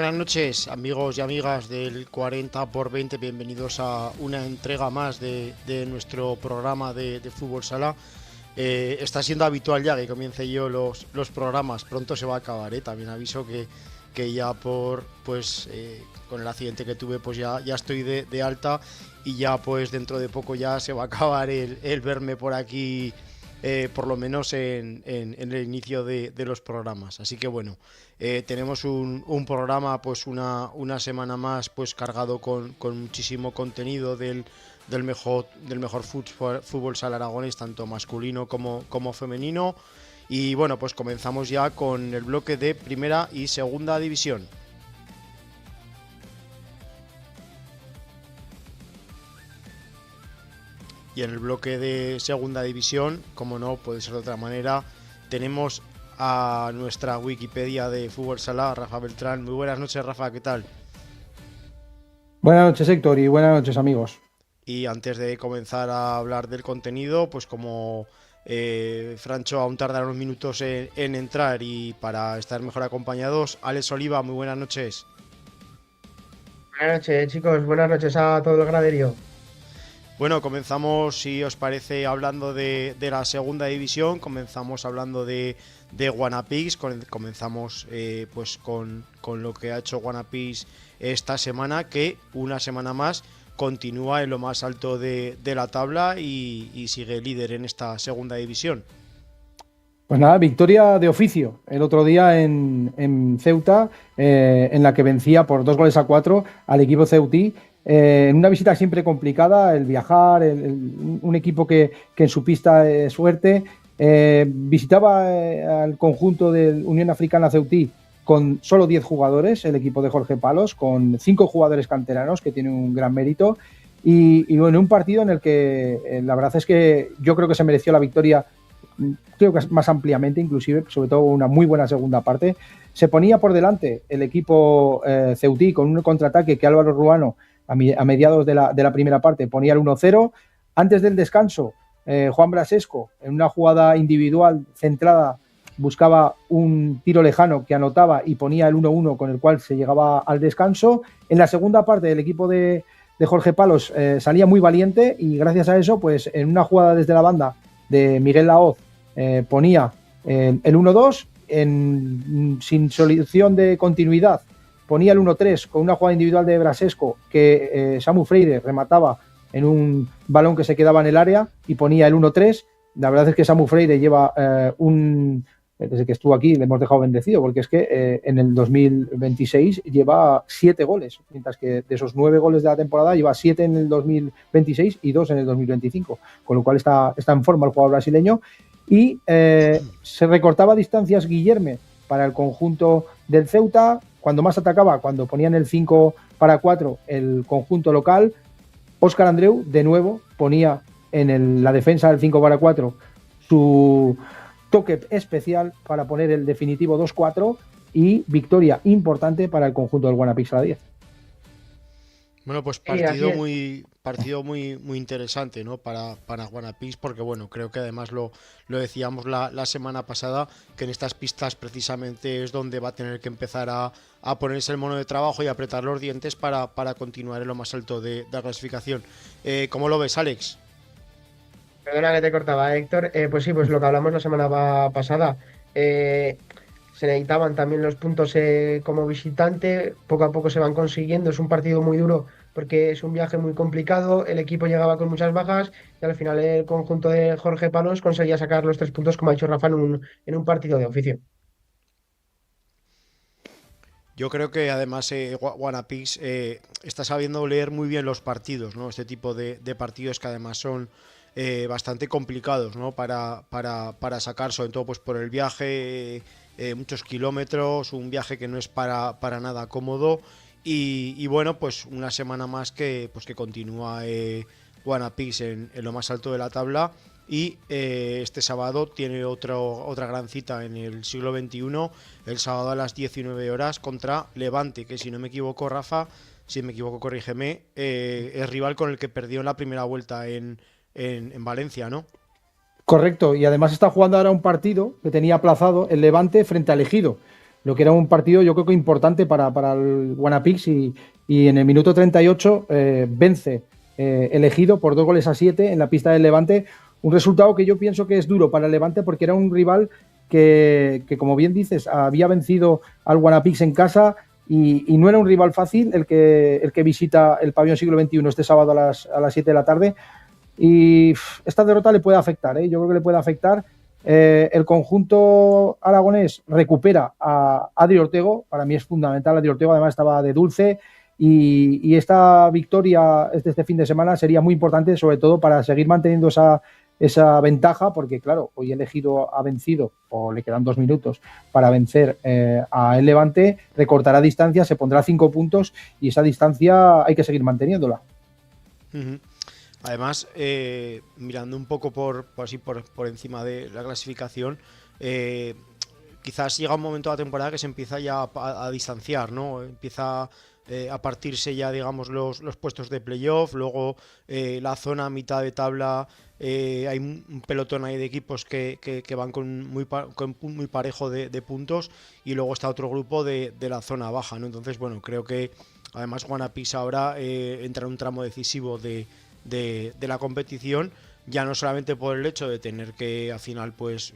buenas noches, amigos y amigas del 40 por 20. Bienvenidos a una entrega más de nuestro programa de Fútbol Sala. Está siendo habitual ya que comience yo los programas. Pronto se va a acabar, ¿eh? También aviso que ya con el accidente que tuve, pues ya estoy de alta y ya pues dentro de poco ya se va a acabar el verme por aquí. Por lo menos en el inicio de los programas. Así que bueno, tenemos un programa, pues una semana más, pues cargado con muchísimo contenido del mejor fútbol sala aragonés, tanto masculino como femenino. Y bueno, pues comenzamos ya con el bloque de primera y segunda división. Y en el bloque de segunda división, como no puede ser de otra manera, tenemos a nuestra Wikipedia de Fútbol Sala, Rafa Beltrán. Muy buenas noches, Rafa, ¿qué tal? Buenas noches, Héctor, y buenas noches, amigos. Y antes de comenzar a hablar del contenido, pues como Francho aún tardará unos minutos en entrar y para estar mejor acompañados, Alex Oliva, muy buenas noches. Buenas noches, chicos. Buenas noches a todo el graderío. Bueno, comenzamos, si os parece, hablando de la segunda división. Comenzamos hablando de Guanapix. Comenzamos pues con lo que ha hecho Guanapix esta semana, que una semana más continúa en lo más alto de la tabla y sigue líder en esta segunda división. Pues nada, victoria de oficio el otro día en Ceuta, en la que vencía por 2-4 al equipo ceutí. En una visita siempre complicada, el viajar, un equipo que en su pista es fuerte. Visitaba al conjunto de Unión Africana Ceutí con solo 10 jugadores, el equipo de Jorge Palos, con 5 jugadores canteranos, que tiene un gran mérito. Y bueno, un partido en el que la verdad es que yo creo que se mereció la victoria, creo que más ampliamente, inclusive, sobre todo una muy buena segunda parte. Se ponía por delante el equipo ceutí con un contraataque que Álvaro Ruano, a mediados de la primera parte, ponía el 1-0. Antes del descanso, Juan Brasesco, en una jugada individual centrada, buscaba un tiro lejano que anotaba y ponía el 1-1, con el cual se llegaba al descanso. En la segunda parte, el equipo de Jorge Palos salía muy valiente y gracias a eso, pues en una jugada desde la banda de Miguel Laoz, ponía el 1-2, sin solución de continuidad ponía el 1-3 con una jugada individual de Brasesco que Samu Freire remataba en un balón que se quedaba en el área y ponía el 1-3. La verdad es que Samu Freire lleva desde que estuvo aquí le hemos dejado bendecido, porque es que en el 2026 lleva 7 goles, mientras que de esos 9 goles de la temporada lleva 7 en el 2026 y 2 en el 2025, con lo cual está en forma el jugador brasileño. Y se recortaba distancias Guillerme para el conjunto del Ceuta, cuando más atacaba, cuando ponían el 5-4 el conjunto local. Óscar Andreu, de nuevo, ponía en la defensa del 5-4 su toque especial para poner el definitivo 2-4 y victoria importante para el conjunto del Guanapix a 10. Bueno, pues Sí, así es. partido muy interesante, ¿no? Para Guanapix, porque bueno, creo que además lo decíamos la semana pasada, que en estas pistas precisamente es donde va a tener que empezar a ponerse el mono de trabajo y apretar los dientes para continuar en lo más alto de la clasificación. ¿Cómo lo ves, Alex? Perdona que te cortaba, Héctor. Pues sí, pues lo que hablamos la semana pasada. Eh, Se necesitaban también los puntos como visitante. Poco a poco se van consiguiendo. Es un partido muy duro porque es un viaje muy complicado. El equipo llegaba con muchas bajas y al final el conjunto de Jorge Palos conseguía sacar los 3 puntos, como ha dicho Rafa, en un partido de oficio. Yo creo que además Guanapix está sabiendo leer muy bien los partidos, ¿no? Este tipo de partidos que además son bastante complicados, ¿no? Para sacar, sobre todo pues por el viaje, muchos kilómetros, un viaje que no es para nada cómodo. Y bueno, pues una semana más que continúa Guanapix en lo más alto de la tabla. Y este sábado tiene otra gran cita en el siglo XXI, el sábado a las 19 horas contra Levante, que si no me equivoco, Rafa, si me equivoco, corrígeme, es rival con el que perdió en la primera vuelta en Valencia, ¿no? Correcto, y además está jugando ahora un partido que tenía aplazado el Levante frente al Ejido. lo que era un partido yo creo que importante para el Guanapix y en el minuto 38 vence el Ejido por 2-7 en la pista del Levante, un resultado que yo pienso que es duro para el Levante porque era un rival que como bien dices, había vencido al Guanapix en casa y no era un rival fácil el que visita el pabellón siglo XXI este sábado a las 7 de la tarde. Y esta derrota le puede afectar, yo creo que le puede afectar. El conjunto aragonés recupera a Adri Ortego, para mí es fundamental. Adri Ortego además estaba de dulce y esta victoria este fin de semana sería muy importante, sobre todo para seguir manteniendo esa ventaja, porque claro, hoy el Ejido ha vencido, o le quedan 2 minutos para vencer a el Levante, recortará distancia, se pondrá 5 puntos y esa distancia hay que seguir manteniéndola. Uh-huh. Además, mirando un poco por encima de la clasificación, quizás llega un momento de la temporada que se empieza ya a distanciar, ¿no? Empieza a partirse ya, digamos, los puestos de playoff, luego la zona a mitad de tabla, hay un pelotón ahí de equipos que van con muy parejo de puntos, y luego está otro grupo de la zona baja, ¿no? Entonces, bueno, creo que además Guanapix ahora entra en un tramo decisivo de la competición, ya no solamente por el hecho de tener que al final pues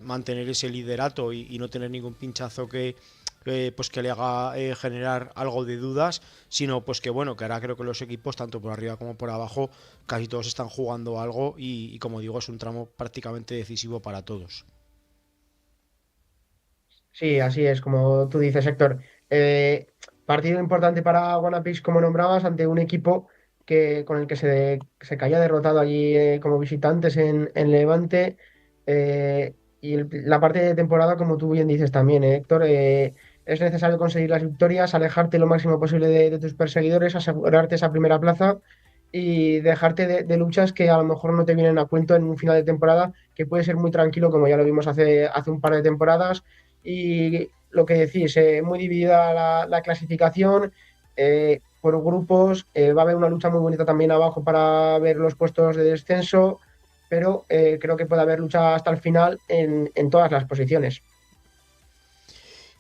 mantener ese liderato y no tener ningún pinchazo que le haga generar algo de dudas, sino pues que bueno, que ahora creo que los equipos tanto por arriba como por abajo casi todos están jugando algo y como digo, es un tramo prácticamente decisivo para todos. Sí, así es, como tú dices, Héctor. Partido importante para Guanapix, como nombrabas, ante un equipo con el que se caía derrotado allí como visitantes en Levante. La parte de temporada, como tú bien dices también, Héctor, es necesario conseguir las victorias, alejarte lo máximo posible de tus perseguidores, asegurarte esa primera plaza y dejarte de luchas que a lo mejor no te vienen a cuento en un final de temporada, que puede ser muy tranquilo, como ya lo vimos hace un par de temporadas. Y lo que decís, muy dividida la clasificación por grupos, va a haber una lucha muy bonita también abajo para ver los puestos de descenso, pero creo que puede haber lucha hasta el final en todas las posiciones.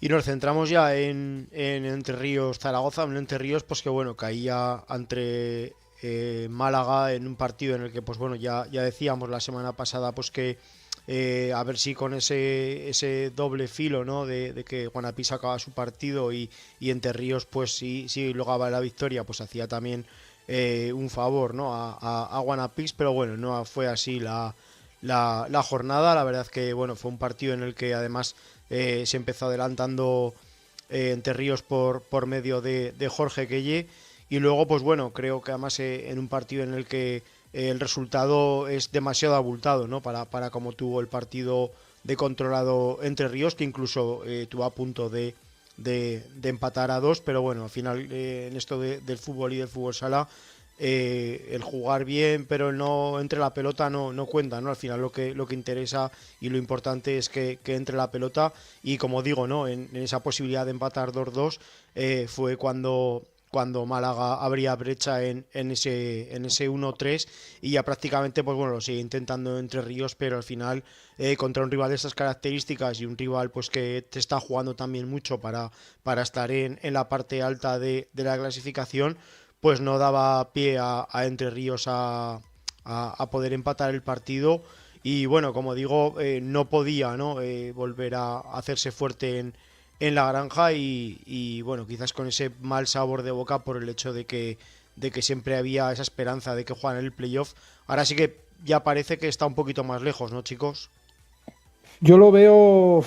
Y nos centramos ya en Entre Ríos Zaragoza, en Entre Ríos pues que bueno, caía entre Málaga en un partido en el que pues bueno, ya decíamos la semana pasada pues que a ver si con ese doble filo, ¿no? de que Guanapix acaba su partido y Entre Ríos pues si lograba la victoria pues hacía también un favor, ¿no? a Guanapix, pero bueno, no fue así la jornada. La verdad que bueno, fue un partido en el que además se empezó adelantando Entre Ríos por medio de Jorge Quelle, y luego pues bueno, creo que además en un partido en el que el resultado es demasiado abultado, ¿no? para como tuvo el partido de controlado Entre Ríos, que incluso tuvo a punto de empatar a 2, pero bueno, al final en esto del fútbol y del fútbol sala, el jugar bien pero no entre la pelota no cuenta, ¿no? Al final lo que interesa y lo importante es que entre la pelota, y como digo, ¿no? en esa posibilidad de empatar 2-2 fue cuando Málaga abría brecha en ese 1-3, y ya prácticamente pues bueno, lo sigue intentando Entre Ríos, pero al final contra un rival de estas características y un rival pues que te está jugando también mucho para estar en la parte alta de la clasificación, pues no daba pie a Entre Ríos a poder empatar el partido. Y bueno, como digo, no podía, ¿no? Volver a hacerse fuerte en la granja, y bueno, quizás con ese mal sabor de boca por el hecho de que siempre había esa esperanza de que juegan el playoff. Ahora sí que ya parece que está un poquito más lejos, ¿no, chicos? Yo lo veo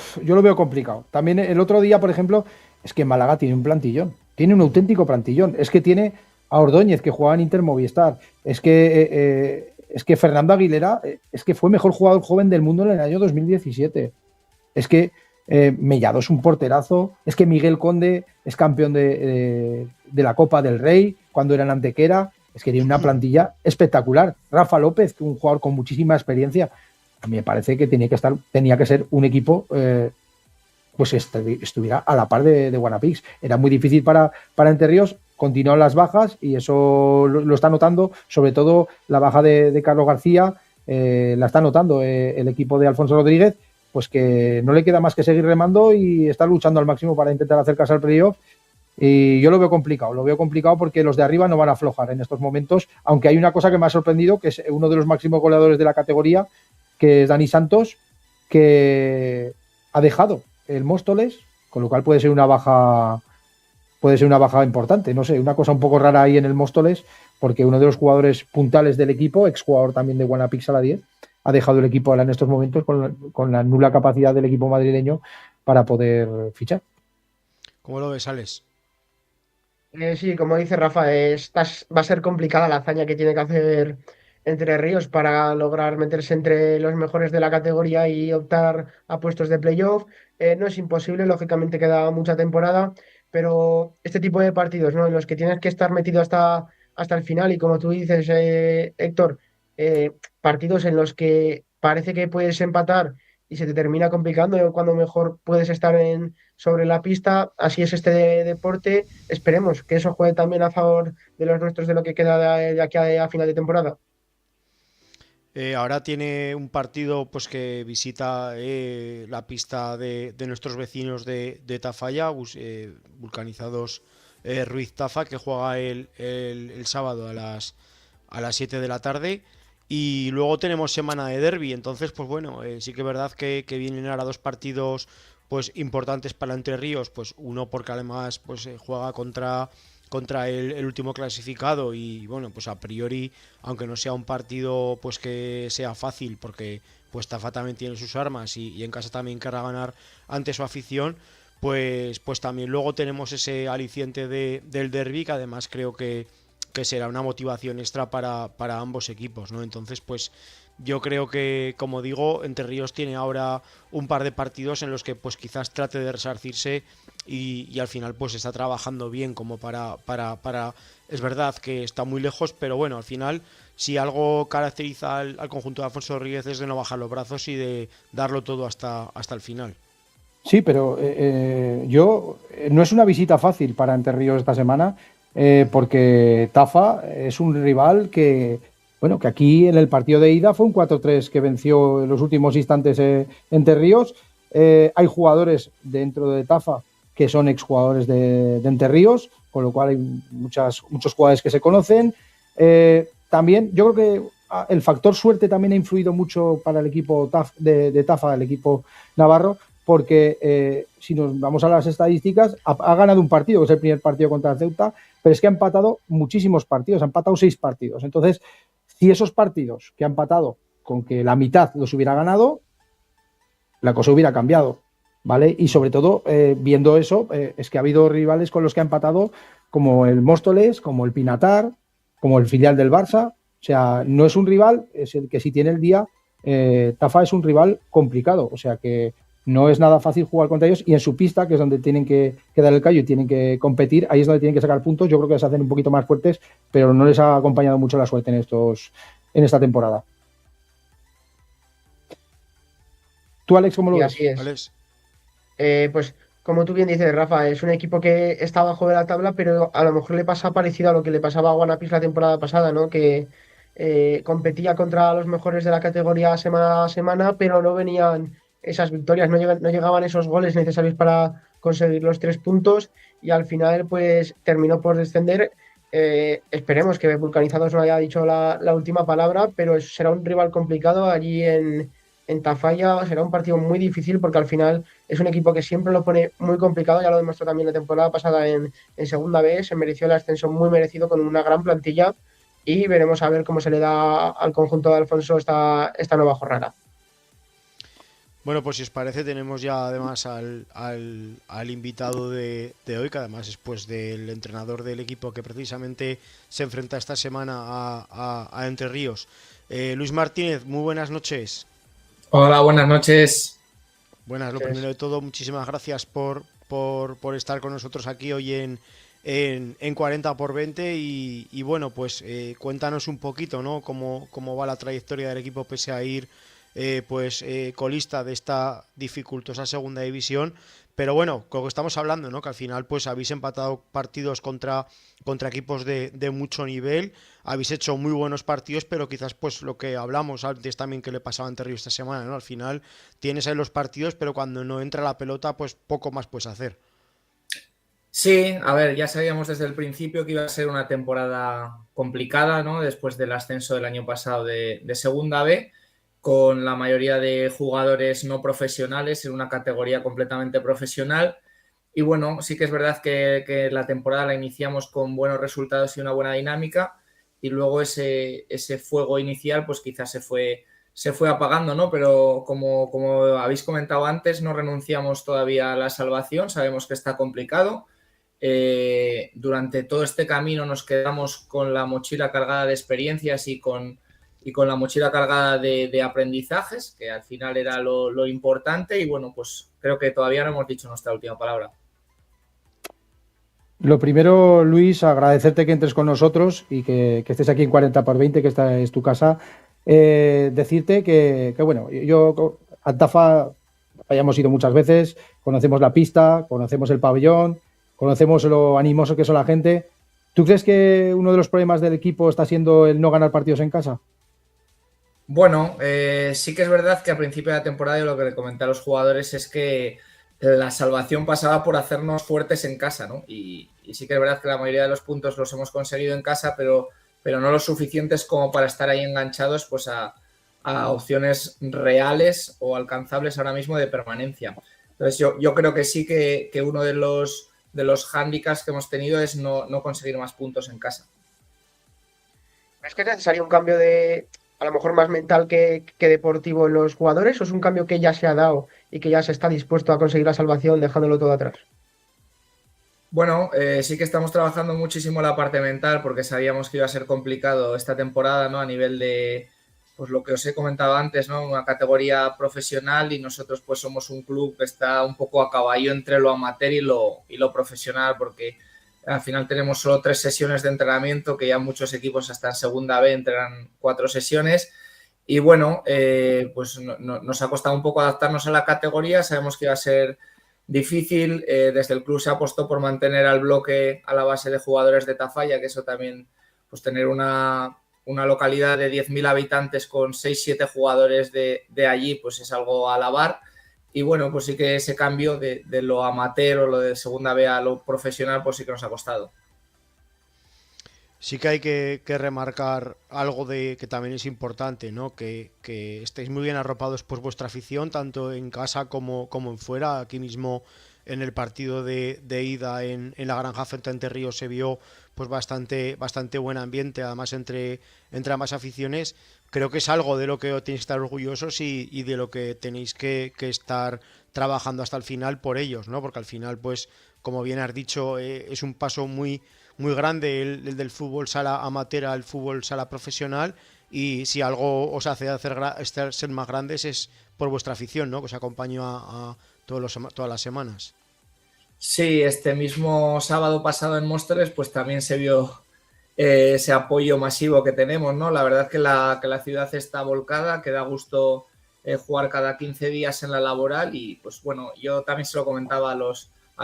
complicado. También el otro día, por ejemplo, es que Málaga tiene un plantillón, tiene un auténtico plantillón. Es que tiene a Ordóñez, que jugaba en Inter Movistar. Es que Fernando Aguilera, es que fue mejor jugador joven del mundo en el año 2017. Es que Mellado es un porterazo. Es que Miguel Conde es campeón de la Copa del Rey cuando era en Antequera. Es que tiene una plantilla espectacular. Rafa López, un jugador con muchísima experiencia. A mí me parece que tenía que ser un equipo pues estuviera a la par de Guanapix. Era muy difícil para Entre Ríos. Continúan las bajas y eso lo está notando, sobre todo la baja de Carlos García, la está notando el equipo de Alfonso Rodríguez, pues que no le queda más que seguir remando y estar luchando al máximo para intentar acercarse al playoff. Y yo lo veo complicado porque los de arriba no van a aflojar en estos momentos, aunque hay una cosa que me ha sorprendido, que es uno de los máximos goleadores de la categoría, que es Dani Santos, que ha dejado el Móstoles, con lo cual puede ser una baja importante, no sé, una cosa un poco rara ahí en el Móstoles, porque uno de los jugadores puntales del equipo, exjugador también de Guanapix a la 10, ha dejado el equipo en estos momentos con la nula capacidad del equipo madrileño para poder fichar. ¿Cómo lo ves, Alex? Sí, como dice Rafa, va a ser complicada la hazaña que tiene que hacer Entre Ríos para lograr meterse entre los mejores de la categoría y optar a puestos de playoff. No es imposible, lógicamente queda mucha temporada, pero este tipo de partidos, ¿no? En los que tienes que estar metido hasta el final y como tú dices, Héctor, partidos en los que parece que puedes empatar y se te termina complicando cuando mejor puedes estar sobre la pista. Así es este deporte. Esperemos que eso juegue también a favor de los nuestros de lo que queda de aquí a final de temporada. Ahora tiene un partido pues que visita la pista de nuestros vecinos de Tafalla, vulcanizados Ruiz Tafa, que juega el sábado a las 7 de la tarde. Y luego tenemos semana de derby, entonces pues bueno, sí que es verdad que vienen ahora dos partidos pues importantes para Entre Ríos, pues uno porque además pues juega contra el último clasificado y bueno, pues a priori, aunque no sea un partido pues que sea fácil, porque pues Tafa también tiene sus armas y en casa también querrá ganar ante su afición, pues también luego tenemos ese aliciente del derby, que además creo que será una motivación extra para ambos equipos, ¿no? Entonces, pues yo creo que, como digo, Entre Ríos tiene ahora un par de partidos en los que pues quizás trate de resarcirse y al final pues está trabajando bien como para... Es verdad que está muy lejos, pero bueno, al final si algo caracteriza al conjunto de Alfonso Rodríguez es de no bajar los brazos y de darlo todo hasta el final. Sí, pero no es una visita fácil para Entre Ríos esta semana, porque Tafa es un rival bueno, que aquí en el partido de ida fue un 4-3 que venció en los últimos instantes Entre Ríos. Hay jugadores dentro de Tafa que son exjugadores de Entre Ríos, con lo cual hay muchos jugadores que se conocen. También yo creo que el factor suerte también ha influido mucho para el equipo de Tafa, el equipo navarro, porque si nos vamos a las estadísticas, ha ganado un partido, que es el primer partido contra el Ceuta, pero es que ha empatado muchísimos partidos, ha empatado 6 partidos. Entonces, si esos partidos que ha empatado con que la mitad los hubiera ganado, la cosa hubiera cambiado, ¿vale? Y sobre todo, viendo eso, es que ha habido rivales con los que ha empatado, como el Móstoles, como el Pinatar, como el filial del Barça. O sea, no es un rival, es el que si tiene el día, Tafa es un rival complicado, o sea que no es nada fácil jugar contra ellos y en su pista, que es donde tienen que dar el callo y tienen que competir, ahí es donde tienen que sacar puntos. Yo creo que se hacen un poquito más fuertes, pero no les ha acompañado mucho la suerte en esta temporada. ¿Tú, Alex, cómo lo Y ves? así es. Alex. Pues como tú bien dices, Rafa, es un equipo que está abajo de la tabla, pero a lo mejor le pasa parecido a lo que le pasaba a Guanapis la temporada pasada, ¿no? Que competía contra los mejores de la categoría semana a semana, pero no venían esas victorias, no llegaban esos goles necesarios para conseguir los 3 puntos y al final pues terminó por descender. Esperemos que Vulcanizados no haya dicho la última palabra, pero será un rival complicado allí en Tafalla. Será un partido muy difícil porque al final es un equipo que siempre lo pone muy complicado. Ya lo demostró también la temporada pasada en Segunda B. Se mereció el ascenso muy merecido con una gran plantilla y veremos a ver cómo se le da al conjunto de Alfonso esta nueva jornada. Bueno, pues si os parece, tenemos ya además al invitado de hoy, que además es pues del entrenador del equipo que precisamente se enfrenta esta semana a Entre Ríos. Luis Martínez, muy buenas noches. Hola, buenas noches. Buenas, lo primero de todo, muchísimas gracias por estar con nosotros aquí hoy en 40 por 20 y bueno, pues cuéntanos un poquito, ¿no? Cómo va la trayectoria del equipo pese a ir colista de esta dificultosa segunda división, Pero bueno, con lo que estamos hablando, ¿no? Que al final pues habéis empatado partidos contra equipos de mucho nivel, habéis hecho muy buenos partidos, pero quizás pues lo que hablamos antes también que le pasaba ante Río esta semana, ¿no? Al final tienes ahí los partidos, pero cuando no entra la pelota, pues poco más puedes hacer. Sí, a ver, ya sabíamos desde el principio que iba a ser una temporada complicada, ¿no? Después del ascenso del año pasado de Segunda B, con la mayoría de jugadores no profesionales en una categoría completamente profesional. Y bueno, sí que es verdad que la temporada la iniciamos con buenos resultados y una buena dinámica, y luego ese fuego inicial pues quizás se fue apagando, ¿no? Pero como habéis comentado antes, no renunciamos todavía a la salvación, sabemos que está complicado. Durante todo este camino nos quedamos con la mochila cargada de experiencias y con la mochila cargada de aprendizajes, que al final era lo importante, y bueno, pues creo que todavía no hemos dicho nuestra última palabra. Lo primero, Luis, agradecerte que entres con nosotros y que estés aquí en 40x20, que esta es tu casa. Decirte que, bueno, yo a Tafa hayamos ido muchas veces, conocemos la pista, conocemos el pabellón, conocemos lo animoso que son la gente. ¿Tú crees que uno de los problemas del equipo está siendo el no ganar partidos en casa? Bueno, sí que es verdad que al principio de la temporada yo lo que le comenté a los jugadores es que la salvación pasaba por hacernos fuertes en casa, ¿no? Y sí que es verdad que la mayoría de los puntos los hemos conseguido en casa, pero no lo suficientes como para estar ahí enganchados pues a opciones reales o alcanzables ahora mismo de permanencia. Entonces yo creo que sí que uno de los hándicaps que hemos tenido es no conseguir más puntos en casa. ¿Es que es necesario un cambio a lo mejor más mental que deportivo en los jugadores, o es un cambio que ya se ha dado y que ya se está dispuesto a conseguir la salvación dejándolo todo atrás? Bueno, sí que estamos trabajando muchísimo la parte mental porque sabíamos que iba a ser complicado esta temporada, ¿no? A nivel de, pues lo que os he comentado antes, ¿no? Una categoría profesional, y nosotros pues somos un club que está un poco a caballo entre lo amateur y lo profesional, porque al final tenemos solo 3 sesiones de entrenamiento, que ya muchos equipos hasta en Segunda B entrenan 4 sesiones. Y bueno, pues nos ha costado un poco adaptarnos a la categoría, sabemos que iba a ser difícil. Desde el club se apostó por mantener al bloque a la base de jugadores de Tafalla, que eso también, pues tener una localidad de 10.000 habitantes con 6-7 jugadores de allí, pues es algo a alabar. Y bueno, pues sí que ese cambio de lo amateur o lo de Segunda B a lo profesional, pues sí que nos ha costado. Sí que hay que remarcar algo de que también es importante, ¿no? Que estéis muy bien arropados por vuestra afición, tanto en casa como en fuera. Aquí mismo en el partido de ida en la Granja frente a Ríos se vio pues bastante buen ambiente, además entre ambas aficiones. Creo que es algo de lo que tenéis que estar orgullosos y de lo que tenéis que estar trabajando hasta el final por ellos, ¿no? Porque al final, pues, como bien has dicho, es un paso muy grande el del fútbol sala amateur al fútbol sala profesional, y si algo os hace ser más grandes es por vuestra afición, ¿no? Que os acompaña a todas las semanas. Sí, este mismo sábado pasado en Móstoles pues también se vio ese apoyo masivo que tenemos, ¿no? La verdad que la ciudad está volcada, que da gusto jugar cada 15 días en la laboral, y pues bueno, yo también se lo comentaba a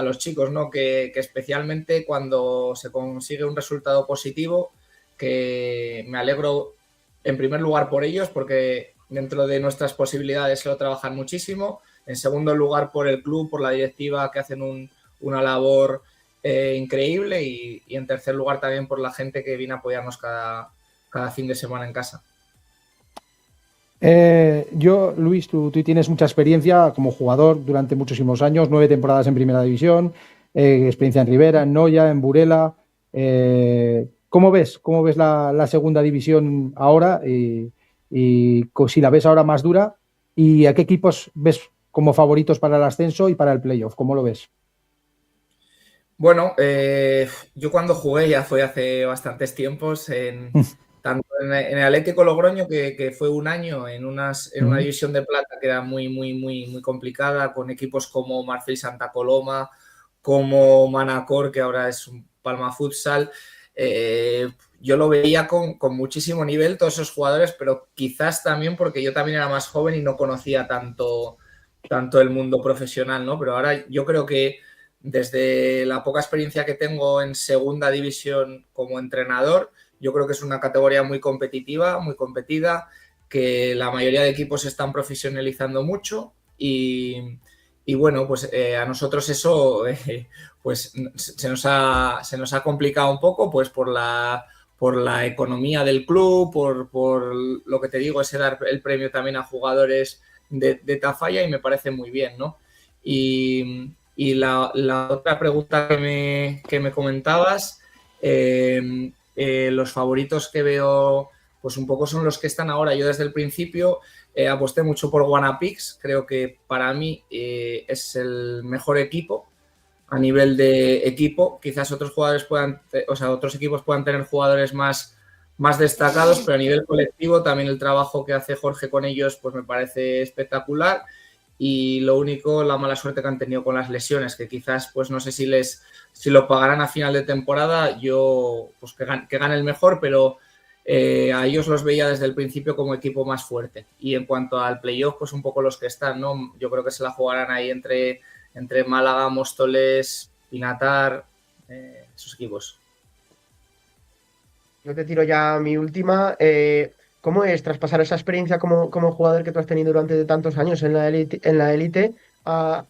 los chicos, ¿no? Que especialmente cuando se consigue un resultado positivo, que me alegro en primer lugar por ellos, porque dentro de nuestras posibilidades se lo trabajan muchísimo. En segundo lugar por el club, por la directiva, que hacen una labor increíble, y en tercer lugar también por la gente que viene a apoyarnos cada fin de semana en casa. Luis, tú tienes mucha experiencia como jugador durante muchísimos años, 9 temporadas en Primera División, experiencia en Rivera, en Noya, en Burela. ¿Cómo ves la Segunda División ahora? Y si la ves ahora más dura, ¿y a qué equipos ves como favoritos para el ascenso y para el playoff? ¿Cómo lo ves? Bueno, yo cuando jugué ya fue hace bastantes tiempos, tanto en el Atlético Logroño, que fue un año en una división de plata que era muy complicada, con equipos como Marfil Santa Coloma, como Manacor, que ahora es un Palma Futsal. Yo lo veía con muchísimo nivel todos esos jugadores, pero quizás también porque yo también era más joven y no conocía tanto tanto el mundo profesional, ¿no? Pero ahora yo creo que desde la poca experiencia que tengo en segunda división como entrenador, yo creo que es una categoría muy competitiva, muy competida, que la mayoría de equipos se están profesionalizando mucho y bueno, pues a nosotros eso pues se nos ha complicado un poco pues por la economía del club, por lo que te digo, ese dar el premio también a jugadores de Tafalla y me parece muy bien, ¿no? Y la otra pregunta que me comentabas, los favoritos que veo, pues un poco son los que están ahora. Yo desde el principio aposté mucho por Wanapix, creo que para mí es el mejor equipo a nivel de equipo. Quizás otros jugadores otros equipos puedan tener jugadores más destacados, pero a nivel colectivo también el trabajo que hace Jorge con ellos pues me parece espectacular. Y lo único, la mala suerte que han tenido con las lesiones, que quizás pues no sé si lo pagarán a final de temporada, yo pues que gane el mejor, pero a ellos los veía desde el principio como equipo más fuerte. Y en cuanto al playoff, pues un poco los que están, ¿no? Yo creo que se la jugarán ahí entre Málaga, Móstoles, Pinatar, esos equipos. Yo te tiro ya mi última. ¿Cómo es traspasar esa experiencia como jugador que tú has tenido durante tantos años en la élite a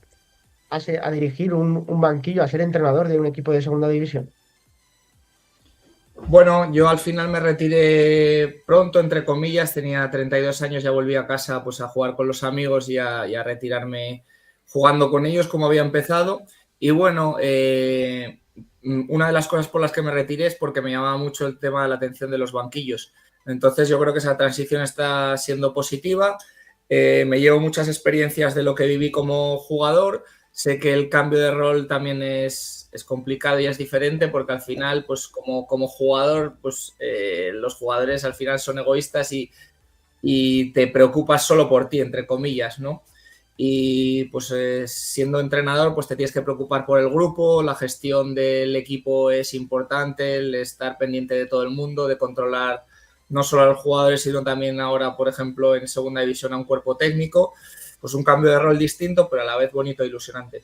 dirigir un banquillo, a ser entrenador de un equipo de segunda división? Bueno, yo al final me retiré pronto, entre comillas, tenía 32 años, ya volví a casa pues a jugar con los amigos y a retirarme jugando con ellos como había empezado. Y bueno, una de las cosas por las que me retiré es porque me llamaba mucho el tema de la atención de los banquillos. Entonces yo creo que esa transición está siendo positiva. Me llevo muchas experiencias de lo que viví como jugador. Sé que el cambio de rol también es complicado y es diferente porque al final, pues como jugador, pues los jugadores al final son egoístas y te preocupas solo por ti, entre comillas, ¿no? Y pues siendo entrenador, pues te tienes que preocupar por el grupo, la gestión del equipo es importante, el estar pendiente de todo el mundo, de controlar no solo a los jugadores, sino también ahora, por ejemplo, en segunda división a un cuerpo técnico. Pues un cambio de rol distinto, pero a la vez bonito e ilusionante.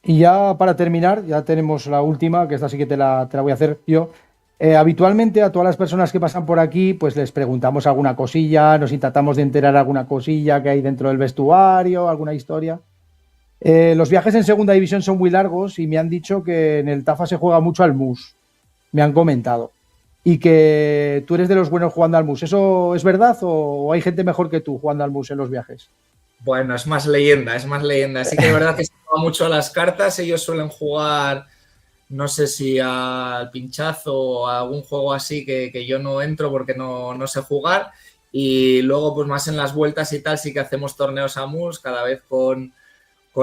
Y ya para terminar, ya tenemos la última, que esta sí que te la voy a hacer yo. Habitualmente a todas las personas que pasan por aquí, pues les preguntamos alguna cosilla, nos intentamos de enterar alguna cosilla que hay dentro del vestuario, alguna historia. Los viajes en segunda división son muy largos y me han dicho que en el Tafa se juega mucho al mus, me han comentado. Y que tú eres de los buenos jugando al mus. ¿Eso es verdad o hay gente mejor que tú jugando al mus en los viajes? Bueno, es más leyenda, es más leyenda. Así que es verdad que se juega mucho a las cartas. Ellos suelen jugar, no sé si al pinchazo o a algún juego así que yo no entro porque no sé jugar. Y luego, pues más en las vueltas y tal, sí que hacemos torneos a mus, cada vez con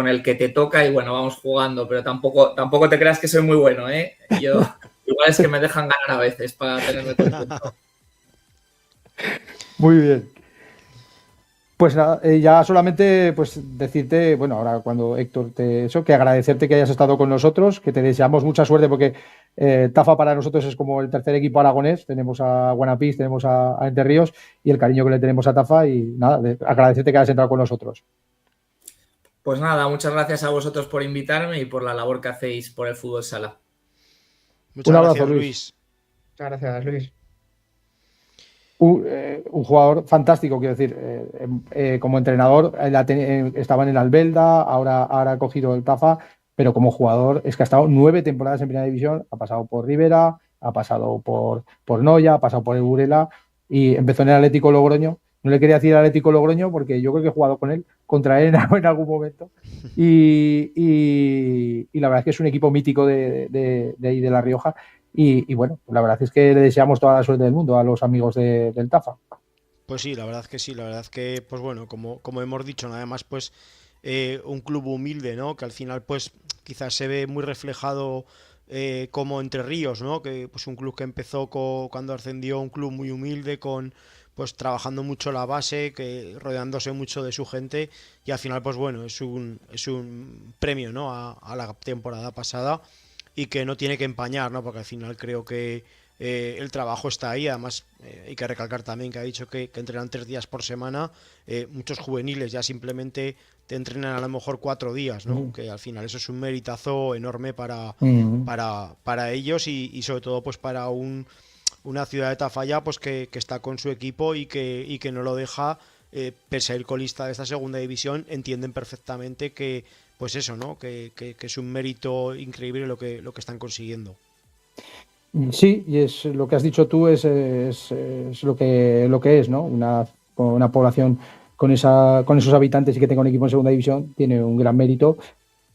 el que te toca y bueno, vamos jugando. Pero tampoco te creas que soy muy bueno, ¿eh? Yo igual es que me dejan ganar a veces para tenerme contento. Muy bien. Pues nada, ya solamente pues decirte, bueno, ahora cuando Héctor que agradecerte que hayas estado con nosotros, que te deseamos mucha suerte porque Tafa para nosotros es como el tercer equipo aragonés, tenemos a Guanapís, tenemos a Entre Ríos y el cariño que le tenemos a Tafa y nada, agradecerte que hayas entrado con nosotros. Pues nada, muchas gracias a vosotros por invitarme y por la labor que hacéis por el fútbol sala. Muchas Un abrazo, gracias, Luis. Luis. Muchas gracias, Luis. Un jugador fantástico, quiero decir, como entrenador estaba en el Albelda, ahora ha cogido el Tafa, pero como jugador es que ha estado 9 temporadas en Primera División, ha pasado por Rivera, ha pasado por Noya, ha pasado por el Burela y empezó en el Atlético Logroño. No le quería decir Atlético Logroño porque yo creo que he jugado con él, contra él en algún momento. Y la verdad es que es un equipo mítico de ahí de La Rioja. Y bueno, la verdad es que le deseamos toda la suerte del mundo a los amigos del Tafa. Pues sí, la verdad que sí, la verdad que, pues bueno, como hemos dicho, nada más pues un club humilde, ¿no? Que al final pues quizás se ve muy reflejado como Entre Ríos, ¿no? Que pues un club que empezó cuando ascendió, un club muy humilde, con pues trabajando mucho la base, que rodeándose mucho de su gente y al final pues bueno, es un premio, ¿no? A la temporada pasada y que no tiene que empañar, ¿no? Porque al final creo que el trabajo está ahí. Además, hay que recalcar también que ha dicho que entrenan 3 días por semana. Muchos juveniles ya simplemente te entrenan a lo mejor 4 días, ¿no? Que al final eso es un meritazo enorme para ellos y sobre todo pues para una ciudad de Tafalla pues que está con su equipo y que no lo deja, pese a ir colista de esta segunda división. Entienden perfectamente que pues eso, ¿no? Que es un mérito increíble lo que están consiguiendo. Sí, y es lo que has dicho tú, es lo que es, ¿no? Una población con esos habitantes y que tenga un equipo en segunda división tiene un gran mérito.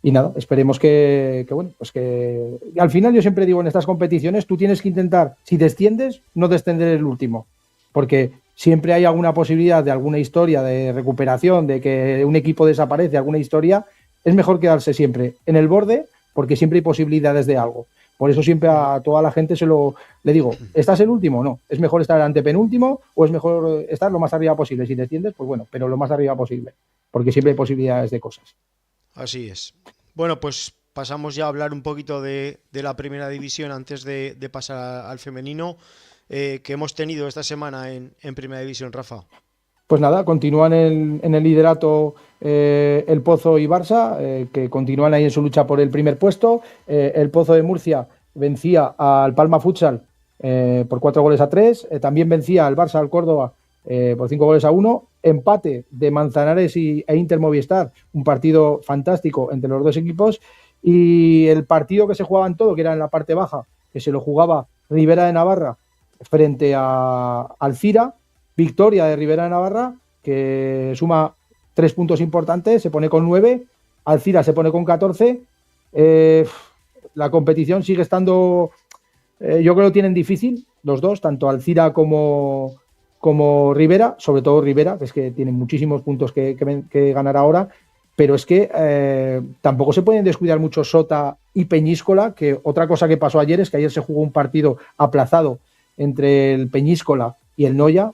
Y nada, esperemos que bueno, pues que al final yo siempre digo en estas competiciones tú tienes que intentar, si desciendes, no descender el último, porque siempre hay alguna posibilidad de alguna historia de recuperación, de que un equipo desaparece, alguna historia. Es mejor quedarse siempre en el borde porque siempre hay posibilidades de algo. Por eso siempre a toda la gente le digo, ¿estás el último? No, es mejor estar antepenúltimo o es mejor estar lo más arriba posible. Si desciendes, pues bueno, pero lo más arriba posible, porque siempre hay posibilidades de cosas. Así es. Bueno, pues pasamos ya a hablar un poquito de la primera división antes de pasar al femenino, que hemos tenido esta semana en primera división, Rafa. Pues nada, continúan en el liderato el Pozo y Barça, que continúan ahí en su lucha por el primer puesto. El Pozo de Murcia vencía al Palma Futsal por 4-3. También vencía al Barça al Córdoba por 5-1. Empate de Manzanares e Inter Movistar, un partido fantástico entre los dos equipos. Y el partido que se jugaba en todo, que era en la parte baja, que se lo jugaba Ribera de Navarra frente a Alcira. Victoria de Ribera de Navarra, que suma 3 puntos importantes, se pone con 9. Alcira se pone con 14. La competición sigue estando, yo creo que lo tienen difícil los dos, tanto Alcira como Ribera, sobre todo Ribera, que es que tienen muchísimos puntos que ganar ahora, pero es que tampoco se pueden descuidar mucho Sota y Peñíscola, que otra cosa que pasó ayer es que ayer se jugó un partido aplazado entre el Peñíscola y el Noya,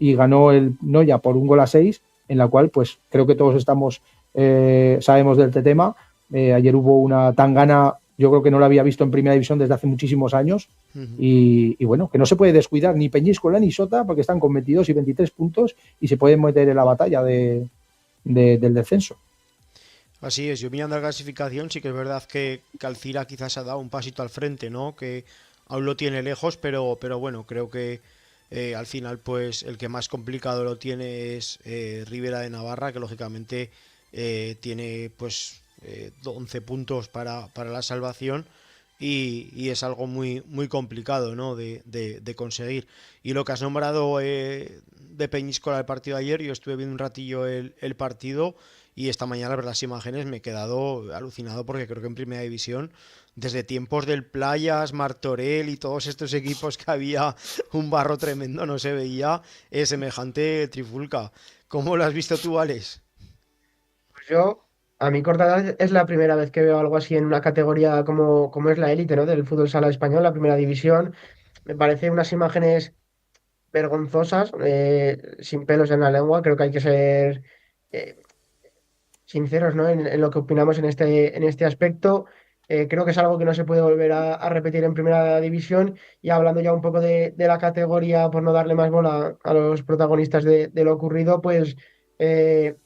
y ganó el Noya por 1-6, en la cual pues creo que todos sabemos del tema. Ayer hubo una tangana, yo creo que no la había visto en primera división desde hace muchísimos años. Y bueno, que no se puede descuidar ni Peñíscola ni Sota, porque están con 22 y 23 puntos y se pueden meter en la batalla del descenso. Así es, yo mirando la clasificación sí que es verdad que Alcira quizás ha dado un pasito al frente, ¿no? Que aún lo tiene lejos, pero bueno, creo que al final pues el que más complicado lo tiene es Ribera de Navarra, que lógicamente tiene pues 11 puntos para la salvación y es algo muy, muy complicado, ¿no? de conseguir. Y lo que has nombrado de Peñíscola el partido de ayer, yo estuve viendo un ratillo el partido y esta mañana al ver las imágenes me he quedado alucinado, porque creo que en primera división, desde tiempos del Playas, Martorell y todos estos equipos que había un barro tremendo, no se veía semejante trifulca. ¿Cómo lo has visto tú, Alex? Pues yo, a mi corta edad, es la primera vez que veo algo así en una categoría como es la élite, ¿no? Del fútbol sala español, la primera división. Me parece unas imágenes vergonzosas, sin pelos en la lengua. Creo que hay que ser eh, sinceros, ¿no? En lo que opinamos en este aspecto. Creo que es algo que no se puede volver a repetir en primera división. Y hablando ya un poco de la categoría, por no darle más bola a los protagonistas de lo ocurrido, pues eh,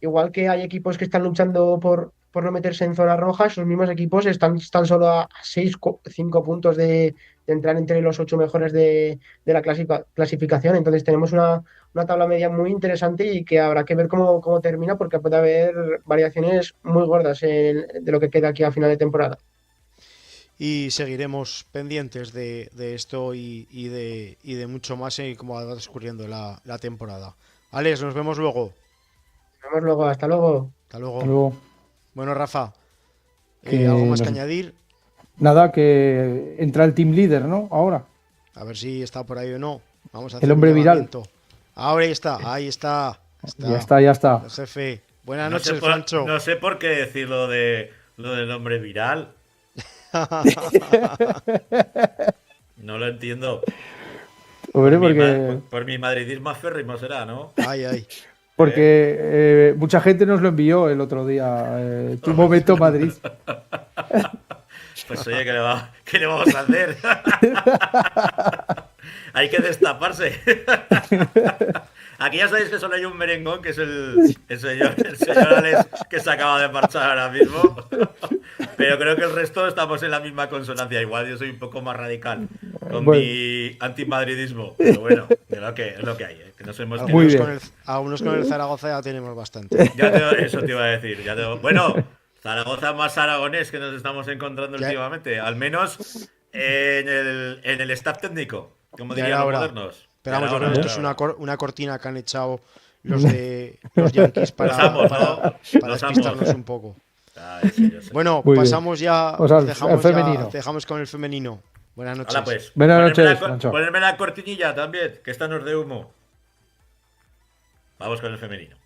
igual que hay equipos que están luchando por no meterse en zona roja, esos mismos equipos están solo a 5 puntos de entrar entre los 8 mejores de la clasificación. Entonces tenemos una tabla media muy interesante y que habrá que ver cómo termina, porque puede haber variaciones muy gordas de lo que queda aquí a final de temporada. Y seguiremos pendientes de esto y de mucho más y cómo va transcurriendo la temporada. Alex, nos vemos luego. Nos vemos luego, hasta luego. Hasta luego. Hasta luego. Bueno, Rafa, Que ¿algo más que añadir? Nada, que entra el team leader, ¿no? Ahora. A ver si está por ahí o no. Vamos a hacer El hombre un viral. llamamiento. Ahora ahí está. Ya está. El jefe. Buenas No noches, sé Francho. no sé por qué decir lo del hombre viral. No lo entiendo. Hombre, porque Por mi madridismo aférrimo será, ¿no? Ay. mucha gente nos lo envió el otro día. Tu momento Madrid. Pues oye, ¿qué le vamos a hacer? Hay que destaparse. Aquí ya sabéis que solo hay un merengón, que es el señor Alex, que se acaba de marchar ahora mismo. Pero creo que el resto estamos en la misma consonancia. Igual yo soy un poco más radical con mi antimadridismo. Pero bueno, es lo que hay. Que no somos Algunos con el Zaragoza ya tenemos bastante. Eso te iba a decir. Bueno, Zaragoza más aragonés que nos estamos encontrando últimamente. Al menos en el staff técnico, como dirían los modernos. Pero vamos, yo creo que esto es una cortina que han echado los Yankees para despistarnos un poco. Sí, bueno, muy pasamos bien. ya, dejamos con el femenino. Buenas noches. Hola, pues. Buenas noches, Mancho. Ponerme la cortinilla también, que esta nos de humo. Vamos con el femenino.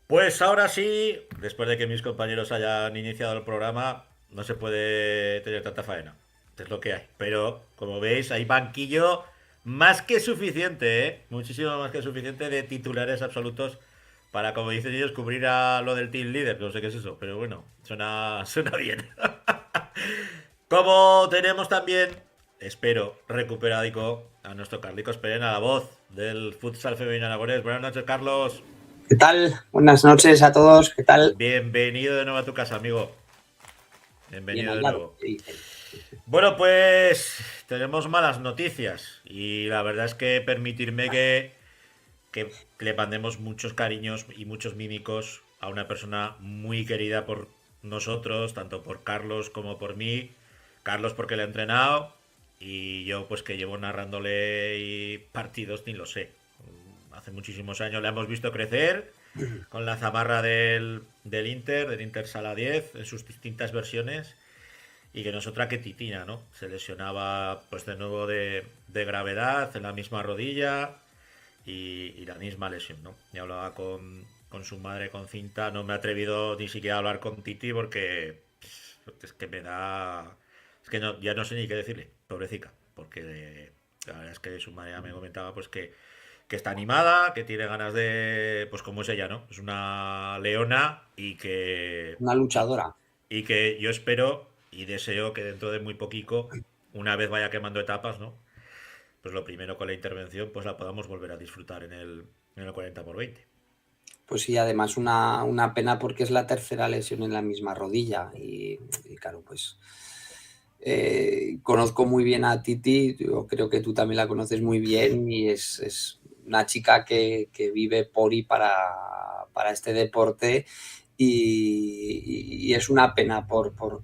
Pues ahora sí, después de que mis compañeros hayan iniciado el programa, no se puede tener tanta faena. Es lo que hay. Pero, como veis, hay banquillo más que suficiente, ¿eh? Muchísimo más que suficiente de titulares absolutos para, como dicen ellos, cubrir a lo del team leader. No sé qué es eso, pero bueno, suena bien. Como tenemos también, espero, recuperadico a nuestro Carlicos Perena, la voz del futsal femenino aragonés. Buenas noches, Carlos. ¿Qué tal? Buenas noches a todos. ¿Qué tal? Bienvenido de nuevo a tu casa, amigo. Bienvenido de nuevo. Bueno, pues tenemos malas noticias y la verdad es que permitirme que le mandemos muchos cariños y muchos mímicos a una persona muy querida por nosotros, tanto por Carlos como por mí. Carlos porque le he entrenado y yo pues que llevo narrándole y partidos ni lo sé. Hace muchísimos años la hemos visto crecer con la zamarra del Inter Sala 10, en sus distintas versiones, y que no es otra que Titina, ¿no? Se lesionaba pues de nuevo de gravedad en la misma rodilla y la misma lesión, ¿no? Y hablaba con su madre, con Cinta. No me he atrevido ni siquiera a hablar con Titi porque es que me da... Es que ya no sé ni qué decirle, pobrecita, porque la verdad es que su madre ya me comentaba pues que está animada, que tiene ganas de, pues como es ella, ¿no? Es una leona y que... Una luchadora. Y que yo espero y deseo que dentro de muy poquito, una vez vaya quemando etapas, ¿no? Pues lo primero con la intervención, pues la podamos volver a disfrutar en el 40x20. Pues sí, además una pena porque es la tercera lesión en la misma rodilla y claro, pues... conozco muy bien a Titi, yo creo que tú también la conoces muy bien y es una chica que vive por y para este deporte y es una pena por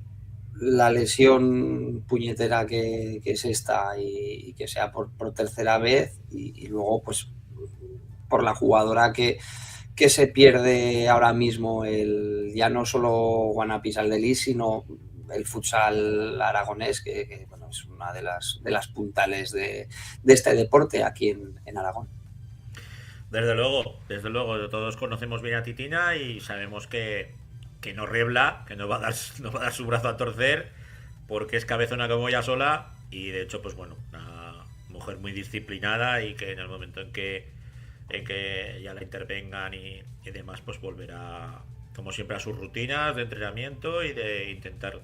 la lesión puñetera que es esta y que sea por tercera vez y luego pues por la jugadora que se pierde ahora mismo ya no solo Guanapis Aldelí, sino el futsal aragonés, que bueno, es una de las puntales de este deporte aquí en Aragón. Desde luego, todos conocemos bien a Titina y sabemos que no rebla, que no va a dar su brazo a torcer, porque es cabezona como ella sola y de hecho, pues bueno, una mujer muy disciplinada y que en el momento en que ya la intervengan y demás, pues volverá como siempre a sus rutinas de entrenamiento y de intentar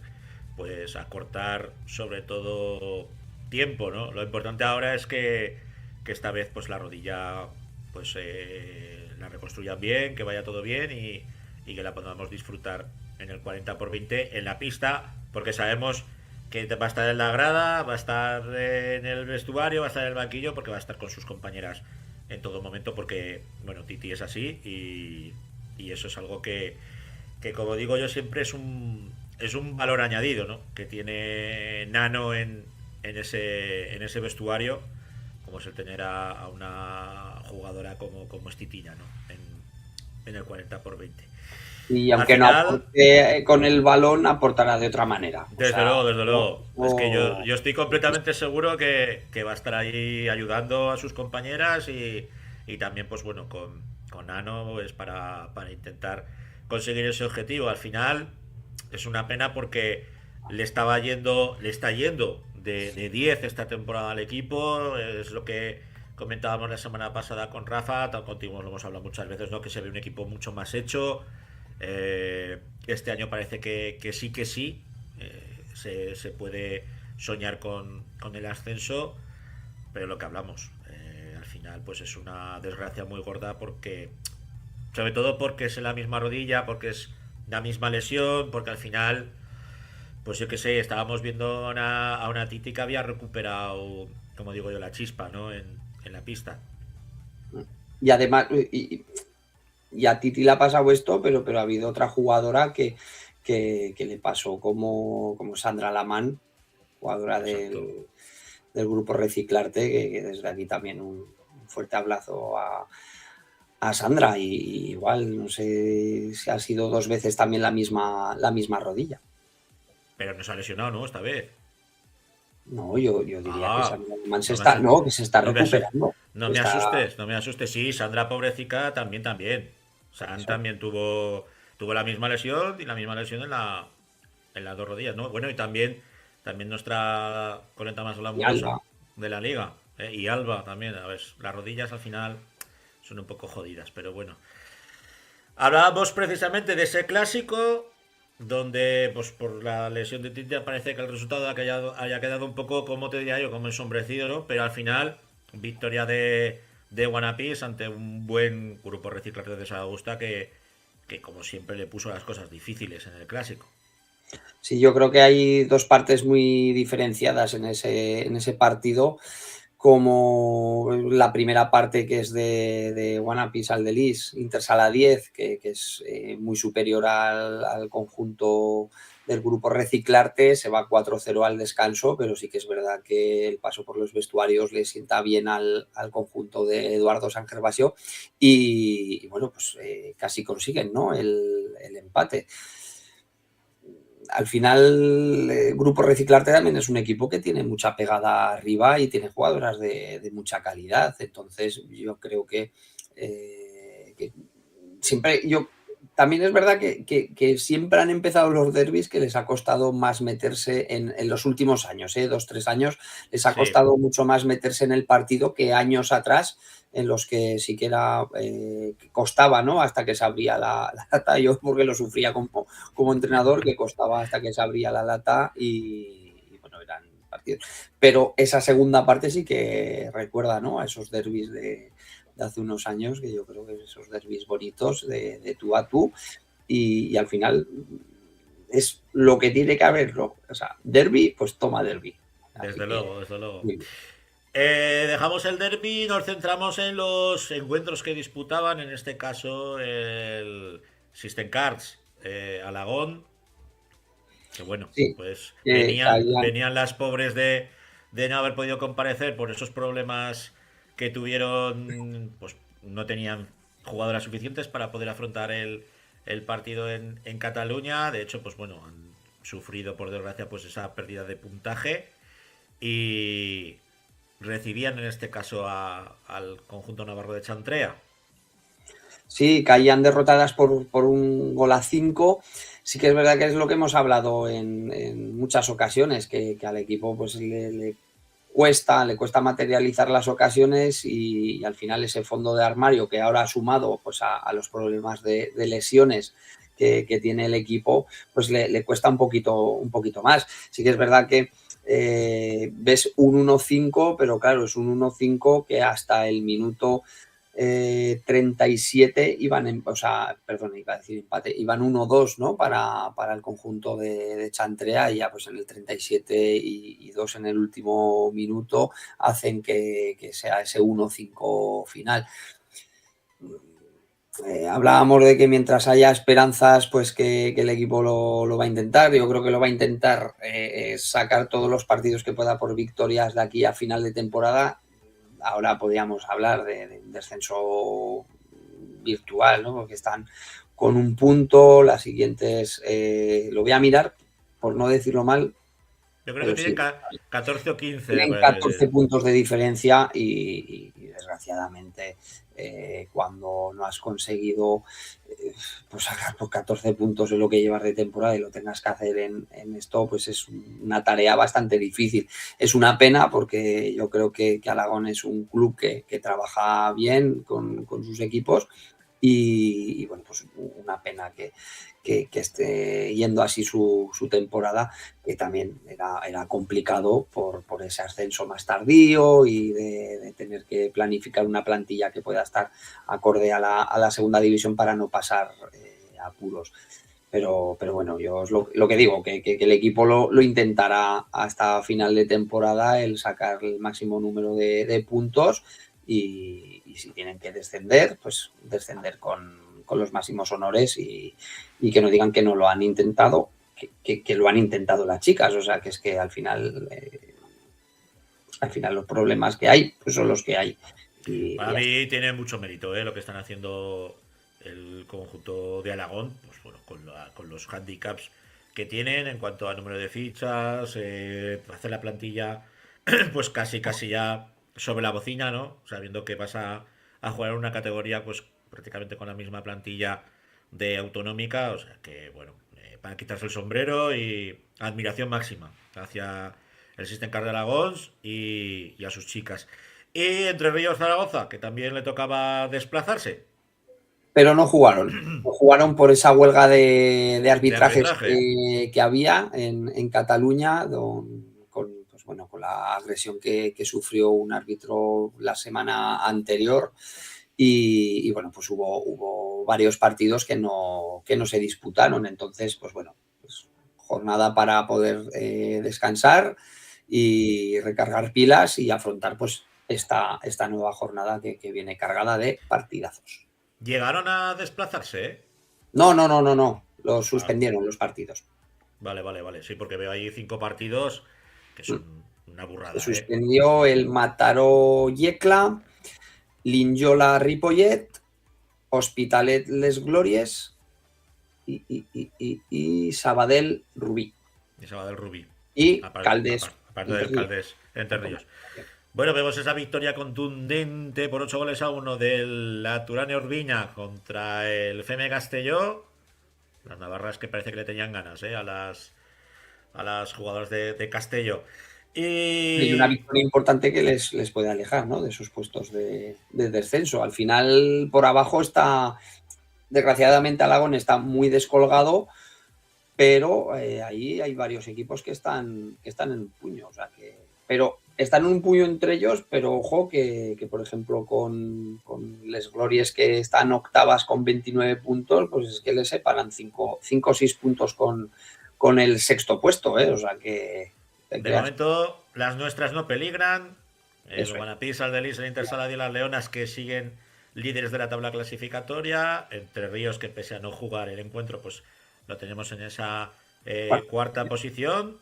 pues acortar sobre todo tiempo, ¿no? Lo importante ahora es que esta vez pues la rodilla pues la reconstruyan bien, que vaya todo bien y que la podamos disfrutar en el 40x20 en la pista, porque sabemos que va a estar en la grada, va a estar en el vestuario, va a estar en el banquillo, porque va a estar con sus compañeras en todo momento, porque bueno, Titi es así y eso es algo que como digo yo siempre es un valor añadido, ¿no? Que tiene Nano en ese vestuario, como es el tener a una jugadora como es Titina, ¿no? En el 40x20. Y aunque no aporte con el balón, aportará de otra manera. Desde luego. Es que yo estoy completamente seguro que va a estar ahí ayudando a sus compañeras y también, pues bueno, con Nano es para intentar conseguir ese objetivo. Al final es una pena porque le está yendo de 10 esta temporada al equipo, es lo que comentábamos la semana pasada con Rafa, contigo lo hemos hablado muchas veces, ¿no? Que se ve un equipo mucho más hecho. Este año parece que sí. Se puede soñar con el ascenso, pero lo que hablamos, al final pues es una desgracia muy gorda, porque sobre todo porque es en la misma rodilla, porque es la misma lesión, porque al final, pues yo qué sé, estábamos viendo a una Titi que había recuperado, como digo yo, la chispa, ¿no? En la pista. Y además, y a Titi le ha pasado esto, pero ha habido otra jugadora que le pasó como Sandra Lamán, jugadora del grupo Reciclarte, que desde aquí también un fuerte abrazo a Sandra. Y igual, no sé si ha sido 2 veces también la misma rodilla. Pero no se ha lesionado, ¿no? Esta vez. No, yo diría que Sandra Lamán se está No recuperando. No me asustes. Sí, Sandra, pobrecita, también. San también tuvo la misma lesión, y la misma lesión en las 2 rodillas, ¿no? Bueno, y también nuestra coleta más glamurosa de la liga, y Alba también. A ver, las rodillas al final son un poco jodidas, pero bueno. Hablábamos precisamente de ese clásico, donde pues por la lesión de Titi parece que el resultado haya quedado un poco, como te diría yo, como ensombrecido, ¿no? Pero al final, victoria de Wanapis ante un buen grupo Reciclarte de Saragusta, que como siempre le puso las cosas difíciles en el clásico. Sí, yo creo que hay 2 partes muy diferenciadas en ese partido, como la primera parte, que es de Wanapis al Delis, Intersala 10, que es muy superior al conjunto del grupo Reciclarte. Se va 4-0 al descanso, pero sí que es verdad que el paso por los vestuarios le sienta bien al conjunto de Eduardo San Gervasio, y bueno, pues casi consiguen, ¿no?, el empate. Al final, el grupo Reciclarte también es un equipo que tiene mucha pegada arriba y tiene jugadoras de mucha calidad. Entonces, yo creo que siempre, también es verdad que siempre han empezado los derbis que les ha costado más meterse en los últimos años, 2-3 años, les ha costado mucho más meterse en el partido que años atrás, en los que sí que era costaba, ¿no?, hasta que se abría la lata. Yo, porque lo sufría como entrenador, que costaba hasta que se abría la lata, y bueno, eran partidos. Pero esa segunda parte sí que recuerda, ¿no?, a esos derbis de hace unos años, que yo creo que esos derbis bonitos de tú a tú, y al final es lo que tiene que haberlo. O sea, derbi, pues toma derbi. Desde luego. Dejamos el derbi, nos centramos en los encuentros que disputaban, en este caso el System Cards Alagón, que bueno, sí, pues venían las pobres de no haber podido comparecer por esos problemas que tuvieron. Pues no tenían jugadoras suficientes para poder afrontar el partido en Cataluña. De hecho, pues bueno, han sufrido, por desgracia, pues esa pérdida de puntaje, y recibían en este caso al conjunto navarro de Chantrea. Sí, caían derrotadas por 1-5. Sí que es verdad que es lo que hemos hablado en muchas ocasiones, que al equipo pues le cuesta materializar las ocasiones, y al final ese fondo de armario, que ahora ha sumado pues a los problemas de lesiones que tiene el equipo, pues le cuesta un poquito más. Sí que es verdad que ves un 1-5, pero claro, es un 1-5 que hasta el minuto 37 iban empate, iban 1-2, ¿no?, para el conjunto de Chantrea, y ya pues en el 37 y 2 en el último minuto hacen que sea ese 1-5 final. Hablábamos de que mientras haya esperanzas, pues que el equipo lo va a intentar. Yo creo que lo va a intentar sacar todos los partidos que pueda por victorias de aquí a final de temporada. Ahora podríamos hablar de un descenso virtual, ¿no?, porque están con 1 punto. Las siguientes, lo voy a mirar por no decirlo mal. Yo creo que tienen 14 o 15. Tienen 14 puntos de diferencia, y desgraciadamente, cuando no has conseguido pues sacar por 14 puntos en lo que llevas de temporada y lo tengas que hacer en esto, pues es una tarea bastante difícil. Es una pena porque yo creo que Alagón es un club que trabaja bien con sus equipos y bueno, pues una pena que esté yendo así su temporada, que también era complicado por ese ascenso más tardío y de tener que planificar una plantilla que pueda estar acorde a la segunda división para no pasar apuros. Pero bueno, yo es lo que digo, que el equipo lo intentará hasta final de temporada, el sacar el máximo número de puntos y si tienen que descender, pues descender con los máximos honores y que no digan que no lo han intentado, que lo han intentado las chicas. O sea, que es que al final los problemas que hay pues son los que hay. Para mí tiene mucho mérito lo que están haciendo el conjunto de Alagón, pues bueno, con los handicaps que tienen en cuanto a número de fichas, hacer la plantilla pues casi ya sobre la bocina, ¿no? Sabiendo que vas a jugar en una categoría pues prácticamente con la misma plantilla de autonómica, o sea que bueno, para quitarse el sombrero y admiración máxima hacia el System Cars de Alagón y a sus chicas. Y Entre Ríos Zaragoza, que también le tocaba desplazarse. Pero no jugaron. No jugaron por esa huelga de arbitrajes que había en Cataluña, con la agresión que sufrió un árbitro la semana anterior. Y bueno, pues hubo varios partidos que no se disputaron. Entonces, pues bueno, pues jornada para poder descansar y recargar pilas y afrontar pues esta nueva jornada que viene cargada de partidazos. ¿Llegaron a desplazarse? No. Lo suspendieron los partidos. Vale. Sí, porque veo ahí 5 partidos que son una burrada. Se suspendió el Mataró Yecla, Linyola Ripollet, Hospitalet Les Glories y Sabadell Rubí. Y Caldes. Aparte del Caldes Entre Ríos. Bueno, vemos esa victoria contundente por 8-1 del Aturane Orbiña contra el FM Castelló. Las navarras que parece que le tenían ganas a las jugadoras de Castelló. Y una victoria importante que les puede alejar, ¿no?, de sus puestos de descenso. Al final, por abajo está, desgraciadamente, Alagón está muy descolgado, pero ahí hay varios equipos que están en un puño. O sea pero están en un puño entre ellos, pero ojo que por ejemplo, con Les Glories, que están octavas con 29 puntos, pues es que les separan 5 o 6 puntos con el sexto puesto, O sea que... De momento, las nuestras no peligran. El Guanapí, Saldelis, el Intersala y las Leonas, que siguen líderes de la tabla clasificatoria. Entre Ríos, que pese a no jugar el encuentro, pues lo tenemos en esa cuarta posición.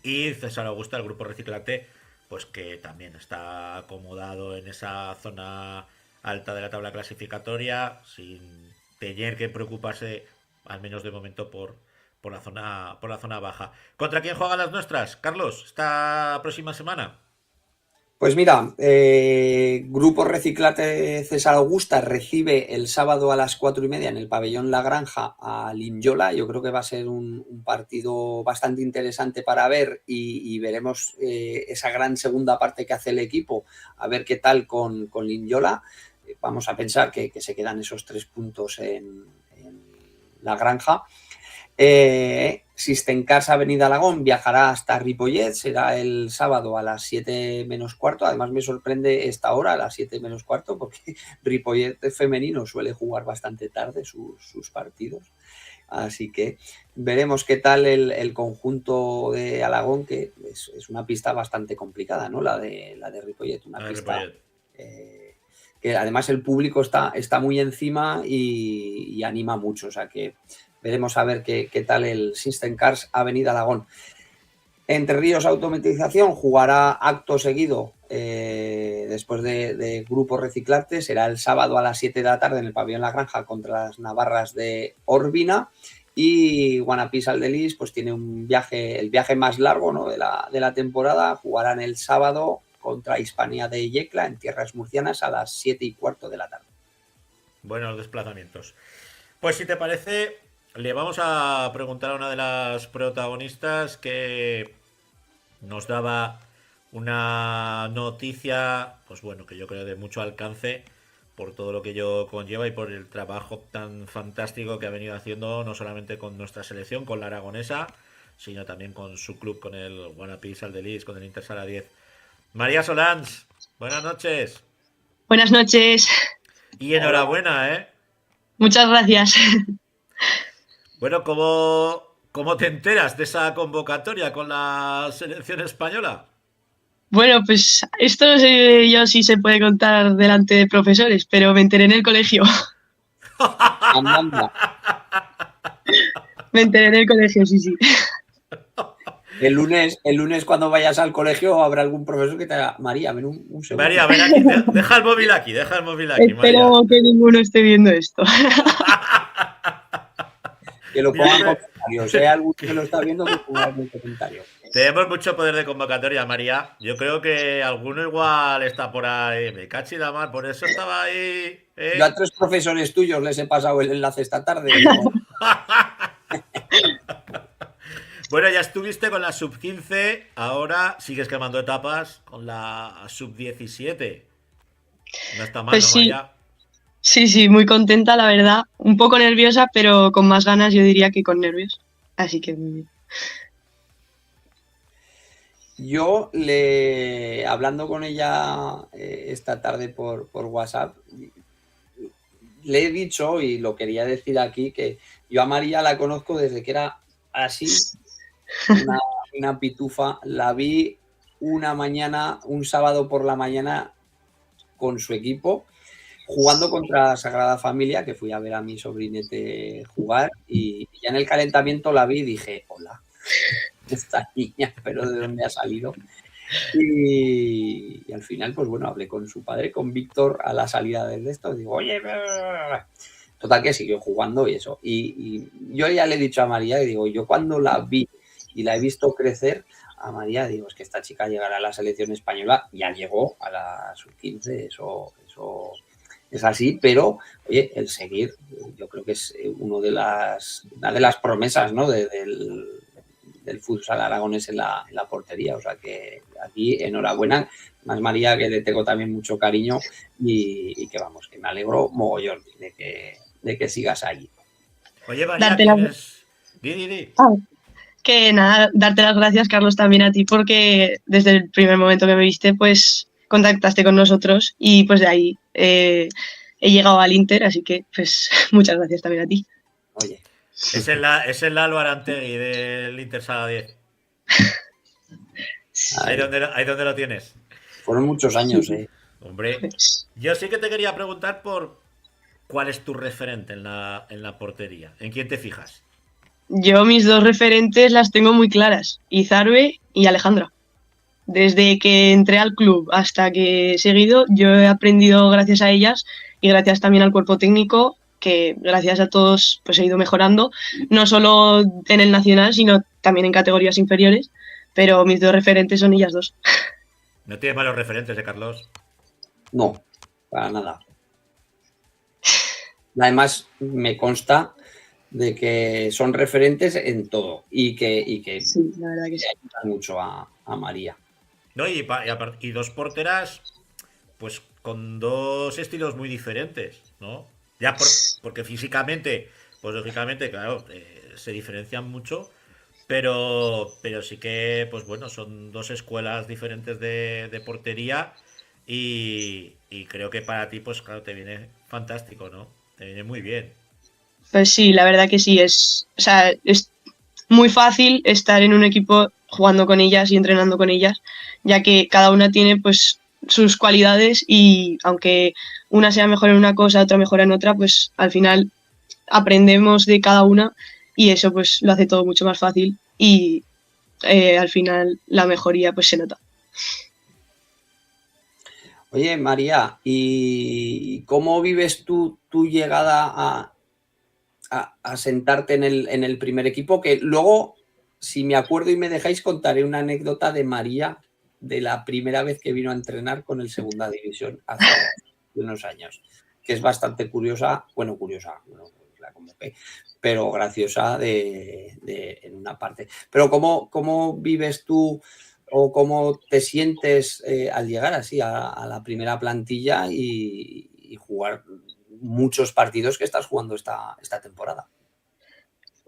Y César Augusta, el grupo Reciclate, pues que también está acomodado en esa zona alta de la tabla clasificatoria, sin tener que preocuparse, al menos de momento, por la zona baja. ¿Contra quién juegan las nuestras, Carlos, esta próxima semana? Pues mira, Grupo Reciclate César Augusta recibe el sábado a las 4:30 en el pabellón La Granja a Linyola. Yo creo que va a ser un partido bastante interesante para ver y veremos esa gran segunda parte que hace el equipo, a ver qué tal con Linyola. Vamos a pensar que se quedan esos 3 puntos en La Granja. System Cars Avenida Alagón viajará hasta Ripollet, será el sábado a las 7 menos cuarto. Además me sorprende esta hora, a las 7 menos cuarto, porque Ripollet femenino suele jugar bastante tarde sus partidos. Así que veremos qué tal el conjunto de Alagón, que es una pista bastante complicada, ¿no? La de Ripollet, una pista que además el público está muy encima y anima mucho, o sea que veremos a ver qué tal el System Cars Avenida Alagón. Entre Ríos Automatización jugará acto seguido después de Grupo Reciclarte. Será el sábado a las 7 de la tarde en el pabellón La Granja contra las navarras de Orbina. Y Guanapí Saldelis pues tiene el viaje más largo, ¿no?, de la temporada. Jugarán el sábado contra Hispania de Yecla en tierras murcianas a las 7:15 de la tarde. buenos desplazamientos. Pues si te parece, le vamos a preguntar a una de las protagonistas que nos daba una noticia, pues bueno, que yo creo de mucho alcance por todo lo que ello conlleva y por el trabajo tan fantástico que ha venido haciendo no solamente con nuestra selección, con la aragonesa, sino también con su club, con el Guanapí Saldelis, con el Inter Sala 10. María Solans, buenas noches. Buenas noches. Y enhorabuena, ¿eh? Muchas gracias. Bueno, ¿cómo te enteras de esa convocatoria con la selección española? Bueno, pues esto no sé yo si se puede contar delante de profesores, pero me enteré en el colegio. Me enteré en el colegio, sí, sí. El lunes cuando vayas al colegio habrá algún profesor que te diga, María, ven un segundo. María, ven aquí, deja el móvil aquí, Espero María. que ninguno esté viendo esto. Que lo pongan en comentarios. Si hay alguno que lo está viendo, que ponga algún comentario. Tenemos mucho poder de convocatoria, María. Yo creo que alguno igual está por ahí. Me cachi la mar, por eso estaba ahí. Yo a 3 profesores tuyos les he pasado el enlace esta tarde. Bueno, ya estuviste con la sub-15, ahora sigues quemando etapas con la sub-17. No está mal, Pues ¿no, sí. María? Sí, muy contenta, la verdad. Un poco nerviosa, pero con más ganas, yo diría que con nervios. Así que muy bien. Yo, hablando con ella esta tarde por WhatsApp, le he dicho, y lo quería decir aquí, que yo a María la conozco desde que era así, una pitufa. La vi un sábado por la mañana con su equipo, jugando contra Sagrada Familia, que fui a ver a mi sobrinete jugar, y ya en el calentamiento la vi y dije, hola, esta niña, pero ¿de dónde ha salido? Y al final, pues bueno, hablé con su padre, con Víctor, a la salida de esto, digo, oye, total que siguió jugando y eso. Y yo ya le he dicho a María, y digo, yo cuando la vi y la he visto crecer, a María, digo, es que esta chica llegará a la selección española, ya llegó a la sub-15, eso es así, pero oye, el seguir, yo creo que es una de las promesas, ¿no? del futsal aragonés en la portería, o sea que aquí enhorabuena, más María, que le tengo también mucho cariño y que vamos, que me alegro mogollón de que sigas allí. Oye, María, ¿tienes? Di. Que nada, darte las gracias, Carlos, también a ti, porque desde el primer momento que me viste, pues contactaste con nosotros y pues de ahí he llegado al Inter, así que pues muchas gracias también a ti. Oye. Es el Lalo Arantegui del Inter Sala 10. Ahí donde lo tienes. Fueron muchos años, Hombre, yo sí que te quería preguntar por cuál es tu referente en la portería. ¿En quién te fijas? Yo mis 2 referentes las tengo muy claras, Izarbe y Alejandra. Desde que entré al club hasta que he seguido, yo he aprendido gracias a ellas y gracias también al cuerpo técnico, que gracias a todos pues he ido mejorando, no solo en el nacional, sino también en categorías inferiores, pero mis 2 referentes son ellas 2. No tienes malos referentes, Carlos. No, para nada. Además, me consta de que son referentes en todo y que sí, la verdad que sí. ayudan mucho a María. No, y 2 porteras, pues con 2 estilos muy diferentes, ¿no? Ya porque físicamente, pues lógicamente, claro, se diferencian mucho, pero sí que, pues bueno, son 2 escuelas diferentes de portería y creo que para ti, pues claro, te viene fantástico, ¿no? Te viene muy bien. Pues sí, la verdad que sí, es muy fácil estar en un equipo jugando con ellas y entrenando con ellas, ya que cada una tiene pues sus cualidades y aunque una sea mejor en una cosa, otra mejor en otra, pues al final aprendemos de cada una y eso pues lo hace todo mucho más fácil y al final la mejoría pues se nota. Oye, María, ¿y cómo vives tu llegada a sentarte en el primer equipo? Que luego, si me acuerdo y me dejáis, contaré una anécdota de María de la primera vez que vino a entrenar con el Segunda División hace unos años. que es bastante curiosa, bueno, la convoqué, pero graciosa en una parte. Pero ¿cómo vives tú o cómo te sientes al llegar así a la primera plantilla y jugar muchos partidos que estás jugando esta temporada?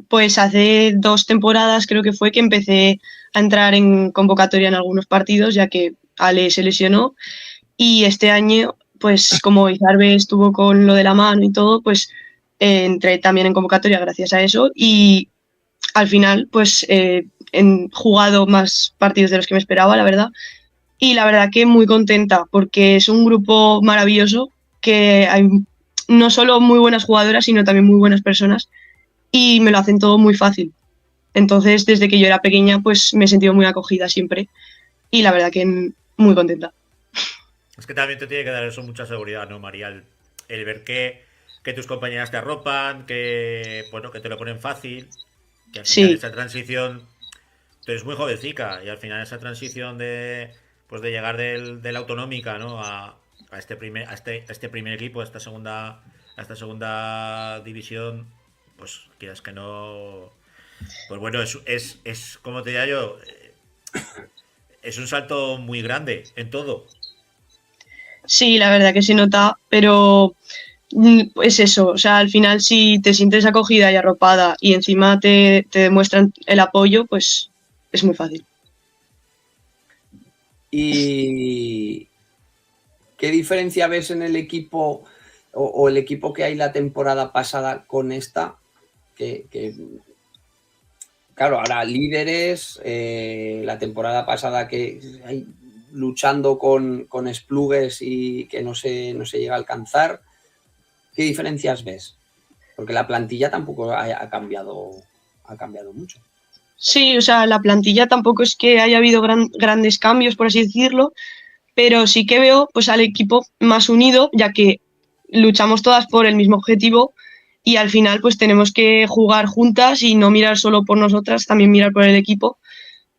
Pues hace 2 temporadas creo que fue que empecé a entrar en convocatoria en algunos partidos, ya que Ale se lesionó. Y este año, pues como Izarbe estuvo con lo de la mano y todo, pues entré también en convocatoria gracias a eso. Y al final, pues he jugado más partidos de los que me esperaba, la verdad. Y la verdad que muy contenta, porque es un grupo maravilloso, que hay no solo muy buenas jugadoras, sino también muy buenas personas. Y me lo hacen todo muy fácil. Entonces, desde que yo era pequeña, pues me he sentido muy acogida siempre y la verdad que muy contenta. Es que también te tiene que dar eso mucha seguridad, ¿no, María? El ver que tus compañeras te arropan, que te lo ponen fácil, que al final esa transición, tú eres muy jovencica y al final esa transición de llegar de la autonómica, ¿no? a este primer equipo, a esta segunda división, pues quieras que no, pues bueno, es como te diría yo, es un salto muy grande en todo. Sí, la verdad que se nota, pero es eso, o sea, al final si te sientes acogida y arropada y encima te demuestran el apoyo, pues es muy fácil. ¿Y qué diferencia ves en el equipo o el equipo que hay la temporada pasada con esta? Claro, ahora líderes, la temporada pasada que hay luchando con Esplugues y que no se llega a alcanzar. ¿Qué diferencias ves? Porque la plantilla tampoco ha cambiado mucho. Sí, o sea, la plantilla tampoco es que haya habido grandes cambios, por así decirlo, pero sí que veo pues al equipo más unido, ya que luchamos todas por el mismo objetivo y al final pues tenemos que jugar juntas y no mirar solo por nosotras, también mirar por el equipo.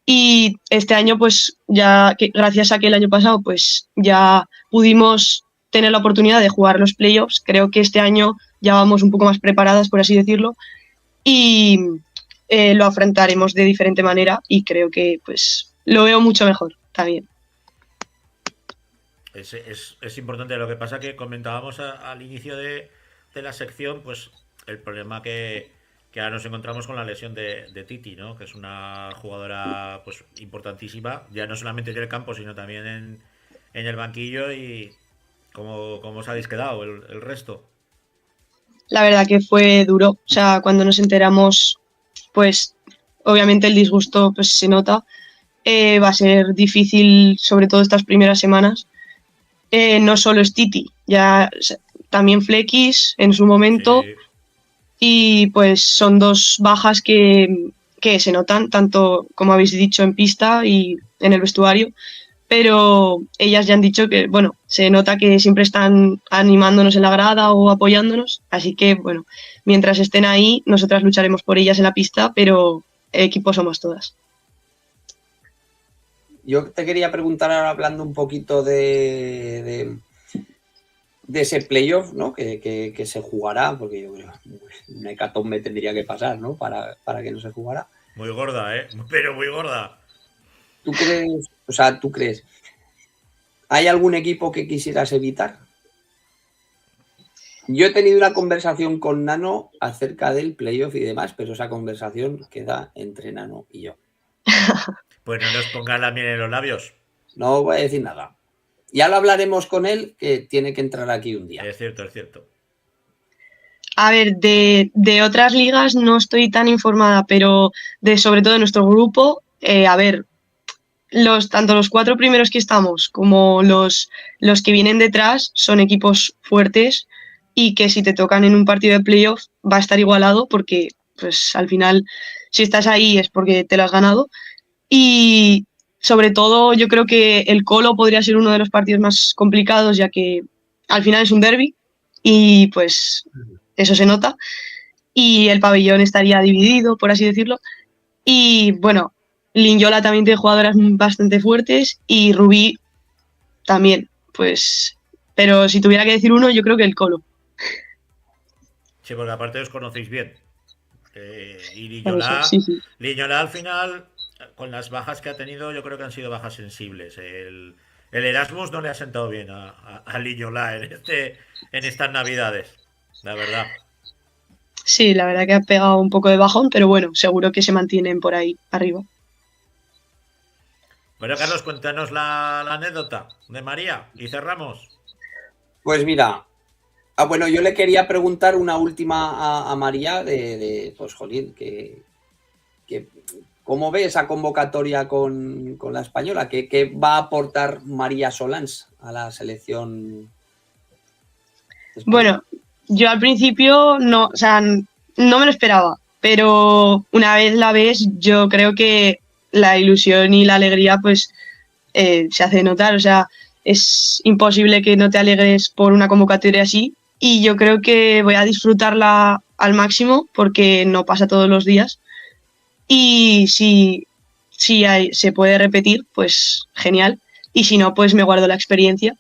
Y este año pues ya que gracias a que el año pasado pues ya pudimos tener la oportunidad de jugar los playoffs, creo que este año ya vamos un poco más preparadas, por así decirlo, y lo afrontaremos de diferente manera y creo que pues lo veo mucho mejor también. Es importante. Lo que pasa que comentábamos al inicio de la sección, pues el problema que ahora nos encontramos con la lesión de Titi, ¿no? Que es una jugadora pues importantísima, ya no solamente en el campo, sino también en el banquillo. Y ¿cómo os habéis quedado el resto? La verdad que fue duro, o sea, cuando nos enteramos, pues obviamente el disgusto pues se nota. Va a ser difícil, sobre todo estas primeras semanas. No solo es Titi, ya también Flequis en su momento. Sí. Y pues son 2 bajas que se notan, tanto como habéis dicho en pista y en el vestuario, pero ellas ya han dicho que, bueno, se nota que siempre están animándonos en la grada o apoyándonos, así que, bueno, mientras estén ahí, nosotras lucharemos por ellas en la pista, pero equipo somos todas. Yo te quería preguntar ahora, hablando un poquito de ese playoff, ¿no? que se jugará, porque yo creo que una hecatombe tendría que pasar, ¿no? Para que no se jugara. Muy gorda, pero muy gorda. ¿Tú crees? ¿Hay algún equipo que quisieras evitar? Yo he tenido una conversación con Nano acerca del playoff y demás, pero esa conversación queda entre Nano y yo. Pues no nos pongas la miel en los labios. No voy a decir nada. Ya lo hablaremos con él, que tiene que entrar aquí un día. Es cierto, es cierto. A ver, de otras ligas no estoy tan informada, pero sobre todo de nuestro grupo, a ver, tanto los 4 primeros que estamos como los que vienen detrás son equipos fuertes y que si te tocan en un partido de playoff va a estar igualado porque pues al final si estás ahí es porque te lo has ganado. Y sobre todo yo creo que el Colo podría ser uno de los partidos más complicados, ya que al final es un derbi y pues eso se nota. Y el pabellón estaría dividido, por así decirlo. Y bueno, Linyola también tiene jugadoras bastante fuertes y Rubí también, pues Pero si tuviera que decir uno, yo creo que el Colo. Sí, porque aparte os conocéis bien. Y Por eso, Liñola, sí, sí. Liñola al final, con las bajas que ha tenido, yo creo que han sido bajas sensibles. El Erasmus no le ha sentado bien a Liñola en estas navidades, la verdad. Sí, la verdad que ha pegado un poco de bajón, pero bueno, seguro que se mantienen por ahí arriba. Bueno, Carlos, cuéntanos la anécdota de María y cerramos. Pues mira, bueno, yo le quería preguntar una última a María pues, jolín, que ¿cómo ve esa convocatoria con la española? ¿Qué va a aportar María Solans a la selección española? Bueno, yo al principio no, o sea, no me lo esperaba, pero una vez la ves, yo creo que la ilusión y la alegría pues se hace notar, o sea, es imposible que no te alegres por una convocatoria así y yo creo que voy a disfrutarla al máximo porque no pasa todos los días y si se puede repetir, pues genial y si no, pues me guardo la experiencia,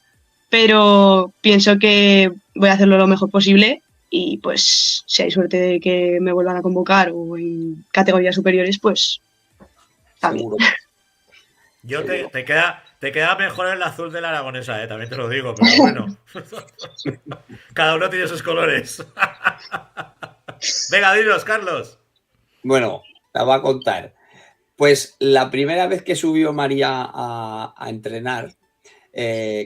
pero pienso que voy a hacerlo lo mejor posible y pues si hay suerte de que me vuelvan a convocar o en categorías superiores, pues también. Seguro. Yo te queda mejor el azul de la aragonesa, también te lo digo, pero bueno. Cada uno tiene sus colores. Venga, dinos, Carlos. Bueno, la voy a contar. Pues la primera vez que subió María a entrenar,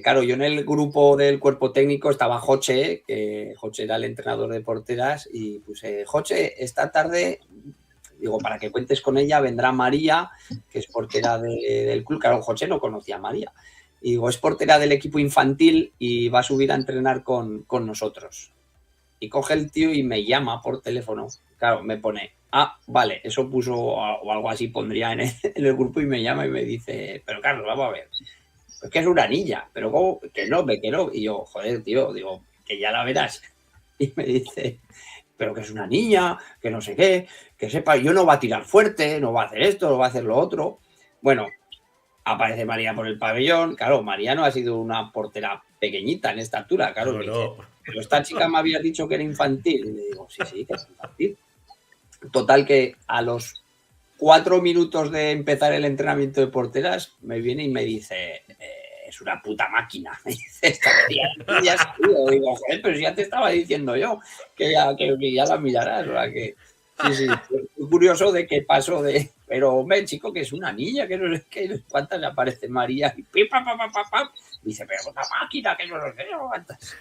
claro, yo en el grupo del cuerpo técnico estaba Joche, que Joche era el entrenador de porteras, y puse, Joche, esta tarde, digo, para que cuentes con ella, vendrá María, que es portera del club. Claro, Joche no conocía a María. Y digo, es portera del equipo infantil y va a subir a entrenar con nosotros. Y coge el tío y me llama por teléfono. Claro, me pone, vale, eso puso o algo así pondría en el grupo y me llama y me dice, pero Carlos, vamos a ver, es que es una niña, pero ¿cómo? Que no. Y yo, joder, tío, digo, que ya la verás. Y me dice, pero que es una niña, que no sé qué, que sepa, yo no va a tirar fuerte, no va a hacer esto, no va a hacer lo otro. Bueno, aparece María por el pabellón. Claro, María no ha sido una portera pequeñita en estatura, claro. No, Me no. dice, pero esta chica me había dicho que era infantil. Y le digo, sí, que es infantil. Total que a los 4 minutos de empezar el entrenamiento de porteras me viene y me dice, es una puta máquina. Me dice, esta tía ya salido. Digo, joder, pero ya te estaba diciendo yo que ya la mirarás. O sea que, sí, muy curioso de qué pasó de... Pero, hombre, chico, que es una niña, que no sé qué, cuántas le aparece María y pipa, dice, pero una máquina, que no sé qué, cuántas.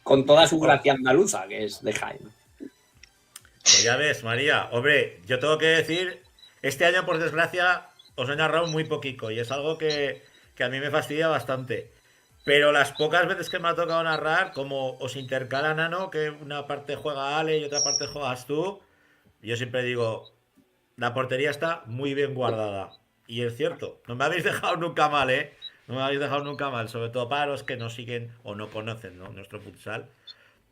Con toda su gracia andaluza, que es de Jaén. Pues ya ves, María. Hombre, yo tengo que decir, este año, por desgracia, os he narrado muy poquito y es algo que a mí me fastidia bastante. Pero las pocas veces que me ha tocado narrar, como os intercalan, Nano, que una parte juega Ale y otra parte juegas tú, yo siempre digo, la portería está muy bien guardada. Y es cierto, no me habéis dejado nunca mal, ¿eh? No me habéis dejado nunca mal, sobre todo para los que no siguen o no conocen, ¿no?, nuestro futsal.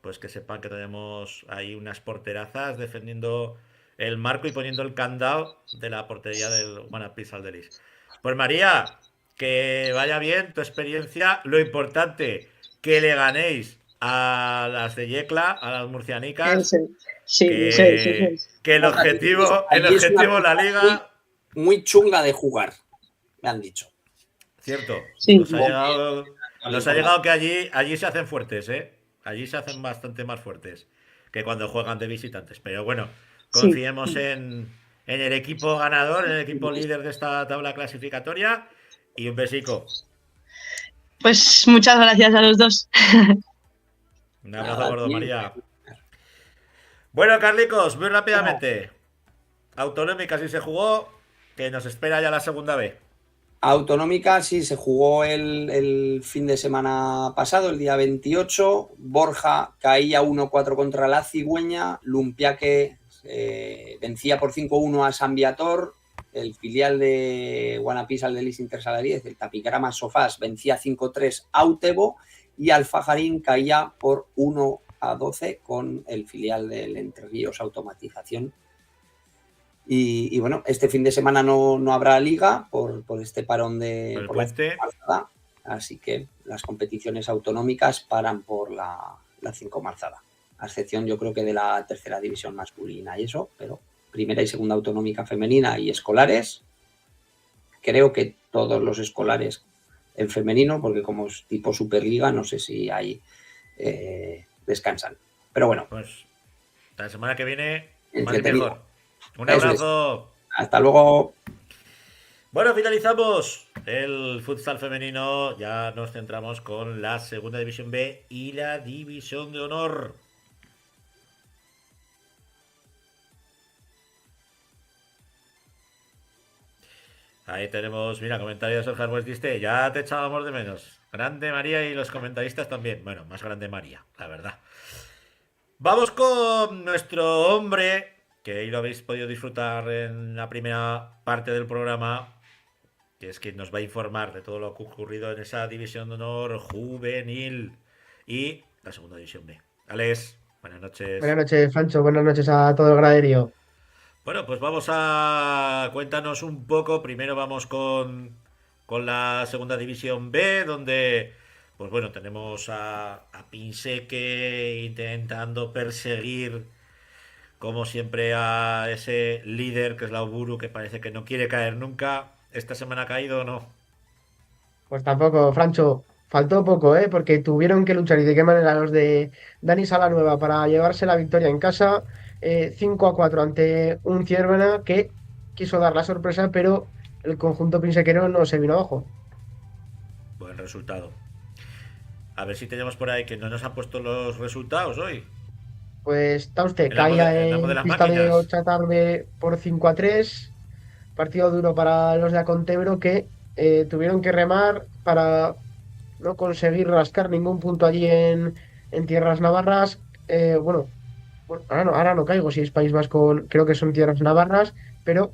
Pues que sepan que tenemos ahí unas porterazas defendiendo el marco y poniendo el candado de la portería del Guanapis Aldelis. Pues María, que vaya bien tu experiencia. Lo importante, que le ganéis a las de Yecla, a las murcianicas. Sí, que el objetivo de la liga... Muy chunga de jugar, me han dicho. Cierto. Sí. Nos ha llegado que allí se hacen fuertes, ¿eh? Allí se hacen bastante más fuertes que cuando juegan de visitantes. Pero bueno, confiemos en el equipo ganador, en el equipo líder de esta tabla clasificatoria. Y un besico. Pues muchas gracias a los dos. Un abrazo gordo, María. Bueno, Carlicos, muy rápidamente. Autonómica sí se jugó, que nos espera ya la segunda vez. Autonómica sí se jugó el fin de semana pasado, el día 28. Borja caía 1-4 contra la Cigüeña. Lumpiaque vencía por 5-1 a San Viator. El filial de Guanapis Aldelis Intersalariez, el Tapigrama Sofás, vencía 5-3 a Utebo. Y Alfajarín caía por 1-12 con el filial del Entre Ríos Automatización. Y bueno, este fin de semana no habrá liga por este parón de... ¿El puente? así que las competiciones autonómicas paran por la 5 marzada, a excepción yo creo que de la tercera división masculina y eso, pero primera y segunda autonómica femenina y escolares, creo que todos los escolares en femenino, porque como es tipo Superliga, no sé si hay descansan. Pero bueno. Pues la semana que viene, más y entretenido. mejor. Un Eso abrazo. Hasta luego. Bueno, finalizamos el futsal femenino. Ya nos centramos con la segunda división B y la división de honor. Ahí tenemos, mira, comentarios de Sergio Diste. Ya te echábamos de menos. Grande María y los comentaristas también. Bueno, más grande María, la verdad. Vamos con nuestro hombre, que ahí lo habéis podido disfrutar en la primera parte del programa, que es quien nos va a informar de todo lo que ha ocurrido en esa división de honor juvenil y la segunda división B. Alex, buenas noches. Buenas noches, Fancho. Buenas noches a todo el graderío. Bueno, pues vamos a... Cuéntanos un poco. Primero vamos con la segunda división B, donde, pues bueno, tenemos a Pinseque intentando perseguir, como siempre, a ese líder que es Lauburu, que parece que no quiere caer nunca. ¿Esta semana ha caído o no? Pues tampoco, Francho. Faltó poco, ¿eh? Porque tuvieron que luchar y de qué manera los de Dani Salanueva para llevarse la victoria en casa. 5-4 ante un Ciervena que quiso dar la sorpresa, pero el conjunto pinsequero no se vino abajo. Buen resultado. A ver si tenemos por ahí que no nos han puesto los resultados hoy. Pues Tauste En la caía de en las pista de máquinas. 8 tarde por 5-3. Partido duro para los de Acontebro que tuvieron que remar para no conseguir rascar ningún punto allí en tierras navarras. Bueno, ahora no caigo si es País Vasco, creo que son tierras navarras, pero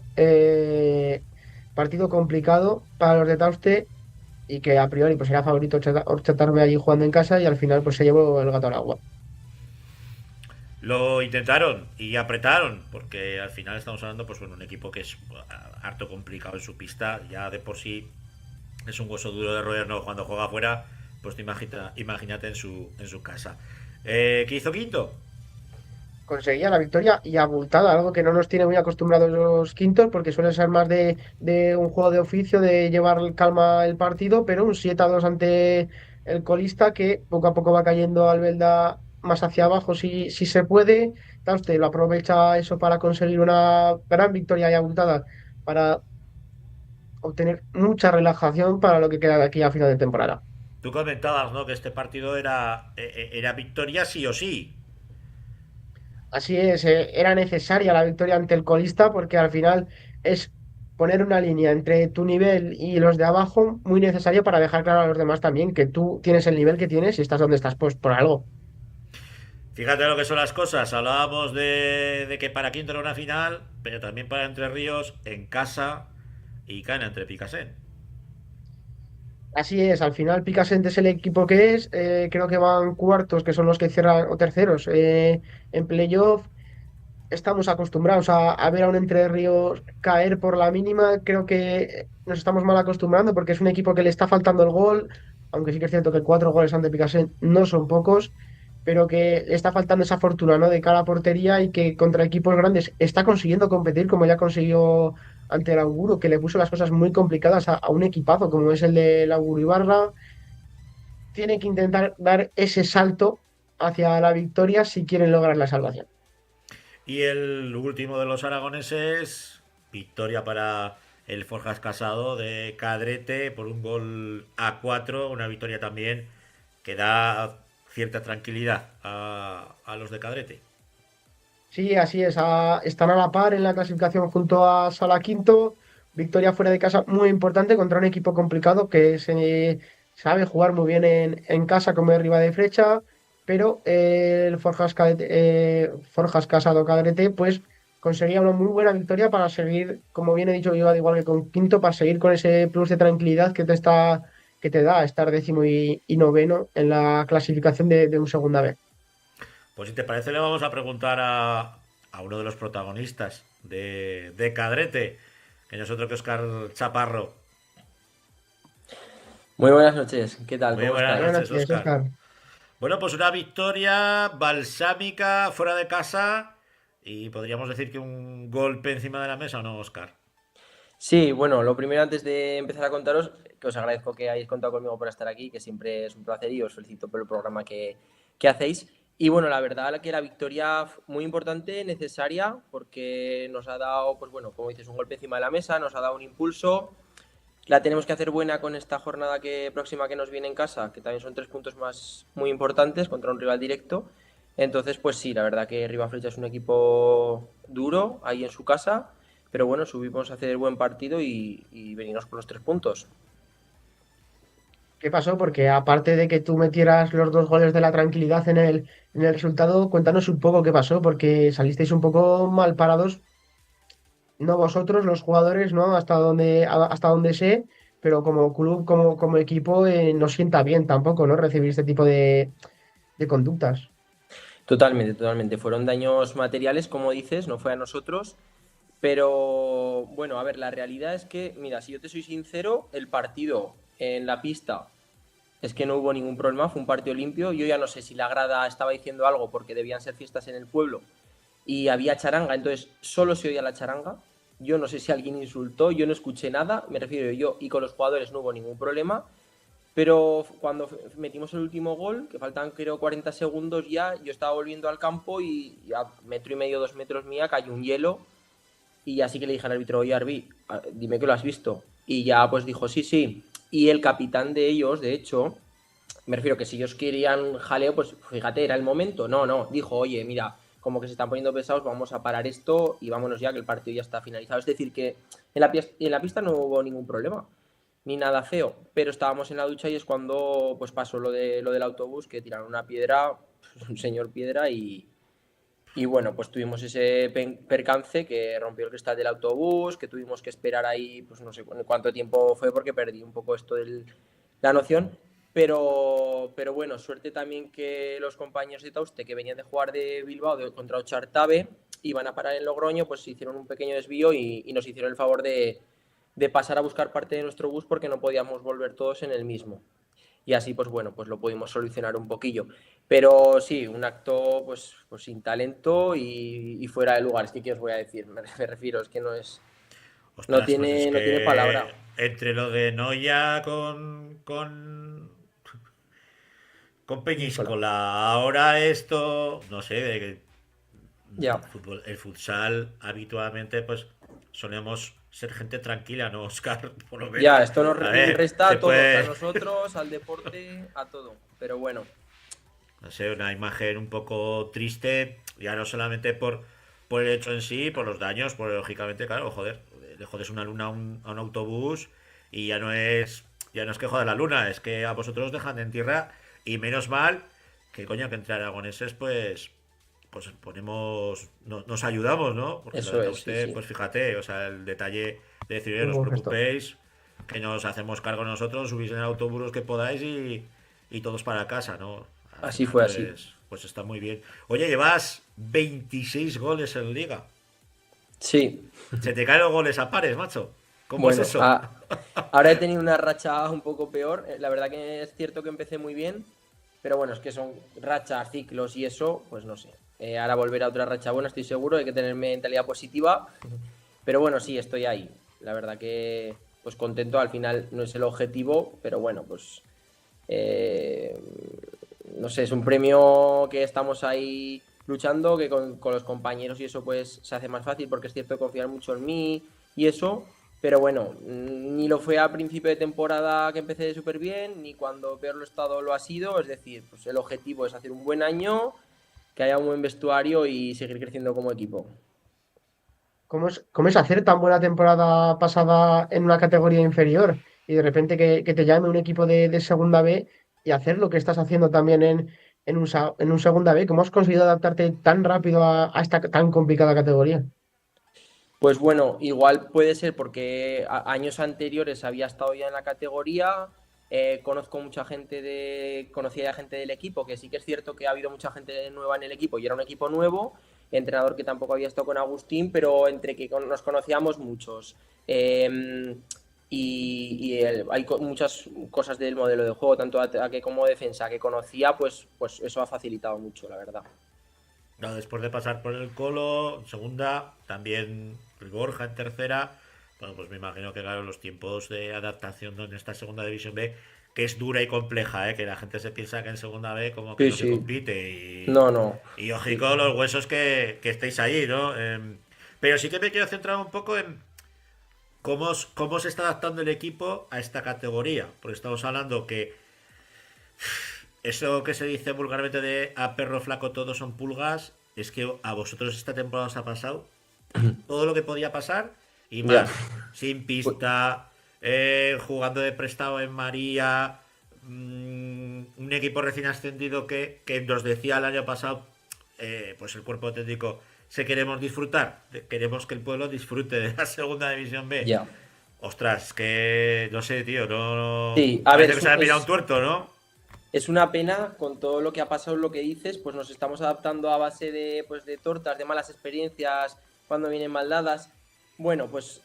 partido complicado para los de Tauste y que a priori pues era favorito Orchatarbe allí jugando en casa y al final pues se llevó el gato al agua. Lo intentaron y apretaron, porque al final estamos hablando pues bueno, un equipo que es harto complicado en su pista, ya de por sí es un hueso duro de roer, ¿no? Cuando juega afuera, pues te imagínate en su casa. ¿Qué hizo Quinto? Conseguía la victoria y abultada, algo que no nos tiene muy acostumbrados los quintos, porque suele ser más de un juego de oficio, de llevar calma el partido, pero un 7-2 ante el colista que poco a poco va cayendo Albelda más hacia abajo si se puede. Usted lo aprovecha eso para conseguir una gran victoria y abultada para obtener mucha relajación para lo que queda de aquí a final de temporada. Tú comentabas, ¿no? Que este partido era victoria sí o sí. Así es, era necesaria la victoria ante el colista porque al final es poner una línea entre tu nivel y los de abajo muy necesario para dejar claro a los demás también que tú tienes el nivel que tienes y estás donde estás, pues por algo. Fíjate lo que son las cosas. Hablábamos de que para Quinto era una final, pero también para Entre Ríos en casa y Cana entre Picasen. Así es, al final Picassent es el equipo que es, creo que van cuartos, que son los que cierran, o terceros, en playoff. Estamos acostumbrados a ver a un Entre Ríos caer por la mínima. Creo que nos estamos mal acostumbrando porque es un equipo que le está faltando el gol, aunque sí que es cierto que 4 goles ante Picassent no son pocos, pero que le está faltando esa fortuna, ¿no? De cara a portería y que contra equipos grandes está consiguiendo competir como ya consiguió ante el Auguro, que le puso las cosas muy complicadas a un equipazo como es el del Auguro Ibarra. Tiene que intentar dar ese salto hacia la victoria si quieren lograr la salvación. Y el último de los aragoneses, victoria para el Forjas Casado de Cadrete por un gol a 4, una victoria también que da cierta tranquilidad a los de Cadrete. Sí, así es. Están a la par en la clasificación junto a Sala Quinto. Victoria fuera de casa muy importante contra un equipo complicado que se sabe jugar muy bien en casa como es de Frecha, pero el Forjas Casado Cadrete pues conseguía una muy buena victoria para seguir, como bien he dicho, iba igual que con Quinto, para seguir con ese plus de tranquilidad que te da estar décimo y noveno en la clasificación de un segunda vez. Pues si te parece le vamos a preguntar a uno de los protagonistas de Cadrete, que no es otro que Óscar Chaparro. Muy buenas noches, ¿qué tal? Muy ¿Cómo buenas estáis? Buenas noches, noches, Óscar. Óscar. Bueno, pues una victoria balsámica fuera de casa y podríamos decir que un golpe encima de la mesa, ¿o no, Óscar? Sí, bueno, lo primero antes de empezar a contaros, que os agradezco que hayáis contado conmigo por estar aquí, que siempre es un placer y os felicito por el programa que hacéis. Y bueno, la verdad que la victoria muy importante, necesaria, porque nos ha dado, pues bueno, como dices, un golpe encima de la mesa, nos ha dado un impulso. La tenemos que hacer buena con esta jornada próxima que nos viene en casa, que también son 3 puntos más muy importantes contra un rival directo. Entonces, pues sí, la verdad que Ribaflecha es un equipo duro ahí en su casa, pero bueno, subimos a hacer buen partido y venimos con los 3 puntos. ¿Qué pasó? Porque aparte de que tú metieras los 2 goles de la tranquilidad en el resultado, cuéntanos un poco qué pasó, porque salisteis un poco mal parados, no vosotros, los jugadores, ¿no? Hasta donde sé, pero como club, como equipo, no sienta bien tampoco, ¿no? Recibir este tipo de conductas. Totalmente, totalmente. Fueron daños materiales, como dices, no fue a nosotros. Pero bueno, a ver, la realidad es que, mira, si yo te soy sincero, el partido en la pista es que no hubo ningún problema, fue un partido limpio. Yo ya no sé si la grada estaba diciendo algo porque debían ser fiestas en el pueblo y había charanga, entonces solo se oía la charanga. Yo no sé si alguien insultó, yo no escuché nada, me refiero yo, y con los jugadores no hubo ningún problema. Pero cuando metimos el último gol, que faltan creo 40 segundos ya, yo estaba volviendo al campo y a 1,5 metros, 2 metros mía cayó un hielo. Y así que le dije al árbitro, oye, Arbi, dime que lo has visto. Y ya pues dijo, sí, sí. Y el capitán de ellos, de hecho, me refiero que si ellos querían jaleo, pues fíjate, era el momento. No, no, dijo, oye, mira, como que se están poniendo pesados, vamos a parar esto y vámonos ya, que el partido ya está finalizado. Es decir, que en la pista no hubo ningún problema, ni nada feo. Pero estábamos en la ducha y es cuando pues pasó lo del autobús, que tiraron una piedra, un señor piedra y bueno, pues tuvimos ese percance que rompió el cristal del autobús, que tuvimos que esperar ahí, pues no sé cuánto tiempo fue porque perdí un poco la noción. Pero bueno, suerte también que los compañeros de Tauste que venían de jugar de Bilbao contra Ochartabe iban a parar en Logroño, pues hicieron un pequeño desvío y nos hicieron el favor de pasar a buscar parte de nuestro bus porque no podíamos volver todos en el mismo. Y así, pues bueno, pues lo pudimos solucionar un poquillo. Pero sí, un acto pues sin talento y fuera de lugar. Es que, ¿qué os voy a decir? Me refiero, es que no es. No Ostras, pues es tiene, no tiene palabra. que entre lo de Noya con Peñíscola. Peñíscola, ahora esto, no sé, Ya. el futsal habitualmente pues solemos ser gente tranquila, ¿no, Oscar? Por lo menos. Ya, esto nos A ver, resta se a todos, a puede, nosotros, al deporte, a todo. Pero bueno, no sé, una imagen un poco triste, ya no solamente por el hecho en sí, por los daños, por lógicamente, claro, joder, le jodes una luna a un autobús y ya no es que joda la luna, es que a vosotros os dejan en tierra y menos mal que coño que entre aragoneses pues ponemos, nos ayudamos, ¿no? Porque lo eso de es, sí, usted, sí. pues fíjate, o sea, el detalle de decir, oye, Muy no os buen gesto. preocupéis, que nos hacemos cargo nosotros, subís en el autobús los que podáis y todos para casa, ¿no? Al Así final, fue así. pues está muy bien. Oye, llevas 26 goles en liga. Sí. Se te caen los goles a pares, macho. ¿Cómo es Bueno, eso? ahora he tenido una racha un poco peor. La verdad que es cierto que empecé muy bien, pero bueno, es que son rachas, ciclos y eso, pues no sé. Ahora volver a otra racha buena, estoy seguro, hay que tener mentalidad positiva. Pero bueno, sí, estoy ahí. La verdad que, pues contento, al final no es el objetivo, pero bueno, pues eh, no sé, es un premio que estamos ahí luchando, que con los compañeros y eso pues se hace más fácil porque es cierto que confían mucho en mí y eso, pero bueno, ni lo fue a principio de temporada que empecé súper bien, ni cuando peor lo he estado lo ha sido, es decir, pues el objetivo es hacer un buen año, que haya un buen vestuario y seguir creciendo como equipo. ¿Cómo es hacer tan buena temporada pasada en una categoría inferior y de repente que te llame un equipo de segunda B y hacer lo que estás haciendo también en un segunda B? ¿Cómo has conseguido adaptarte tan rápido a esta tan complicada categoría? Pues bueno, igual puede ser porque años anteriores había estado ya en la categoría, conocía a gente del equipo, que sí que es cierto que ha habido mucha gente nueva en el equipo y era un equipo nuevo, entrenador que tampoco había estado con Agustín, pero entre que nos conocíamos muchos. hay muchas cosas del modelo de juego, tanto ataque como defensa, que conocía, pues eso ha facilitado mucho, la verdad. No, después de pasar por el Colo, en segunda, también el Borja en tercera. Bueno, pues me imagino que claro, los tiempos de adaptación en esta segunda división B, que es dura y compleja, ¿eh? Que la gente se piensa que en segunda B como que Sí, no se sí. compite y, No. y ojico los huesos que estéis ahí, ¿no? Pero sí que me quiero centrar un poco en cómo se está adaptando el equipo a esta categoría. Porque estamos hablando que eso que se dice vulgarmente de a perro flaco todos son pulgas, es que a vosotros esta temporada os ha pasado todo lo que podía pasar y Ya. más. Sin pista, jugando de prestado en María, un equipo recién ascendido que nos decía el año pasado, pues el cuerpo técnico, se queremos disfrutar, queremos que el pueblo disfrute de la segunda división B. Ya. Ostras, que no sé, tío, no. Sí, a Parece ver, que se ha mirado un tuerto, ¿no? es una pena con todo lo que ha pasado, lo que dices, pues nos estamos adaptando a base de tortas, de malas experiencias, cuando vienen mal dadas. Bueno, pues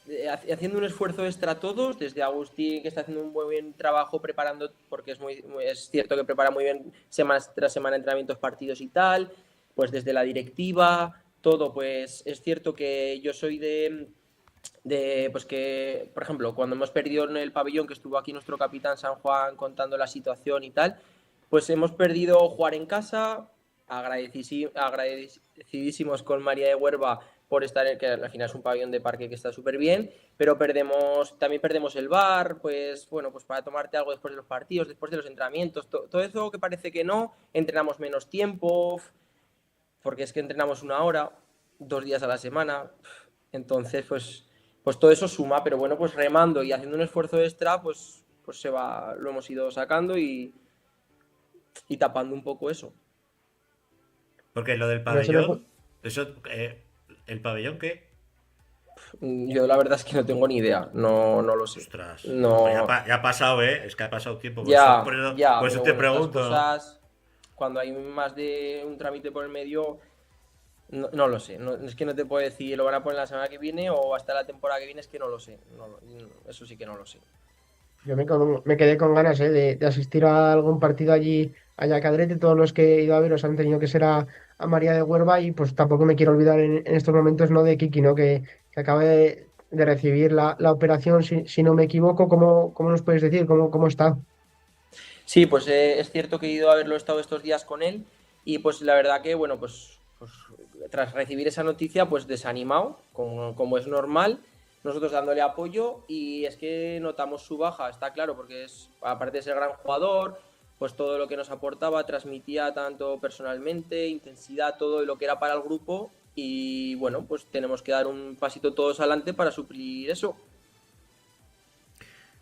haciendo un esfuerzo extra todos, desde Agustín, que está haciendo un muy buen trabajo preparando, porque es cierto que prepara muy bien semana tras semana entrenamientos, partidos y tal, pues desde la directiva, todo, pues es cierto que yo soy pues que, por ejemplo, cuando hemos perdido en el pabellón, que estuvo aquí nuestro capitán San Juan contando la situación y tal, pues hemos perdido jugar en casa, agradecidísimos con María de Huerva por estar que al final es un pabellón de parque que está súper bien, pero también perdemos el bar, pues bueno, pues para tomarte algo después de los partidos, después de los entrenamientos, todo eso que parece que no, entrenamos menos tiempo, porque es que entrenamos 1 hora, 2 días a la semana, entonces pues todo eso suma, pero bueno, pues remando y haciendo un esfuerzo extra, pues lo hemos ido sacando y tapando un poco eso. Porque lo del No se me pabellón, eso, ¿el pabellón qué? Yo la verdad es que no tengo ni idea, no lo sé. Ostras, No, pues ya ha pasado, ¿eh? Es que ha pasado tiempo. ya, Por eso pero te bueno, estas pregunto. cosas, cuando hay más de un trámite por el medio, no lo sé. Es que no te puedo decir, lo van a poner la semana que viene o hasta la temporada que viene, es que no lo sé. Eso sí que no lo sé. Yo me quedé con ganas de asistir a algún partido allí, allá a Cadrete. Todos los que he ido a ver os han tenido que ser a María de Huerva y pues tampoco me quiero olvidar en estos momentos no de Kiki, ¿no? Que acaba de recibir la operación, si no me equivoco. ¿Cómo nos puedes decir? ¿Cómo está? Sí, pues es cierto que he ido a haberlo estado estos días con él y pues la verdad que, bueno, pues tras recibir esa noticia, pues desanimado, como es normal, nosotros dándole apoyo y es que notamos su baja, está claro, porque aparte de ser gran jugador, pues todo lo que nos aportaba transmitía tanto personalmente, intensidad, todo lo que era para el grupo y bueno, pues tenemos que dar un pasito todos adelante para suplir eso.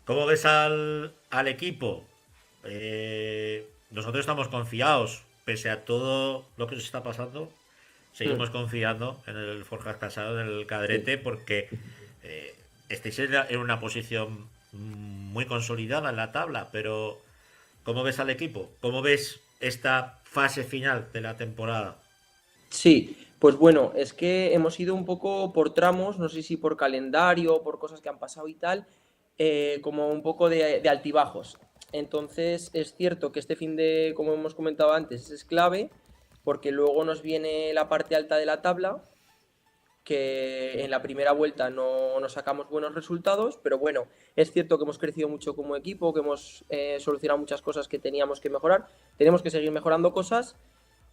¿Cómo ves al equipo? Nosotros estamos confiados, pese a todo lo que nos está pasando. Seguimos confiando en el Forjas Casado, en el Cadrete, porque estáis en una posición muy consolidada en la tabla. Pero, ¿cómo ves al equipo? ¿Cómo ves esta fase final de la temporada? Sí, pues bueno, es que hemos ido un poco por tramos, no sé si por calendario, por cosas que han pasado y tal, como un poco de altibajos. Entonces es cierto que este como hemos comentado antes, es clave porque luego nos viene la parte alta de la tabla, que en la primera vuelta no sacamos buenos resultados, pero bueno, es cierto que hemos crecido mucho como equipo, que hemos solucionado muchas cosas que teníamos que mejorar, tenemos que seguir mejorando cosas,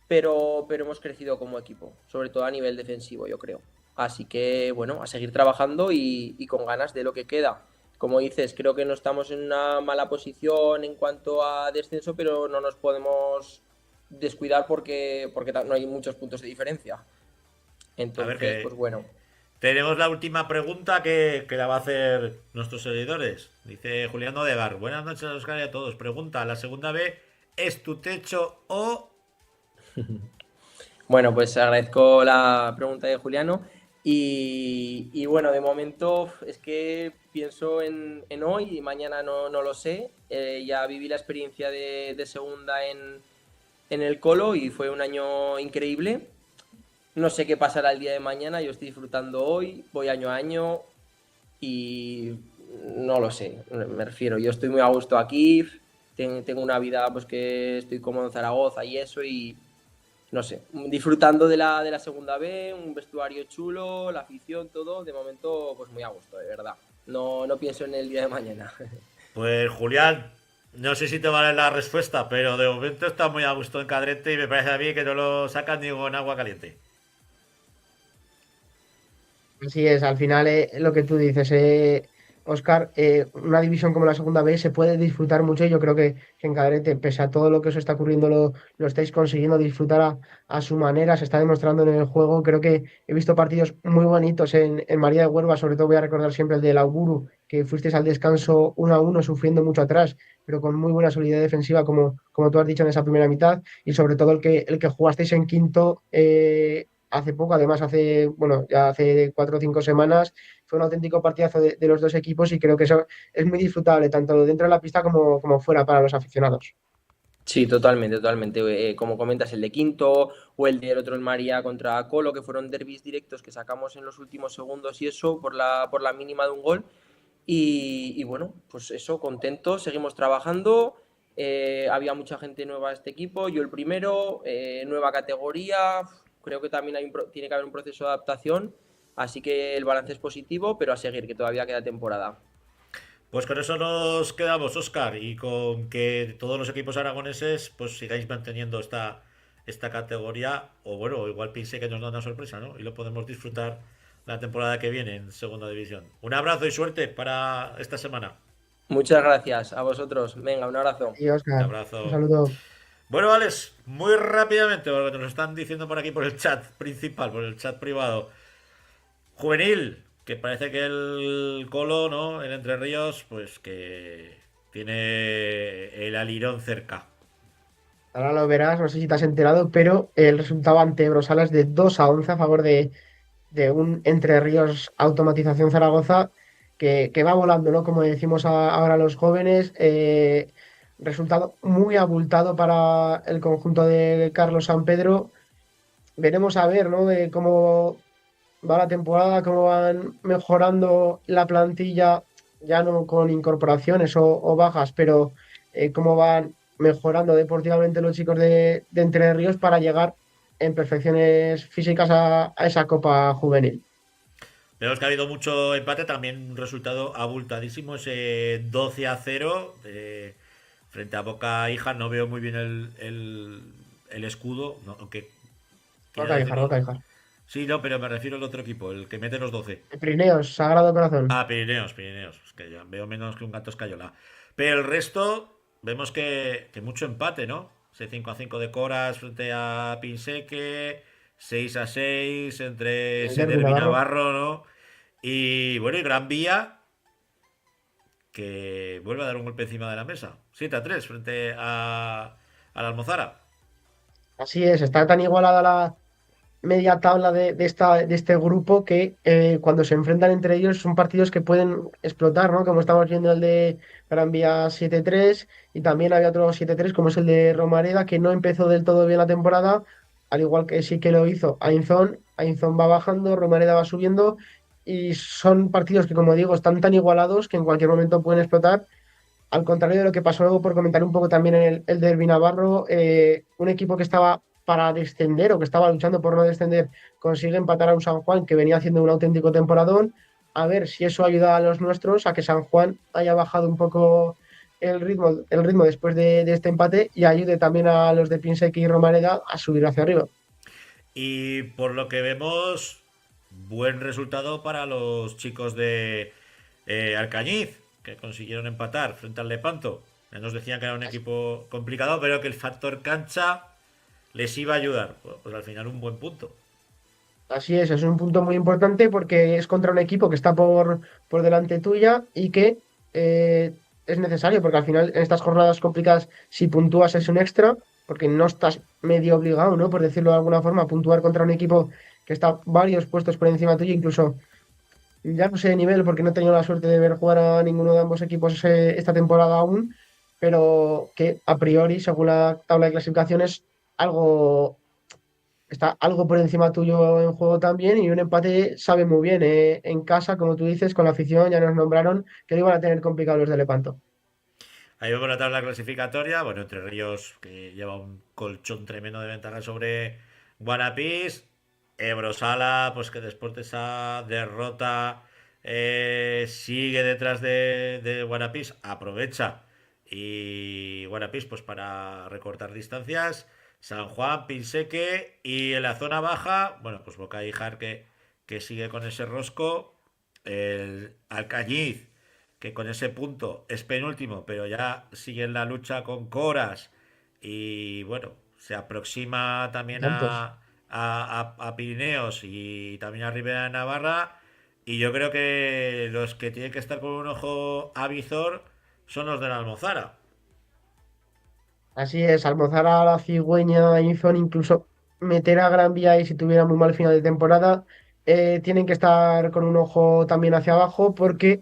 pero hemos crecido como equipo, sobre todo a nivel defensivo, yo creo. Así que, bueno, a seguir trabajando y con ganas de lo que queda. Como dices, creo que no estamos en una mala posición en cuanto a descenso, pero no nos podemos descuidar porque no hay muchos puntos de diferencia. A ver, Entonces, pues bueno. tenemos la última pregunta que la va a hacer nuestros seguidores. Dice Julián Odegar. Buenas noches a Oscar y a todos. Pregunta, ¿la segunda B es tu techo o...? Bueno, pues agradezco la pregunta de Juliano. Y bueno, de momento es que pienso en hoy y mañana no lo sé. Ya viví la experiencia de segunda en el Colo y fue un año increíble. No sé qué pasará el día de mañana, yo estoy disfrutando hoy, voy año a año y no lo sé, me refiero, yo estoy muy a gusto aquí, tengo una vida pues que estoy cómodo en Zaragoza y eso, y no sé, disfrutando de la segunda B, un vestuario chulo, la afición, todo, de momento pues muy a gusto, de verdad. No pienso en el día de mañana. Pues Julián, no sé si te vale la respuesta, pero de momento está muy a gusto en Cadrete y me parece a mí que no lo sacan ni con agua caliente. Así es, al final lo que tú dices, Oscar, una división como la segunda B se puede disfrutar mucho y yo creo que en Cadete, pese a todo lo que os está ocurriendo, lo estáis consiguiendo disfrutar a su manera, se está demostrando en el juego. Creo que he visto partidos muy bonitos en María de Huerva, sobre todo voy a recordar siempre el del Auguru, que fuisteis al descanso 1-1, sufriendo mucho atrás, pero con muy buena solidez defensiva, como tú has dicho en esa primera mitad, y sobre todo el que jugasteis en quinto. Hace poco, además bueno, ya hace 4 o 5 semanas, fue un auténtico partidazo de los dos equipos y creo que eso es muy disfrutable, tanto dentro de la pista como fuera para los aficionados. Sí, totalmente, totalmente. Como comentas, el de Quinto o el del otro, el María contra Colo, que fueron derbis directos que sacamos en los últimos segundos y eso, por la mínima de un gol. Y bueno, pues eso, contentos, seguimos trabajando. Había mucha gente nueva a este equipo, yo el primero, nueva categoría. Creo que también tiene que haber un proceso de adaptación, así que el balance es positivo, pero a seguir, que todavía queda temporada. Pues con eso nos quedamos, Oscar, y con que todos los equipos aragoneses pues sigáis manteniendo esta categoría, o bueno, igual pensé que nos da una sorpresa, ¿no? Y lo podemos disfrutar la temporada que viene en Segunda División. Un abrazo y suerte para esta semana. Muchas gracias a vosotros. Venga, un abrazo. Y Un Oscar, un abrazo. saludo. Bueno, Alex, muy rápidamente, porque nos están diciendo por aquí por el chat principal, por el chat privado. Juvenil, que parece que el Colo, ¿no? El Entre Ríos, pues que tiene el alirón cerca. Ahora lo verás, no sé si te has enterado, pero el resultado ante Brosala es de 2-11 a favor de un Entre Ríos Automatización Zaragoza que va volando, ¿no? Como decimos ahora los jóvenes, resultado muy abultado para el conjunto de Carlos San Pedro. Veremos a ver, ¿no? De cómo va la temporada, cómo van mejorando la plantilla, ya no con incorporaciones o bajas, pero cómo van mejorando deportivamente los chicos de Entre Ríos para llegar en perfecciones físicas a esa Copa Juvenil. Vemos que ha habido mucho empate, también un resultado abultadísimo, ese 12-0 frente a Boca Hija. No veo muy bien el escudo, no, aunque quiera Boca decir, Ijar, Boca Ijar. sí, no, pero me refiero al otro equipo, el que mete los 12. Pirineos, Sagrado Corazón. Ah, Pirineos, Pirineos. Es que ya veo menos que un gato escayola. Pero el resto, vemos que mucho empate, ¿no? Ese 5-5 de Coras frente a Pinseque, 6-6 entre El Derbi Sederbi Navarro. Navarro, ¿no? Y bueno, y Gran Vía, que vuelve a dar un golpe encima de la mesa. 7-3 frente a la Almozara. Así es, está tan igualada la media tabla de este grupo que cuando se enfrentan entre ellos son partidos que pueden explotar, ¿no? Como estamos viendo el de Gran Vía 7-3 y también había otro 7-3 como es el de Romareda que no empezó del todo bien la temporada, al igual que sí que lo hizo Ainzón. Ainzón va bajando, Romareda va subiendo y son partidos que, como digo, están tan igualados que en cualquier momento pueden explotar. Al contrario de lo que pasó luego, por comentar un poco también en el Derbi Navarro, un equipo que estaba para descender o que estaba luchando por no descender, consigue empatar a un San Juan que venía haciendo un auténtico temporadón. A ver si eso ayuda a los nuestros a que San Juan haya bajado un poco el ritmo después de este empate y ayude también a los de Pinsec y Romareda a subir hacia arriba. Y por lo que vemos, buen resultado para los chicos de Alcañiz, que consiguieron empatar frente al Lepanto. Ya nos decían que era un equipo complicado, pero que el factor cancha les iba a ayudar. Pues al final un buen punto. Así es un punto muy importante porque es contra un equipo que está por delante tuya y que es necesario, porque al final en estas jornadas complicadas, si puntúas es un extra, porque no estás medio obligado, ¿no? Por decirlo de alguna forma, a puntuar contra un equipo que está varios puestos por encima tuyo, incluso ya no sé de nivel, porque no he tenido la suerte de ver jugar a ninguno de ambos equipos esta temporada aún, pero que a priori, según la tabla de clasificaciones, algo está algo por encima tuyo en juego también y un empate sabe muy bien. En casa, como tú dices, con la afición ya nos nombraron que lo iban a tener complicado los de Lepanto. Ahí vemos la tabla clasificatoria. Bueno, Entre Ríos, que lleva un colchón tremendo de ventaja sobre Guanapís. Ebrosala, pues que después de esa derrota sigue detrás de Guanapís. Aprovecha. Y Guanapís, pues para recortar distancias. San Juan, Pinseque. Y en la zona baja, bueno, pues Boca y Jar que sigue con ese rosco. El Alcañiz que con ese punto es penúltimo, pero ya sigue en la lucha con Coras y bueno, se aproxima también Puntos. a Pirineos y también a Ribera de Navarra. Y yo creo que los que tienen que estar con un ojo avizor son los de la Almozara. Así es, Almozara, la Cigüeña, Infon, incluso meter a Gran Vía y si tuviera muy mal final de temporada, tienen que estar con un ojo también hacia abajo porque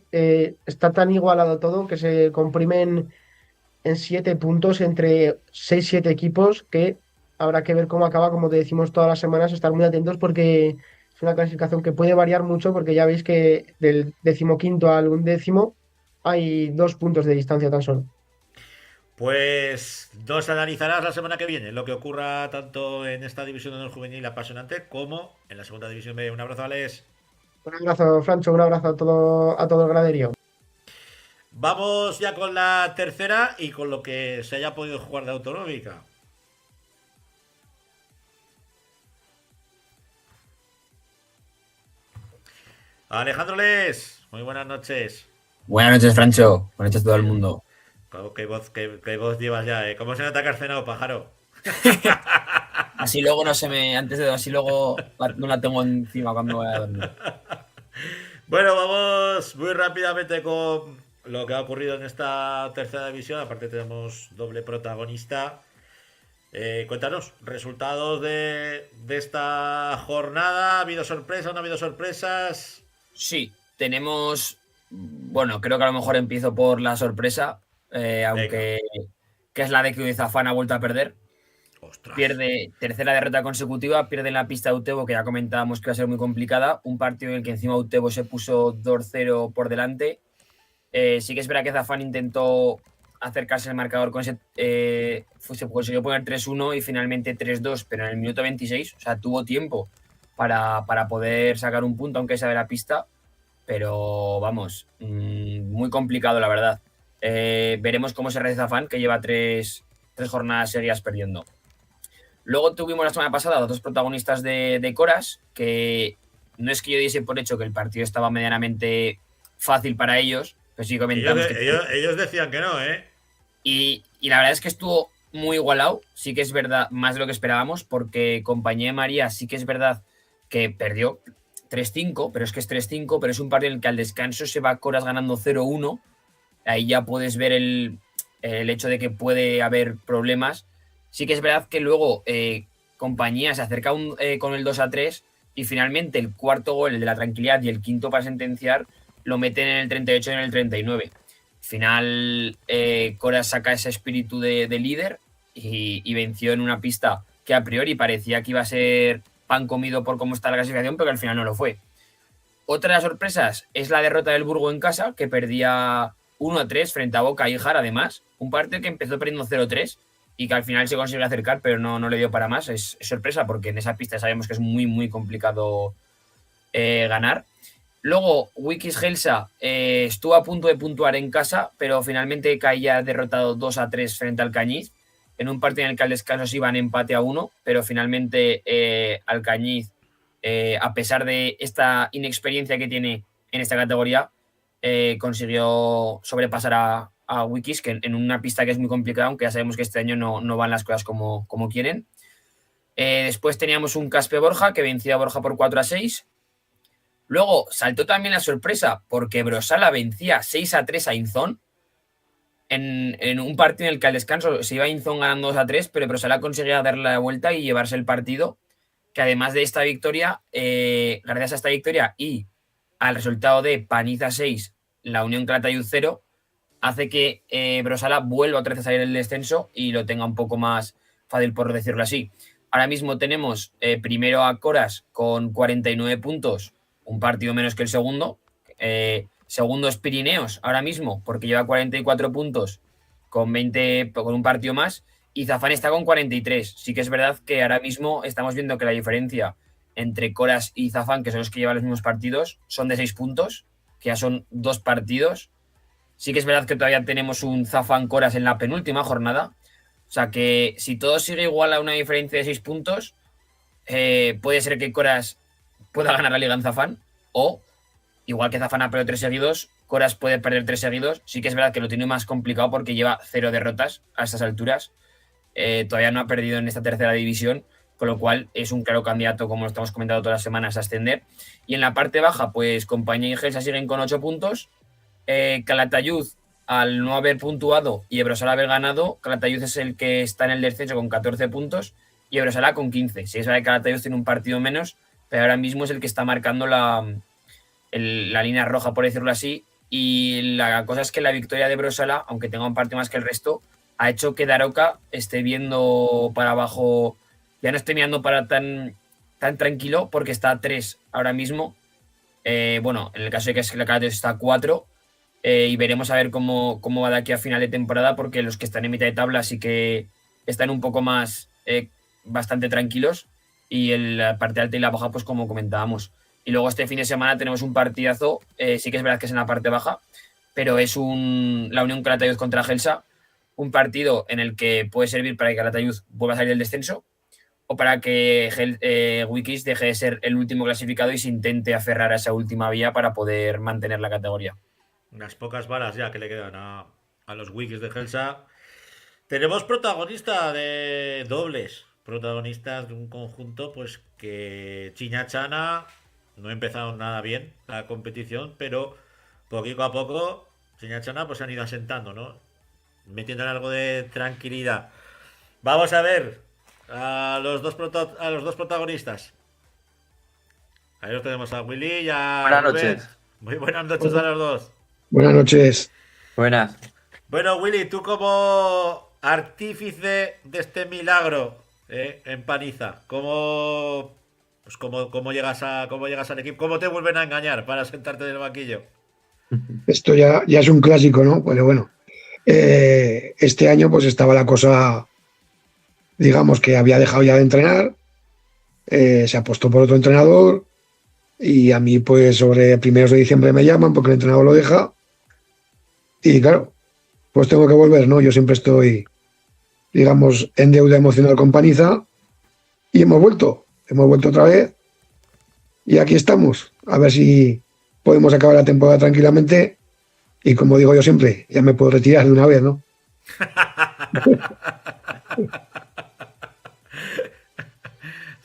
está tan igualado todo que se comprimen en 7 puntos entre 6 7 equipos que habrá que ver cómo acaba, como te decimos todas las semanas, estar muy atentos porque es una clasificación que puede variar mucho porque ya veis que del 15º al 11º hay 2 puntos de distancia tan solo. Pues nos analizarás la semana que viene lo que ocurra tanto en esta división de honor juvenil apasionante como en la segunda división B. Un abrazo, Alex. Un abrazo, Francho, un abrazo a todo el graderío. Vamos ya con la tercera y con lo que se haya podido jugar de autonómica. Alejandro Les, muy buenas noches. Buenas noches, Francho. Buenas noches a todo el mundo. ¿Qué voz llevas ya, eh? ¿Cómo se nota que has cenado, pájaro? Así luego no se me. Así luego no la tengo encima cuando voy a dormir. Bueno, vamos muy rápidamente con lo que ha ocurrido en esta tercera división. Aparte tenemos doble protagonista. Cuéntanos, resultados de esta jornada. ¿Ha habido sorpresas? ¿No ha habido sorpresas? Sí, tenemos. Bueno, creo que a lo mejor empiezo por la sorpresa. Aunque. Que es la de que Uizafán ha vuelto a perder. Ostras. Pierde tercera derrota consecutiva, pierde en la pista de Utebo, que ya comentábamos que iba a ser muy complicada. Un partido en el que encima Utebo se puso 2-0 por delante. Sí que es verdad que Zafán intentó acercarse al marcador con ese. Se consiguió poner 3-1 y finalmente 3-2, pero en el minuto 26. O sea, tuvo tiempo para poder sacar un punto, aunque sea de la pista. Pero vamos, muy complicado, la verdad. Veremos cómo se realiza Zafán, que lleva tres jornadas serias perdiendo. Luego tuvimos la semana pasada los dos protagonistas de Coras, que no es que yo diese por hecho que el partido estaba medianamente fácil para ellos, pero sí comentamos ellos decían que no, ¿eh? Y la verdad es que estuvo muy igualado, sí que es verdad, más de lo que esperábamos, porque Compañía de María sí que es verdad que perdió 3-5, pero es que es 3-5, pero es un partido en el que al descanso se va Coras ganando 0-1, ahí ya puedes ver el hecho de que puede haber problemas. Sí que es verdad que luego Compañía se acerca con el 2-3 y finalmente el cuarto gol, el de la tranquilidad, y el quinto para sentenciar, lo meten en el 38 y en el 39. Al final, Coras saca ese espíritu de líder y venció en una pista que a priori parecía que iba a ser pan comido por cómo está la clasificación, pero que al final no lo fue. Otra de las sorpresas es la derrota del Burgo en casa, que perdía 1-3 frente a Boca y Jar, además. Un partido que empezó perdiendo 0-3 y que al final se consiguió acercar, pero no le dio para más. Es sorpresa porque en esa pista sabemos que es muy, muy complicado ganar. Luego, Wikis Gelsa estuvo a punto de puntuar en casa, pero finalmente caía derrotado 2-3 frente al Cañiz, en un partido en el que al descanso se iban empate a 1, pero finalmente Alcañiz, a pesar de esta inexperiencia que tiene en esta categoría, consiguió sobrepasar a Wikis, que en una pista que es muy complicada, aunque ya sabemos que este año no van las cosas como quieren. Después teníamos un Caspe Borja, que venció a Borja por 4-6. Luego saltó también la sorpresa, porque Brosala vencía 6-3 a Inzón, en un partido en el que al descanso se iba Inzón ganando 2-3, pero Brosala conseguía darle la vuelta y llevarse el partido, que además de esta victoria, gracias a esta victoria y al resultado de Paniza 6, la Unión Calatayud 0, hace que Brosala vuelva otra vez a salir del descenso y lo tenga un poco más fácil, por decirlo así. Ahora mismo tenemos primero a Coras con 49 puntos, un partido menos que el segundo. Segundo es Pirineos ahora mismo, porque lleva 44 puntos con un partido más. Y Zafán está con 43. Sí que es verdad que ahora mismo estamos viendo que la diferencia entre Coras y Zafán, que son los que llevan los mismos partidos, son de 6 puntos, que ya son 2 partidos. Sí que es verdad que todavía tenemos un Zafán-Coras en la penúltima jornada. O sea que si todo sigue igual a una diferencia de 6 puntos, puede ser que Coras pueda ganar la liga en Zafán, o igual que Zafán ha perdido 3 seguidos, Coras puede perder 3 seguidos. Sí que es verdad que lo tiene más complicado porque lleva 0 derrotas a estas alturas. Todavía no ha perdido en esta tercera división, con lo cual es un claro candidato, como lo estamos comentando todas las semanas, a ascender. Y en la parte baja, pues Compañía y Gelsa siguen con 8 puntos. Calatayud, al no haber puntuado y Ebrosala haber ganado, Calatayud es el que está en el descenso con 14 puntos y Ebrosala con 15. Sí, es verdad que Calatayud tiene un partido menos, pero ahora mismo es el que está marcando la línea roja, por decirlo así. Y la cosa es que la victoria de Ebrosala, aunque tenga un partido más que el resto, ha hecho que Daroca esté viendo para abajo, ya no esté mirando para tan tranquilo, porque está a 3 ahora mismo. Bueno, en el caso de que la Calatayud está a 4, y veremos a ver cómo va de aquí a final de temporada, porque los que están en mitad de tabla sí que están un poco más bastante tranquilos, y en la parte alta y la baja, pues como comentábamos. Y luego este fin de semana tenemos un partidazo, sí que es verdad que es en la parte baja, pero es la Unión Calatayud contra Gelsa, un partido en el que puede servir para que Calatayud vuelva a salir del descenso o para que Wikis deje de ser el último clasificado y se intente aferrar a esa última vía para poder mantener la categoría. Unas pocas balas ya que le quedan a los Wikis de Gelsa. Tenemos protagonista de dobles, protagonistas de un conjunto pues que Chiñachana no ha empezado nada bien la competición, pero poquito a poco Chiñachana pues se han ido asentando, ¿no? Metiéndole algo de tranquilidad. Vamos a ver a los dos protagonistas. Ahí los tenemos a Willy y a Buenas Rubén. noches. Muy buenas noches a los dos. Buenas noches. Buenas. Bueno, Willy, tú como artífice de este milagro en Paniza, ¿cómo llegas al equipo? ¿Cómo te vuelven a engañar para sentarte en el banquillo? Esto ya es un clásico, ¿no? Pero bueno, este año pues estaba la cosa, digamos que había dejado ya de entrenar, se apostó por otro entrenador y a mí pues sobre primeros de diciembre me llaman porque el entrenador lo deja y claro, pues tengo que volver, ¿no? Yo siempre estoy, digamos, en deuda emocional con Paniza y hemos vuelto otra vez y aquí estamos, a ver si podemos acabar la temporada tranquilamente y como digo yo siempre, ya me puedo retirar de una vez, ¿no?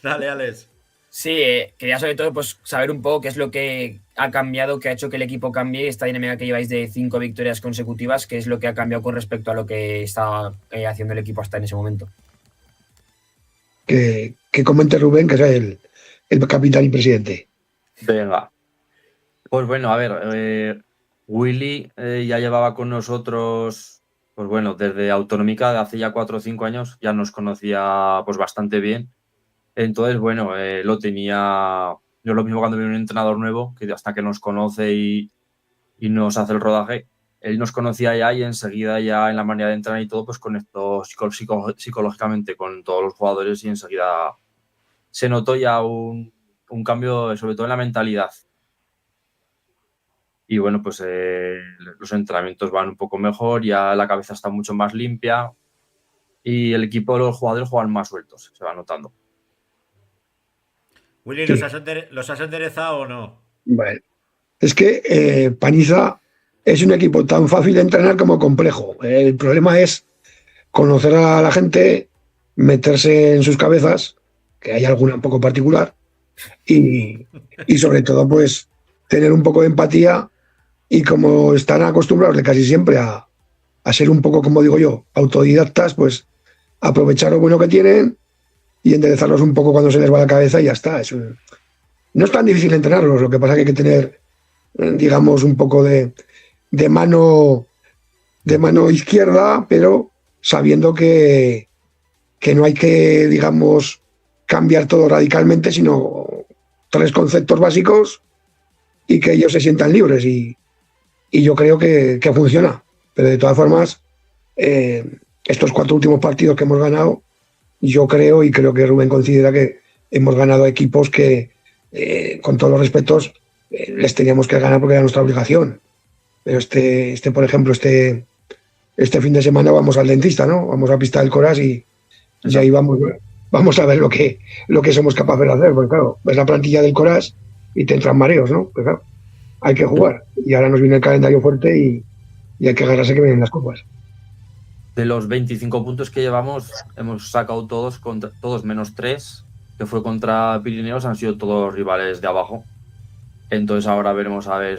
Dale, Alex. Sí, quería sobre todo pues saber un poco qué es lo que ha cambiado, qué ha hecho que el equipo cambie, esta dinámica que lleváis de 5 victorias consecutivas, qué es lo que ha cambiado con respecto a lo que estaba haciendo el equipo hasta en ese momento. Que comente Rubén, que es el capitán y presidente. Venga. Pues bueno, a ver, Willy ya llevaba con nosotros, pues bueno, desde Autonómica, de hace ya 4 o 5 años, ya nos conocía pues bastante bien. Entonces, bueno, lo tenía, yo lo mismo cuando viene un entrenador nuevo, que hasta que nos conoce y nos hace el rodaje, él nos conocía ya y enseguida ya en la manera de entrenar y todo, pues conectó psicológicamente con todos los jugadores y enseguida se notó ya un cambio, sobre todo en la mentalidad. Y bueno, pues los entrenamientos van un poco mejor, ya la cabeza está mucho más limpia y el equipo, los jugadores juegan más sueltos, se va notando. Willy, Sí. ¿los has enderezado o no? Bueno, es que Paniza es un equipo tan fácil de entrenar como complejo. El problema es conocer a la gente, meterse en sus cabezas, que hay alguna un poco particular, y sobre todo, pues, tener un poco de empatía y como están acostumbrados de casi siempre a ser un poco, como digo yo, autodidactas, pues aprovechar lo bueno que tienen y enderezarlos un poco cuando se les va la cabeza y ya está. No es tan difícil entrenarlos, lo que pasa es que hay que tener, digamos, un poco de mano izquierda, pero sabiendo que no hay que, digamos, cambiar todo radicalmente, sino 3 conceptos básicos y que ellos se sientan libres. Y yo creo que funciona. Pero de todas formas, estos 4 últimos partidos que hemos ganado, yo creo, y creo que Rubén considera que hemos ganado a equipos que, con todos los respetos, les teníamos que ganar porque era nuestra obligación. Pero por ejemplo, este fin de semana vamos al dentista, ¿no? Vamos a Pista del Coras y ahí vamos a ver lo que somos capaces de hacer. Porque claro, ves la plantilla del Coras y te entran mareos, ¿no? Pues claro, hay que jugar. Y ahora nos viene el calendario fuerte y hay que agarrarse que vienen las copas. De los 25 puntos que llevamos, hemos sacado todos menos 3, que fue contra Pirineos, han sido todos rivales de abajo. Entonces ahora veremos a ver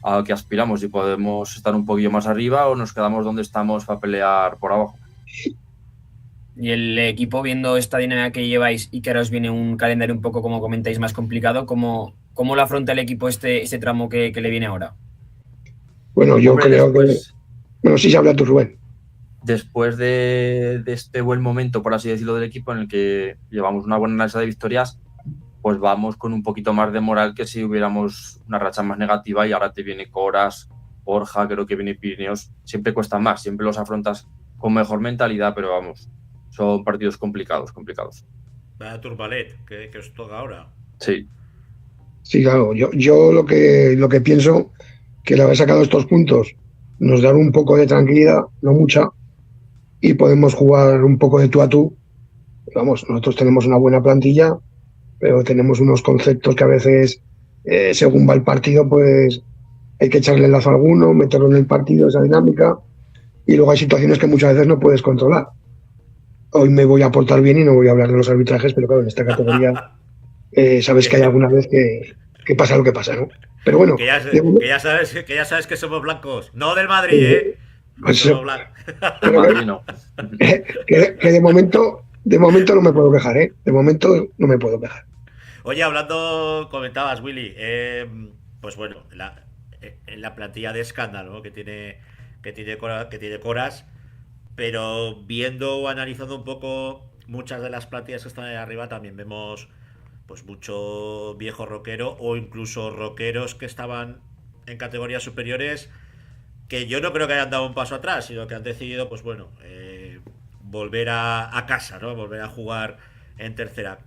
a qué aspiramos, si podemos estar un poquillo más arriba o nos quedamos donde estamos para pelear por abajo. Y el equipo, viendo esta dinámica que lleváis y que ahora os viene un calendario un poco, como comentáis, más complicado, ¿cómo lo afronta el equipo este tramo que le viene ahora? Bueno, yo creo que... Bueno, sí se habla tú, Rubén. Después de este buen momento, por así decirlo, del equipo, en el que llevamos una buena racha de victorias, pues vamos con un poquito más de moral que si hubiéramos una racha más negativa, y ahora te viene Coras, Borja, creo que viene Pirineos. Siempre cuesta más, siempre los afrontas con mejor mentalidad, pero vamos, son partidos complicados. Vaya turbalet, que os toca ahora. Sí. Sí, claro. Yo lo que pienso, que el haber sacado estos puntos nos dan un poco de tranquilidad, no mucha, y podemos jugar un poco de tú a tú. Vamos, nosotros tenemos una buena plantilla, pero tenemos unos conceptos que a veces, según va el partido, pues hay que echarle el lazo a alguno, meterlo en el partido, esa dinámica, y luego hay situaciones que muchas veces no puedes controlar. Hoy me voy a portar bien y no voy a hablar de los arbitrajes, pero claro, en esta categoría sabes que hay alguna vez que pasa lo que pasa, ¿no? Pero bueno, que ya sabes que somos blancos, no del Madrid, pues somos blancos. Que de momento no me puedo quejar, ¿eh? De momento no me puedo quejar. Oye, comentabas, Willy, pues bueno, la plantilla de escándalo, ¿no? que tiene Coras, pero viendo o analizando un poco muchas de las plantillas que están ahí arriba, también vemos pues mucho viejo rockero, o incluso rockeros que estaban en categorías superiores, que yo no creo que hayan dado un paso atrás, sino que han decidido, pues bueno, volver a casa, ¿no? Volver a jugar en tercera.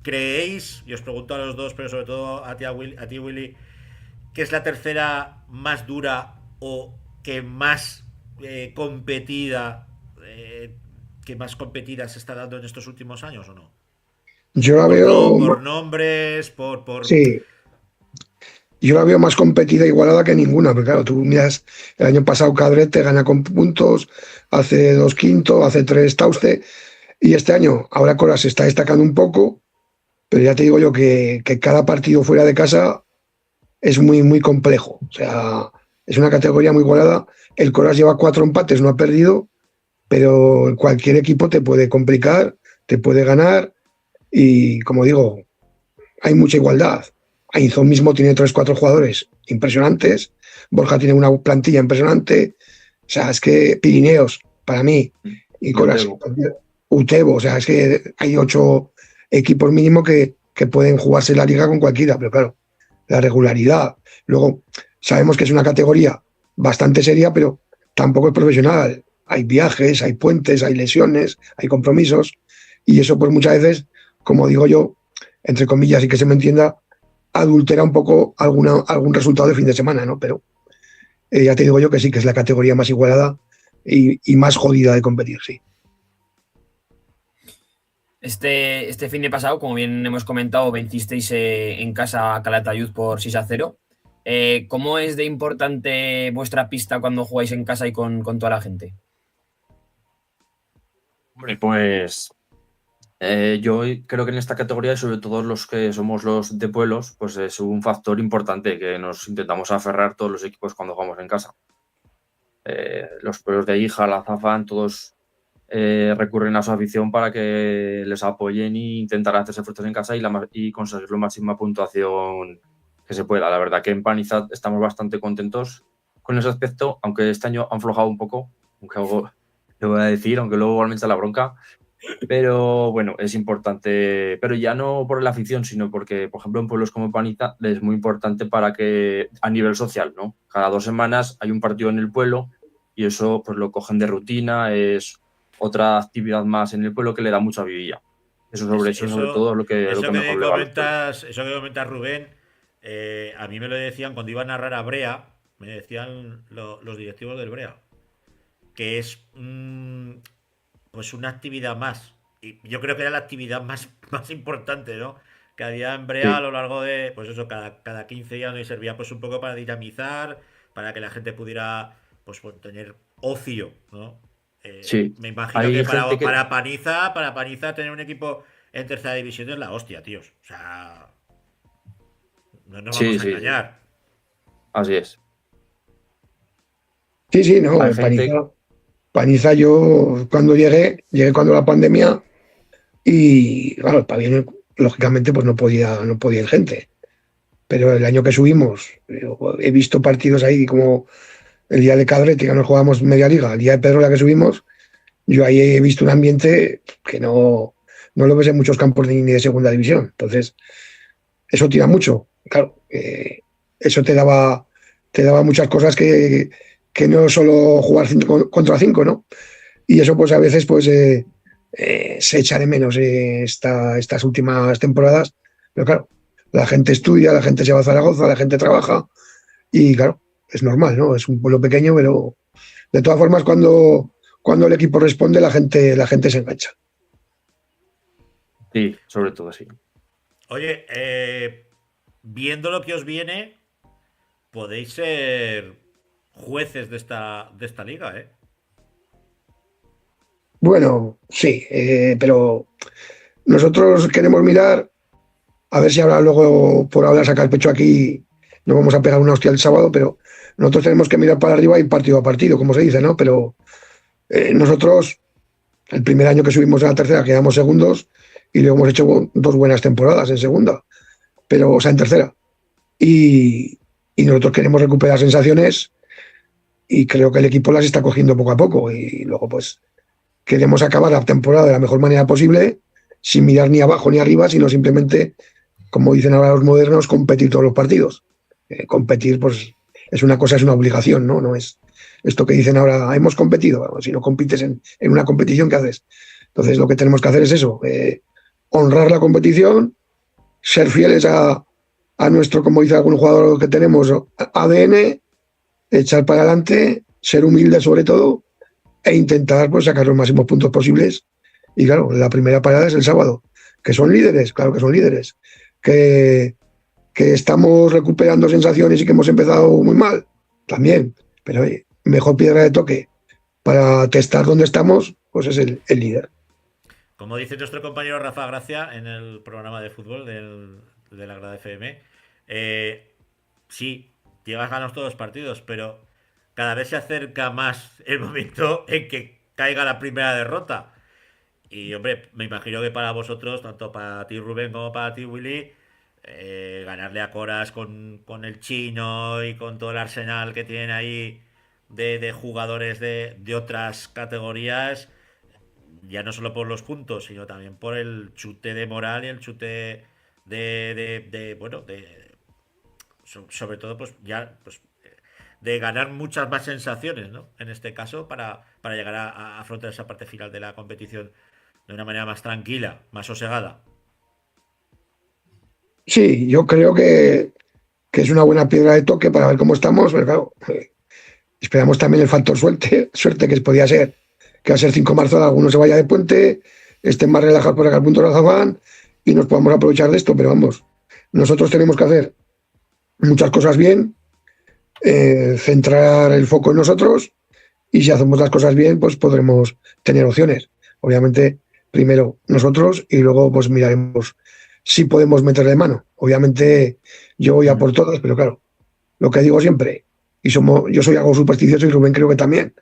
¿Creéis, y os pregunto a los dos, pero sobre todo a ti, Willy, que es la tercera más dura o que más competida se está dando en estos últimos años, o no? Yo la veo... Por nombres, por... Sí. Yo la veo más competida e igualada que ninguna, porque claro, tú miras, el año pasado Cadret te gana con puntos, hace 2 Quinto, hace 3 Tauste, y este año ahora Coras se está destacando un poco, pero ya te digo yo que cada partido fuera de casa es muy, muy complejo. O sea, es una categoría muy igualada. El Coras lleva 4 empates, no ha perdido, pero cualquier equipo te puede complicar, te puede ganar, y como digo, hay mucha igualdad. Ainzón mismo tiene 3-4 jugadores impresionantes, Borja tiene una plantilla impresionante, o sea, es que Pirineos, para mí, y Coras, Utebo, o sea, es que hay 8 equipos mínimo que pueden jugarse la liga con cualquiera, pero claro, la regularidad. Luego, sabemos que es una categoría bastante seria, pero tampoco es profesional. Hay viajes, hay puentes, hay lesiones, hay compromisos, y eso pues muchas veces, como digo yo, entre comillas, y que se me entienda, adultera un poco algún resultado de fin de semana, ¿no? Pero ya te digo yo que sí, que es la categoría más igualada y más jodida de competir, sí. Este fin de pasado, como bien hemos comentado, vencisteis en casa a Calatayud por 6-0. ¿Cómo es de importante vuestra pista cuando jugáis en casa y con toda la gente? Hombre, pues yo creo que en esta categoría, y sobre todo los que somos los de pueblos, pues es un factor importante que nos intentamos aferrar todos los equipos cuando jugamos en casa. Los pueblos de Hija, La Zafán, todos recurren a su afición para que les apoyen e intentar hacerse fuertes en casa y conseguir la máxima puntuación que se pueda. La verdad que en Panizad estamos bastante contentos con ese aspecto, aunque este año han aflojado un poco, aunque algo le voy a decir, aunque luego igualmente la bronca. Pero bueno, es importante, pero ya no por la afición, sino porque, por ejemplo, en pueblos como Paniza es muy importante para que a nivel social, ¿no? Cada 2 semanas hay un partido en el pueblo y eso pues lo cogen de rutina, es otra actividad más en el pueblo que le da mucha vidilla. Eso sobre todo lo que mejor le va a los pueblos. Eso que comentas, Rubén, a mí me lo decían cuando iba a narrar a Brea, me decían los directivos del Brea, que es pues una actividad más. Y yo creo que era la actividad más importante, ¿no? Que había en Brea a Sí, lo largo de, pues eso, cada 15 días, ¿no? Y servía pues un poco para dinamizar, para que la gente pudiera pues tener ocio, ¿no? sí. Me imagino que Hay gente que... Para Paniza tener un equipo en tercera división es la hostia, tíos. O sea, no nos Sí, vamos a sí, sí. engañar. Así es. Sí, sí, no, Hay gente... Paniza yo cuando llegué cuando la pandemia y claro, el pabellón lógicamente pues no podía ir gente. Pero el año que subimos, he visto partidos ahí como el día de Cadrete, que nos jugamos media liga, el día de Pedrola que subimos, yo ahí he visto un ambiente que no lo ves en muchos campos ni de segunda división. Entonces, eso tira mucho. Claro, eso te daba muchas cosas que no solo jugar 5 contra 5, ¿no? Y eso pues a veces pues se echa de menos estas últimas temporadas. Pero claro, la gente estudia, la gente se va a Zaragoza, la gente trabaja y claro, es normal, ¿no? Es un pueblo pequeño, pero de todas formas cuando el equipo responde la gente se engancha. Sí, sobre todo sí. Oye, viendo lo que os viene, podéis ser jueces de esta liga, ¿eh? Bueno, sí, pero nosotros queremos mirar, a ver si ahora luego por hablar sacar el pecho aquí, nos vamos a pegar una hostia el sábado, pero nosotros tenemos que mirar para arriba y partido a partido, como se dice, ¿no? Pero nosotros, el primer año que subimos a la tercera quedamos segundos y luego hemos hecho 2 buenas temporadas en segunda, pero, o sea, en tercera. Y nosotros queremos recuperar sensaciones y creo que el equipo las está cogiendo poco a poco y luego pues queremos acabar la temporada de la mejor manera posible, sin mirar ni abajo ni arriba, sino simplemente, como dicen ahora los modernos, competir todos los partidos. Competir, pues, es una cosa, es una obligación, ¿no? No es esto que dicen ahora, hemos competido. Bueno, si no compites en una competición, ¿qué haces? Entonces, lo que tenemos que hacer es eso, honrar la competición, ser fieles a nuestro, como dice algún jugador que tenemos, ADN, echar para adelante, ser humildes sobre todo e intentar pues sacar los máximos puntos posibles. Y claro, la primera parada es el sábado. ¿Que son líderes? Claro que son líderes. ¿Que estamos recuperando sensaciones y que hemos empezado muy mal? También. Pero oye, mejor piedra de toque para testar dónde estamos, pues es el líder. Como dice nuestro compañero Rafa Gracia en el programa de fútbol de la Grada FM, sí, llevas ganos todos los partidos, pero cada vez se acerca más el momento en que caiga la primera derrota. Y hombre, me imagino que para vosotros, tanto para ti Rubén como para ti Willy, ganarle a Coras con el chino y con todo el arsenal que tienen ahí de jugadores de otras categorías, ya no solo por los puntos, sino también por el chute de moral y el chute bueno, sobre todo, pues ya, pues de ganar muchas más sensaciones, ¿no? En este caso, para llegar a afrontar esa parte final de la competición de una manera más tranquila, más sosegada. Sí, yo creo que es una buena piedra de toque para ver cómo estamos, pero claro, esperamos también el factor suerte que podía ser que al ser 5 de marzo alguno se vaya de puente, estén más relajados por sacar puntos al Zafán y nos podamos aprovechar de esto, pero vamos, nosotros tenemos que hacer muchas cosas bien, centrar el foco en nosotros y si hacemos las cosas bien, pues podremos tener opciones. Obviamente, primero nosotros y luego pues miraremos si podemos meterle mano. Obviamente yo voy a por todas, pero claro, lo que digo siempre, yo soy algo supersticioso y Rubén creo que también.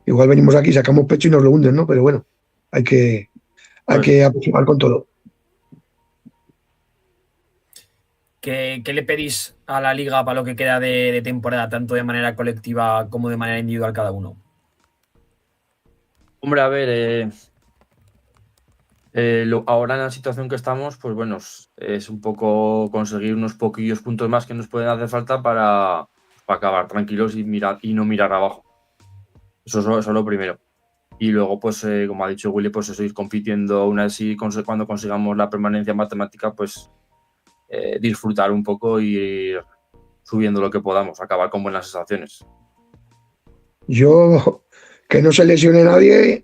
Igual venimos aquí, sacamos pecho y nos lo hunden, ¿no? Pero bueno, hay que aproximar con todo. ¿Qué le pedís a la liga para lo que queda de temporada, tanto de manera colectiva como de manera individual cada uno? Hombre, a ver, Ahora en la situación que estamos, pues bueno, es un poco conseguir unos poquillos puntos más que nos pueden hacer falta para acabar tranquilos y no mirar abajo. Eso es lo primero. Y luego, pues, como ha dicho Willy, pues eso, ir compitiendo una vez cuando consigamos la permanencia matemática, pues disfrutar un poco y ir subiendo lo que podamos, acabar con buenas sensaciones. Yo, que no se lesione nadie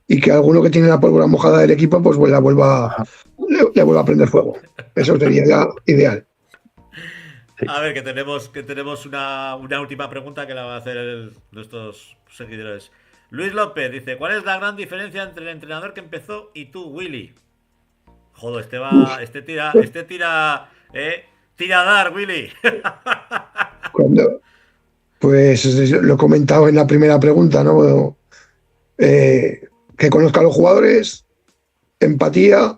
y que alguno que tiene la pólvora mojada del equipo, pues le vuelva a prender fuego. Eso sería ya ideal. A ver, que tenemos una última pregunta que la va a hacer nuestros seguidores. Luis López dice: ¿cuál es la gran diferencia entre el entrenador que empezó y tú, Willy? Joder, tira a dar, Willy. Pues lo he comentado en la primera pregunta, ¿no? Que conozca a los jugadores, empatía,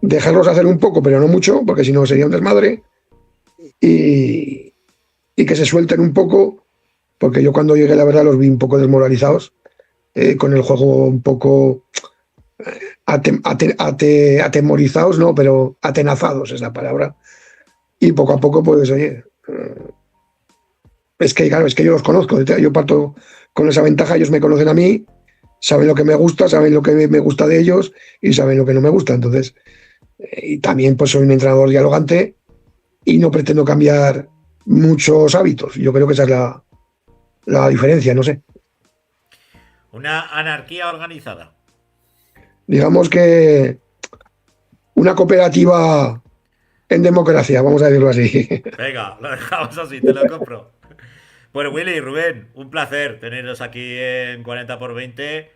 dejarlos hacer un poco, pero no mucho, porque si no sería un desmadre, y que se suelten un poco, porque yo cuando llegué, la verdad, los vi un poco desmoralizados, con el juego un poco atemorizados, no, pero atenazados es la palabra, y poco a poco, pues, oye, es que claro, es que yo los conozco, yo parto con esa ventaja, ellos me conocen a mí, saben lo que me gusta, saben lo que me gusta de ellos y saben lo que no me gusta. Entonces, y también pues soy un entrenador dialogante y no pretendo cambiar muchos hábitos. Yo creo que esa es la diferencia, no sé. Una anarquía organizada. Digamos que una cooperativa en democracia, vamos a decirlo así. Venga, lo dejamos así, te lo compro. Pues Willy y Rubén, un placer teneros aquí en 40x20.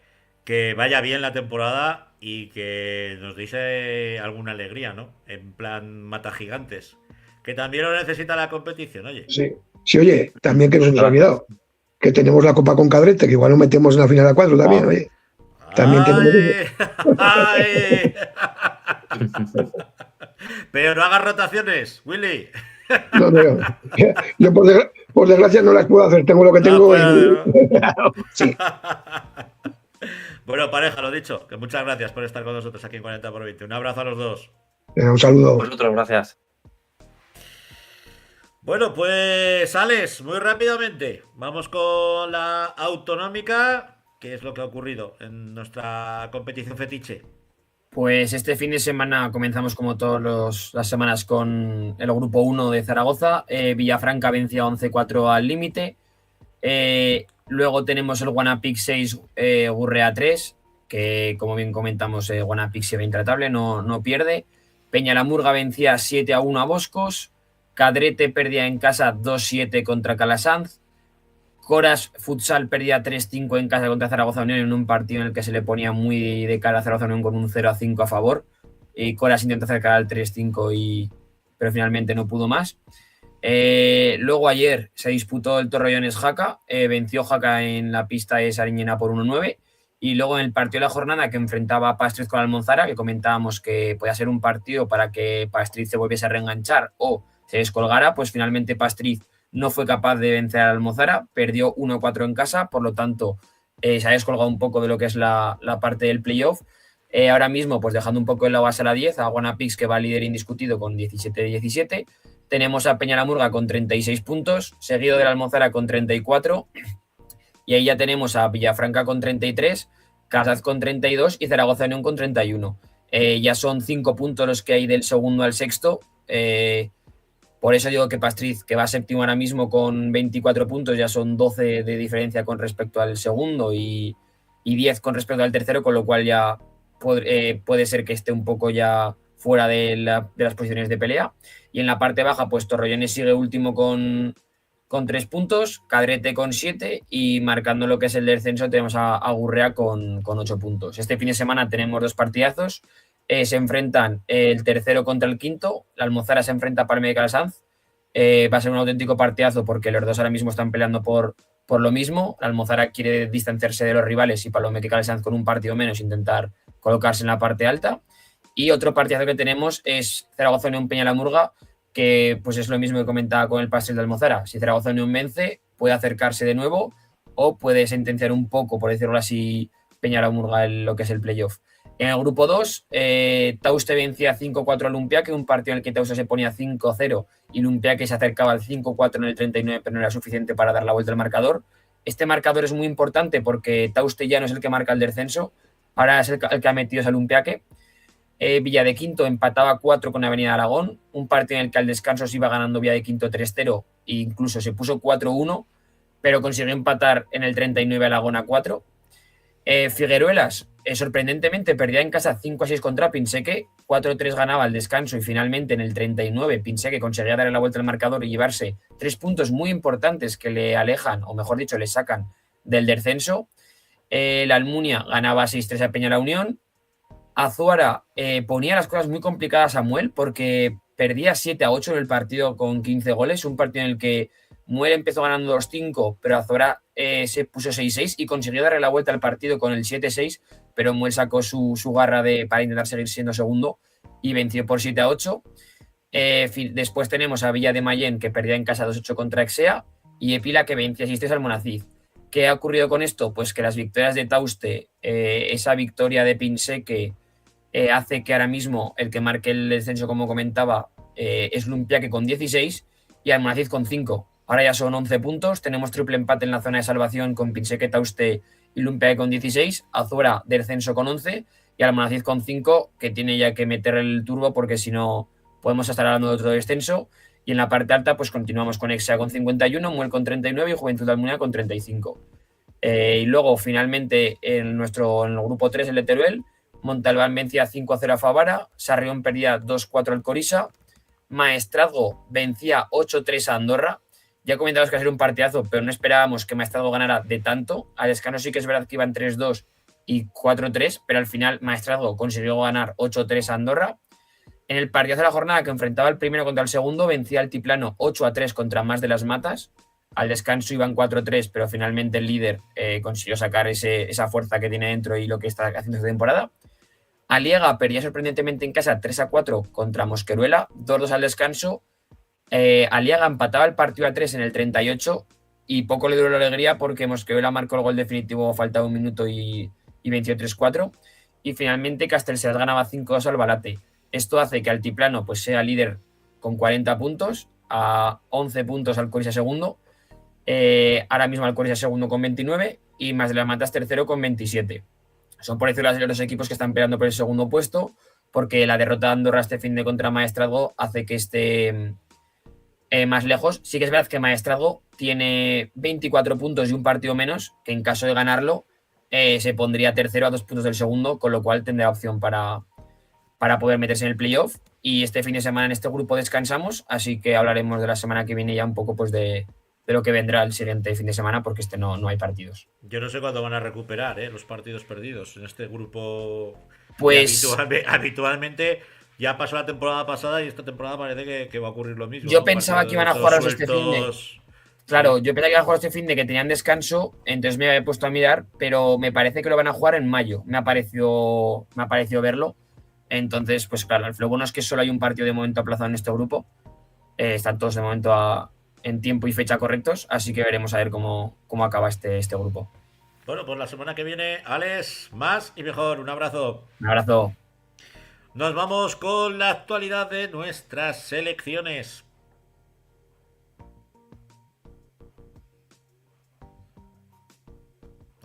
Que vaya bien la temporada y que nos deis alguna alegría, ¿no? En plan mata gigantes. Que también lo necesita la competición, oye. Sí, oye, también que nos hemos olvidado que tenemos la Copa con Cadrete, que igual nos metemos en la final a 4 también, oye. También tenemos eso. ¡Ay! Pero no hagas rotaciones, Willy. No. Yo por desgracia no las puedo hacer, tengo lo que tengo. Sí. Bueno, pareja, lo dicho, que muchas gracias por estar con nosotros aquí en 40x20. Un abrazo a los dos. Un saludo. Vosotros, gracias. Bueno, pues Alex, muy rápidamente, vamos con la autonómica. ¿Qué es lo que ha ocurrido en nuestra competición fetiche? Pues este fin de semana comenzamos como todas las semanas con el grupo 1 de Zaragoza. Villafranca vencía 11-4 al límite. Luego tenemos el Guanapix 6, Gurrea 3, que como bien comentamos, Guanapix se ve intratable, no pierde. Peñalamurga vencía 7-1 a Boscos. Cadrete perdía en casa 2-7 contra Calasanz. Coras Futsal perdía 3-5 en casa contra Zaragoza Unión en un partido en el que se le ponía muy de cara a Zaragoza Unión con un 0-5 a favor. Y Coras intentó acercar al 3-5, pero finalmente no pudo más. Luego ayer se disputó el Torrellones Jaca, venció Jaca en la pista de Sariñena por 1-9. Y luego en el partido de la jornada que enfrentaba a Pastriz con Almonzara, que comentábamos que podía ser un partido para que Pastriz se volviese a reenganchar o se descolgara, pues finalmente Pastriz no fue capaz de vencer a Almozara, perdió 1-4 en casa, por lo tanto se ha descolgado un poco de lo que es la parte del playoff. Ahora mismo, pues dejando un poco en la base a la 10, a Guanapix, que va líder indiscutido con 17-17. Tenemos a Peñalamurga con 36 puntos, seguido de la Almozara con 34. Y ahí ya tenemos a Villafranca con 33, Casaz con 32 y Zaragoza Unión con 31. Ya son 5 puntos los que hay del segundo al sexto. Por eso digo que Pastriz, que va séptimo ahora mismo con 24 puntos, ya son 12 de diferencia con respecto al segundo y 10 con respecto al tercero, con lo cual ya puede ser que esté un poco ya fuera de las posiciones de pelea. Y en la parte baja, pues Torrellones sigue último con 3 puntos, Cadrete con 7 y marcando lo que es el descenso tenemos a Gurrea con 8 puntos. Este fin de semana tenemos 2 partidazos. Se enfrentan el tercero contra el quinto. La Almozara se enfrenta a Palma y Calasanz. Va a ser un auténtico partidazo porque los dos ahora mismo están peleando por lo mismo. La Almozara quiere distanciarse de los rivales y Palma y Calasanz con un partido menos intentar colocarse en la parte alta. Y otro partidazo que tenemos es Zaragoza Unión Peñalamurga, que pues es lo mismo que comentaba con el Pastriz de Almozara. Si Zaragoza Unión vence, puede acercarse de nuevo o puede sentenciar un poco, por decirlo así, Peñarol-Murga lo que es el playoff. En el grupo 2, Tauste vencía 5-4 a Olympique, un partido en el que Tauste se ponía 5-0 y Olympique se acercaba al 5-4 en el 39, pero no era suficiente para dar la vuelta al marcador. Este marcador es muy importante porque Tauste ya no es el que marca el descenso, ahora es el que ha metido a Olympique. Villa de Quinto empataba 4 con Avenida Aragón, un partido en el que al descanso se iba ganando Villa de Quinto 3-0 e incluso se puso 4-1, pero consiguió empatar en el 39 Aragón a 4. Figueruelas, sorprendentemente, perdía en casa 5-6 contra Pinseque, 4-3 ganaba al descanso y finalmente en el 39 Pinseque conseguía darle la vuelta al marcador y llevarse 3 puntos muy importantes que le alejan, o mejor dicho, le sacan del descenso. La Almunia ganaba 6-3 a Peña La Unión. Azuara ponía las cosas muy complicadas a Muel porque perdía 7-8 en el partido con 15 goles, un partido en el que Muel empezó ganando 2-5, pero Azuara se puso 6-6 y consiguió darle la vuelta al partido con el 7-6, pero Muel sacó su garra para intentar seguir siendo segundo y venció por 7-8. Después tenemos a Villa de Mayén, que perdía en casa 2-8 contra Exea, y Epila, que vencía 6-3 al Monacid. ¿Qué ha ocurrido con esto? Pues que las victorias de Tauste, esa victoria de Pinseque, hace que ahora mismo el que marque el descenso, como comentaba, es Olympique con 16 y Almonacid con 5. Ahora ya son 11 puntos, tenemos triple empate en la zona de salvación con Pinseque, Tauste y Olympique con 16, Azuara de descenso con 11 y Almonacid con 5, que tiene ya que meter el turbo porque si no podemos estar hablando de otro descenso. Y en la parte alta pues continuamos con Exea con 51, Muel con 39 y Juventud de Almunia con 35. Y luego finalmente en el grupo 3 el de Teruel, Montalbán vencía 5-0 a Favara, Sarrión perdía 2-4 al Corisa, Maestrazgo vencía 8-3 a Andorra. Ya comentamos que iba a ser un partidazo, pero no esperábamos que Maestrazgo ganara de tanto. A descanso sí que es verdad que iban 3-2 y 4-3, pero al final Maestrazgo consiguió ganar 8-3 a Andorra. En el partidazo de la jornada, que enfrentaba el primero contra el segundo, vencía Altiplano 8-3 contra Más de las Matas. Al descanso iban 4-3, pero finalmente el líder consiguió sacar esa fuerza que tiene dentro y lo que está haciendo esta temporada. Aliega perdía sorprendentemente en casa 3-4 contra Mosqueruela, 2-2 al descanso. Aliaga empataba el partido a 3 en el 38 y poco le duró la alegría porque Mosqueruela marcó el gol definitivo, faltaba un minuto y venció 3-4. Y finalmente Castellseras ganaba 5-2 al Balate. Esto hace que Altiplano pues, sea líder con 40 puntos, a 11 puntos al Corisa segundo. Ahora mismo al Corisa segundo con 29 y Más de las Matas tercero con 27. Son por decirlo así los equipos que están peleando por el segundo puesto, porque la derrota de Andorra este fin de contra Maestrazgo hace que esté más lejos. Sí que es verdad que Maestrazgo tiene 24 puntos y un partido menos, que en caso de ganarlo se pondría tercero a 2 puntos del segundo, con lo cual tendrá opción para poder meterse en el playoff. Y este fin de semana en este grupo descansamos, así que hablaremos de la semana que viene ya un poco pues de lo que vendrá el siguiente fin de semana, porque no hay partidos. Yo no sé cuándo van a recuperar los partidos perdidos en este grupo. Pues habitualmente ya pasó la temporada pasada y esta temporada parece que va a ocurrir lo mismo. Yo pensaba que iban a jugar este fin de... Claro, yo pensaba que iban a jugar este fin de que tenían descanso, entonces me había puesto a mirar, pero me parece que lo van a jugar en mayo. Me ha parecido verlo. Entonces, pues claro, lo bueno es que solo hay un partido de momento aplazado en este grupo. Están todos de momento en tiempo y fecha correctos, así que veremos a ver cómo acaba este grupo. Bueno, pues la semana que viene, Alex, más y mejor. Un abrazo. Un abrazo. Nos vamos con la actualidad de nuestras selecciones.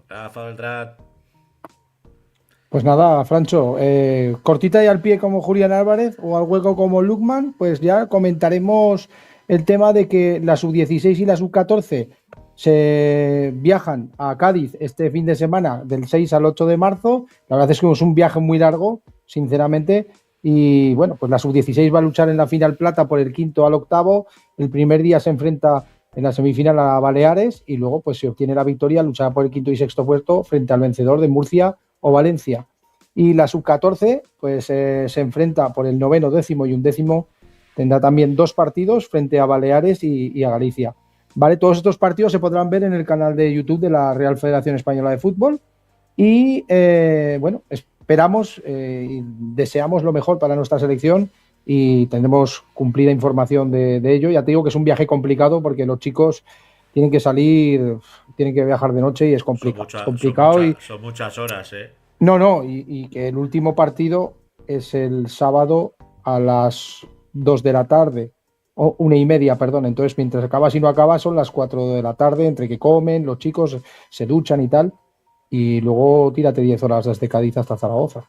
Rafa Beltrán. Pues nada, Francho, cortita y al pie como Julián Álvarez o al hueco como Lukman, pues ya comentaremos el tema de que la sub-16 y la sub-14 se viajan a Cádiz este fin de semana del 6 al 8 de marzo. La verdad es que es un viaje muy largo, sinceramente, y bueno, pues la sub-16 va a luchar en la final plata por el 5º al 8º. El primer día se enfrenta en la semifinal a Baleares y luego, pues si obtiene la victoria, luchará por el 5º y 6º puesto frente al vencedor de Murcia o Valencia. Y la sub-14 pues se enfrenta por el 9º, 10º y 11º. Tendrá también 2 partidos frente a Baleares y a Galicia. Vale, todos estos partidos se podrán ver en el canal de YouTube de la Real Federación Española de Fútbol. Y bueno, esperamos y deseamos lo mejor para nuestra selección y tendremos cumplida información de ello. Ya te digo que es un viaje complicado porque los chicos tienen que salir, tienen que viajar de noche y es complicado. Son muchas horas, ¿eh? No, y que el último partido es el sábado a las 2 de la tarde, o 1:30, perdón. Entonces, mientras acabas y no acabas, son las 4 de la tarde, entre que comen, los chicos se duchan y tal, y luego tírate 10 horas desde Cádiz hasta Zaragoza.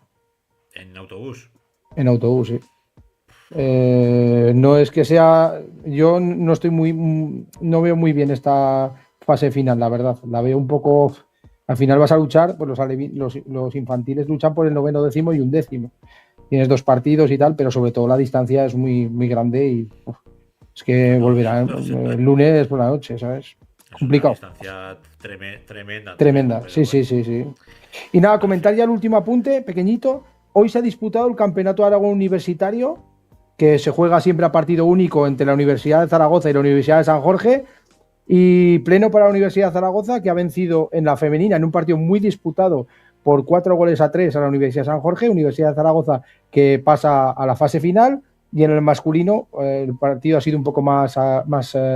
¿En autobús? En autobús, sí. No es que sea. Yo no estoy no veo muy bien esta fase final, la verdad. La veo un poco. Al final vas a luchar, pues los infantiles luchan por el 9º, 10º y 11º. Tienes 2 partidos y tal, pero sobre todo la distancia es muy, muy grande y es que volverán el lunes por la noche, ¿sabes? Es complicado. Una distancia tremenda. Tremenda, sí. Y nada, comentar ya el último apunte, pequeñito. Hoy se ha disputado el Campeonato de Aragón Universitario, que se juega siempre a partido único entre la Universidad de Zaragoza y la Universidad de San Jorge. Y pleno para la Universidad de Zaragoza, que ha vencido en la femenina en un partido muy disputado por 4-3 a la Universidad de San Jorge. Universidad de Zaragoza que pasa a la fase final. Y en el masculino el partido ha sido un poco más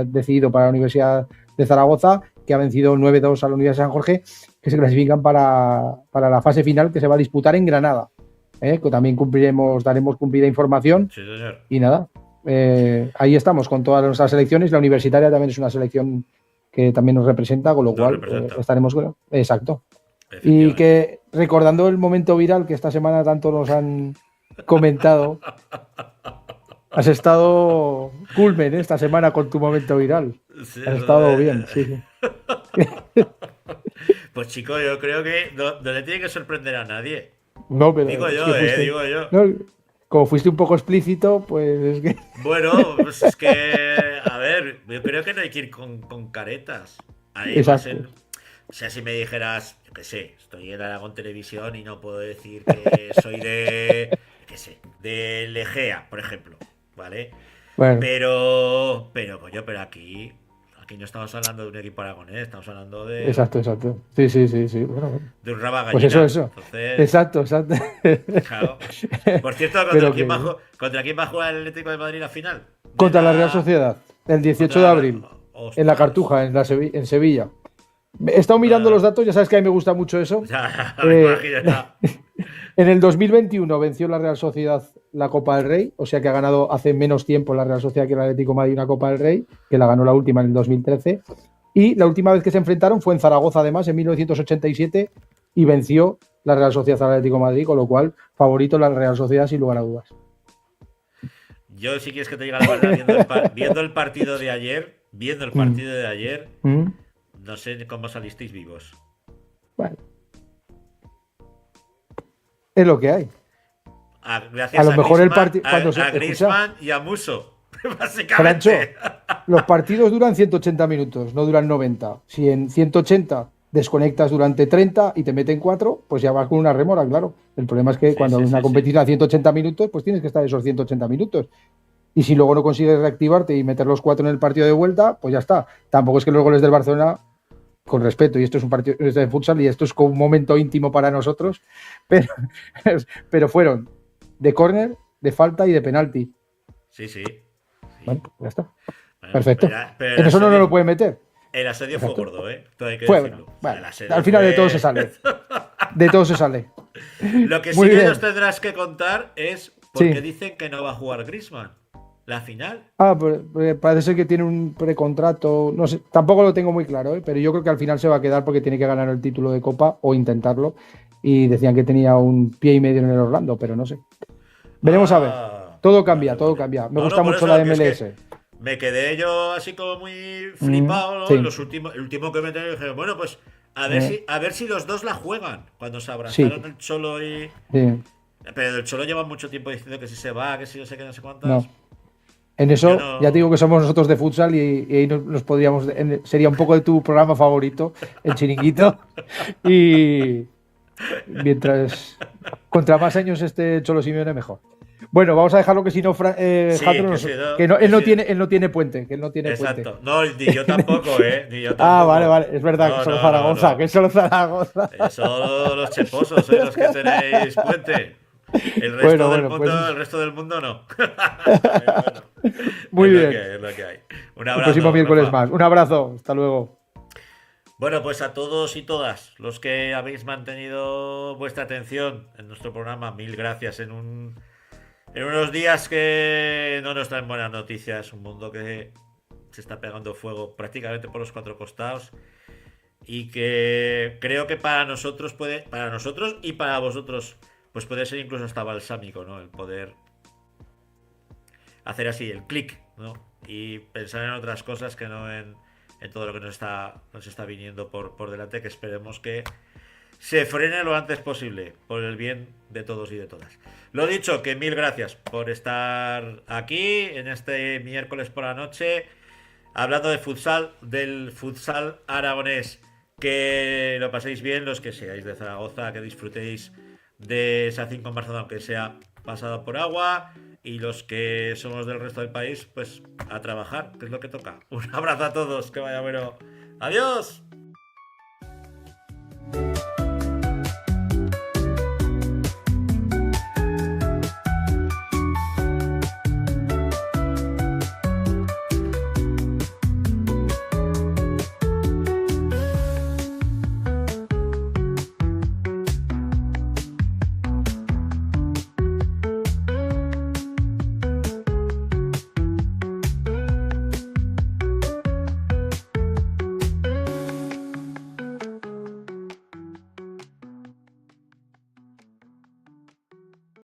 decidido para la Universidad de Zaragoza, que ha vencido 9-2 a la Universidad de San Jorge, que se clasifican para la fase final, que se va a disputar en Granada. Que también daremos cumplida información. Sí, señor. Y nada, ahí estamos con todas nuestras selecciones. La universitaria también es una selección que también nos representa, con lo cual estaremos. Exacto. Y que recordando el momento viral que esta semana tanto nos han comentado, has estado culmen esta semana con tu momento viral. Sí, has estado bien, sí. Pues chico, yo creo que no le tiene que sorprender a nadie. No, pero digo yo. No, como fuiste un poco explícito, pues es que. Bueno, pues es que, a ver, yo creo que no hay que ir con caretas. Ahí exacto. O sea, si me dijeras, yo qué sé, estoy en Aragón Televisión y no puedo decir que soy de, qué sé, de Legea, por ejemplo, ¿vale? Bueno. Pero aquí no estamos hablando de un equipo aragonés, estamos hablando de... Exacto. Sí. Bueno. De un Raba Gallina. Pues eso. Entonces, exacto. Claro. Por cierto, ¿contra quién va a jugar el Atlético de Madrid la final? Contra la Real Sociedad, el 18 de abril, en la Cartuja, en Sevilla. He estado mirando los datos, ya sabes que a mí me gusta mucho eso. Me imagino. En el 2021 venció la Real Sociedad la Copa del Rey, o sea que ha ganado hace menos tiempo la Real Sociedad que el Atlético de Madrid una Copa del Rey, que la ganó la última en el 2013. Y la última vez que se enfrentaron fue en Zaragoza, además, en 1987, y venció la Real Sociedad al Atlético de Madrid, con lo cual favorito la Real Sociedad sin lugar a dudas. Yo, si quieres que te diga la verdad, viendo el partido de ayer, no sé cómo salisteis vivos. Bueno. Es lo que hay. Gracias a lo mejor Griezmann, el partido a Griezmann y a Musso, básicamente. Francho, los partidos duran 180 minutos, no duran 90. Si en 180 desconectas durante 30 y te meten 4, pues ya vas con una remora, claro. El problema es que cuando una competición a 180 minutos, pues tienes que estar esos 180 minutos. Y si luego no consigues reactivarte y meter los 4 en el partido de vuelta, pues ya está. Tampoco es que los goles del Barcelona, con respeto, y esto es un partido de futsal y esto es como un momento íntimo para nosotros, pero fueron de córner, de falta y de penalti. Sí. Bueno, pues ya está. Bueno, Perfecto. Pero en eso no lo puede meter. El asedio fue gordo, todo hay que decirlo. Bueno, al final de todo se sale. De todo se sale. Lo que sí que nos tendrás que contar es por qué dicen que no va a jugar Griezmann la final. Pues parece ser que tiene un precontrato, no sé, tampoco lo tengo muy claro, pero yo creo que al final se va a quedar porque tiene que ganar el título de Copa o intentarlo, y decían que tenía un pie y medio en el Orlando, pero no sé. Veremos a ver. Todo cambia. Me gusta mucho la MLS. Es que me quedé yo así como muy flipado, ¿no? El último que me tenía, dije, bueno, pues a ver si los dos la juegan. Cuando se abrazaron el Cholo y... Sí. Pero el Cholo lleva mucho tiempo diciendo que si se va, que si no sé qué, no sé cuántas. No. En eso, ya te digo que somos nosotros de futsal y ahí nos podríamos... Sería un poco de tu programa favorito, el Chiringuito. Y mientras... Contra más años este Cholo Simeone, mejor. Bueno, vamos a dejarlo, que si no, él no tiene puente. Que él no tiene Exacto. puente. No, ni yo tampoco, Ni yo tampoco. Vale. Es verdad que solo Zaragoza. Que solo Zaragoza. Solo los cheposos, los que tenéis puente. El resto Bueno, del bueno, mundo, pues- el resto del mundo no. Pero bueno, Muy es lo bien. que hay, es lo que hay. Un El abrazo, próximo miércoles Rafa. más. Un abrazo. Hasta luego. Bueno, pues a todos y todas los que habéis mantenido vuestra atención en nuestro programa, mil gracias en unos días que no nos traen buenas noticias, un mundo que se está pegando fuego prácticamente por los cuatro costados y que creo que para nosotros y para vosotros, pues puede ser incluso hasta balsámico, ¿no? El poder hacer así el clic, ¿no? Y pensar en otras cosas que no en todo lo que nos está viniendo por delante, que esperemos que se frene lo antes posible, por el bien de todos y de todas. Lo dicho, que mil gracias por estar aquí en este miércoles por la noche, hablando de futsal, del futsal aragonés. Que lo paséis bien, los que seáis de Zaragoza, que disfrutéis de esa 5 en marzo, aunque sea pasada por agua. Y los que somos del resto del país, pues a trabajar, que es lo que toca. Un abrazo a todos, que vaya bueno. ¡Adiós!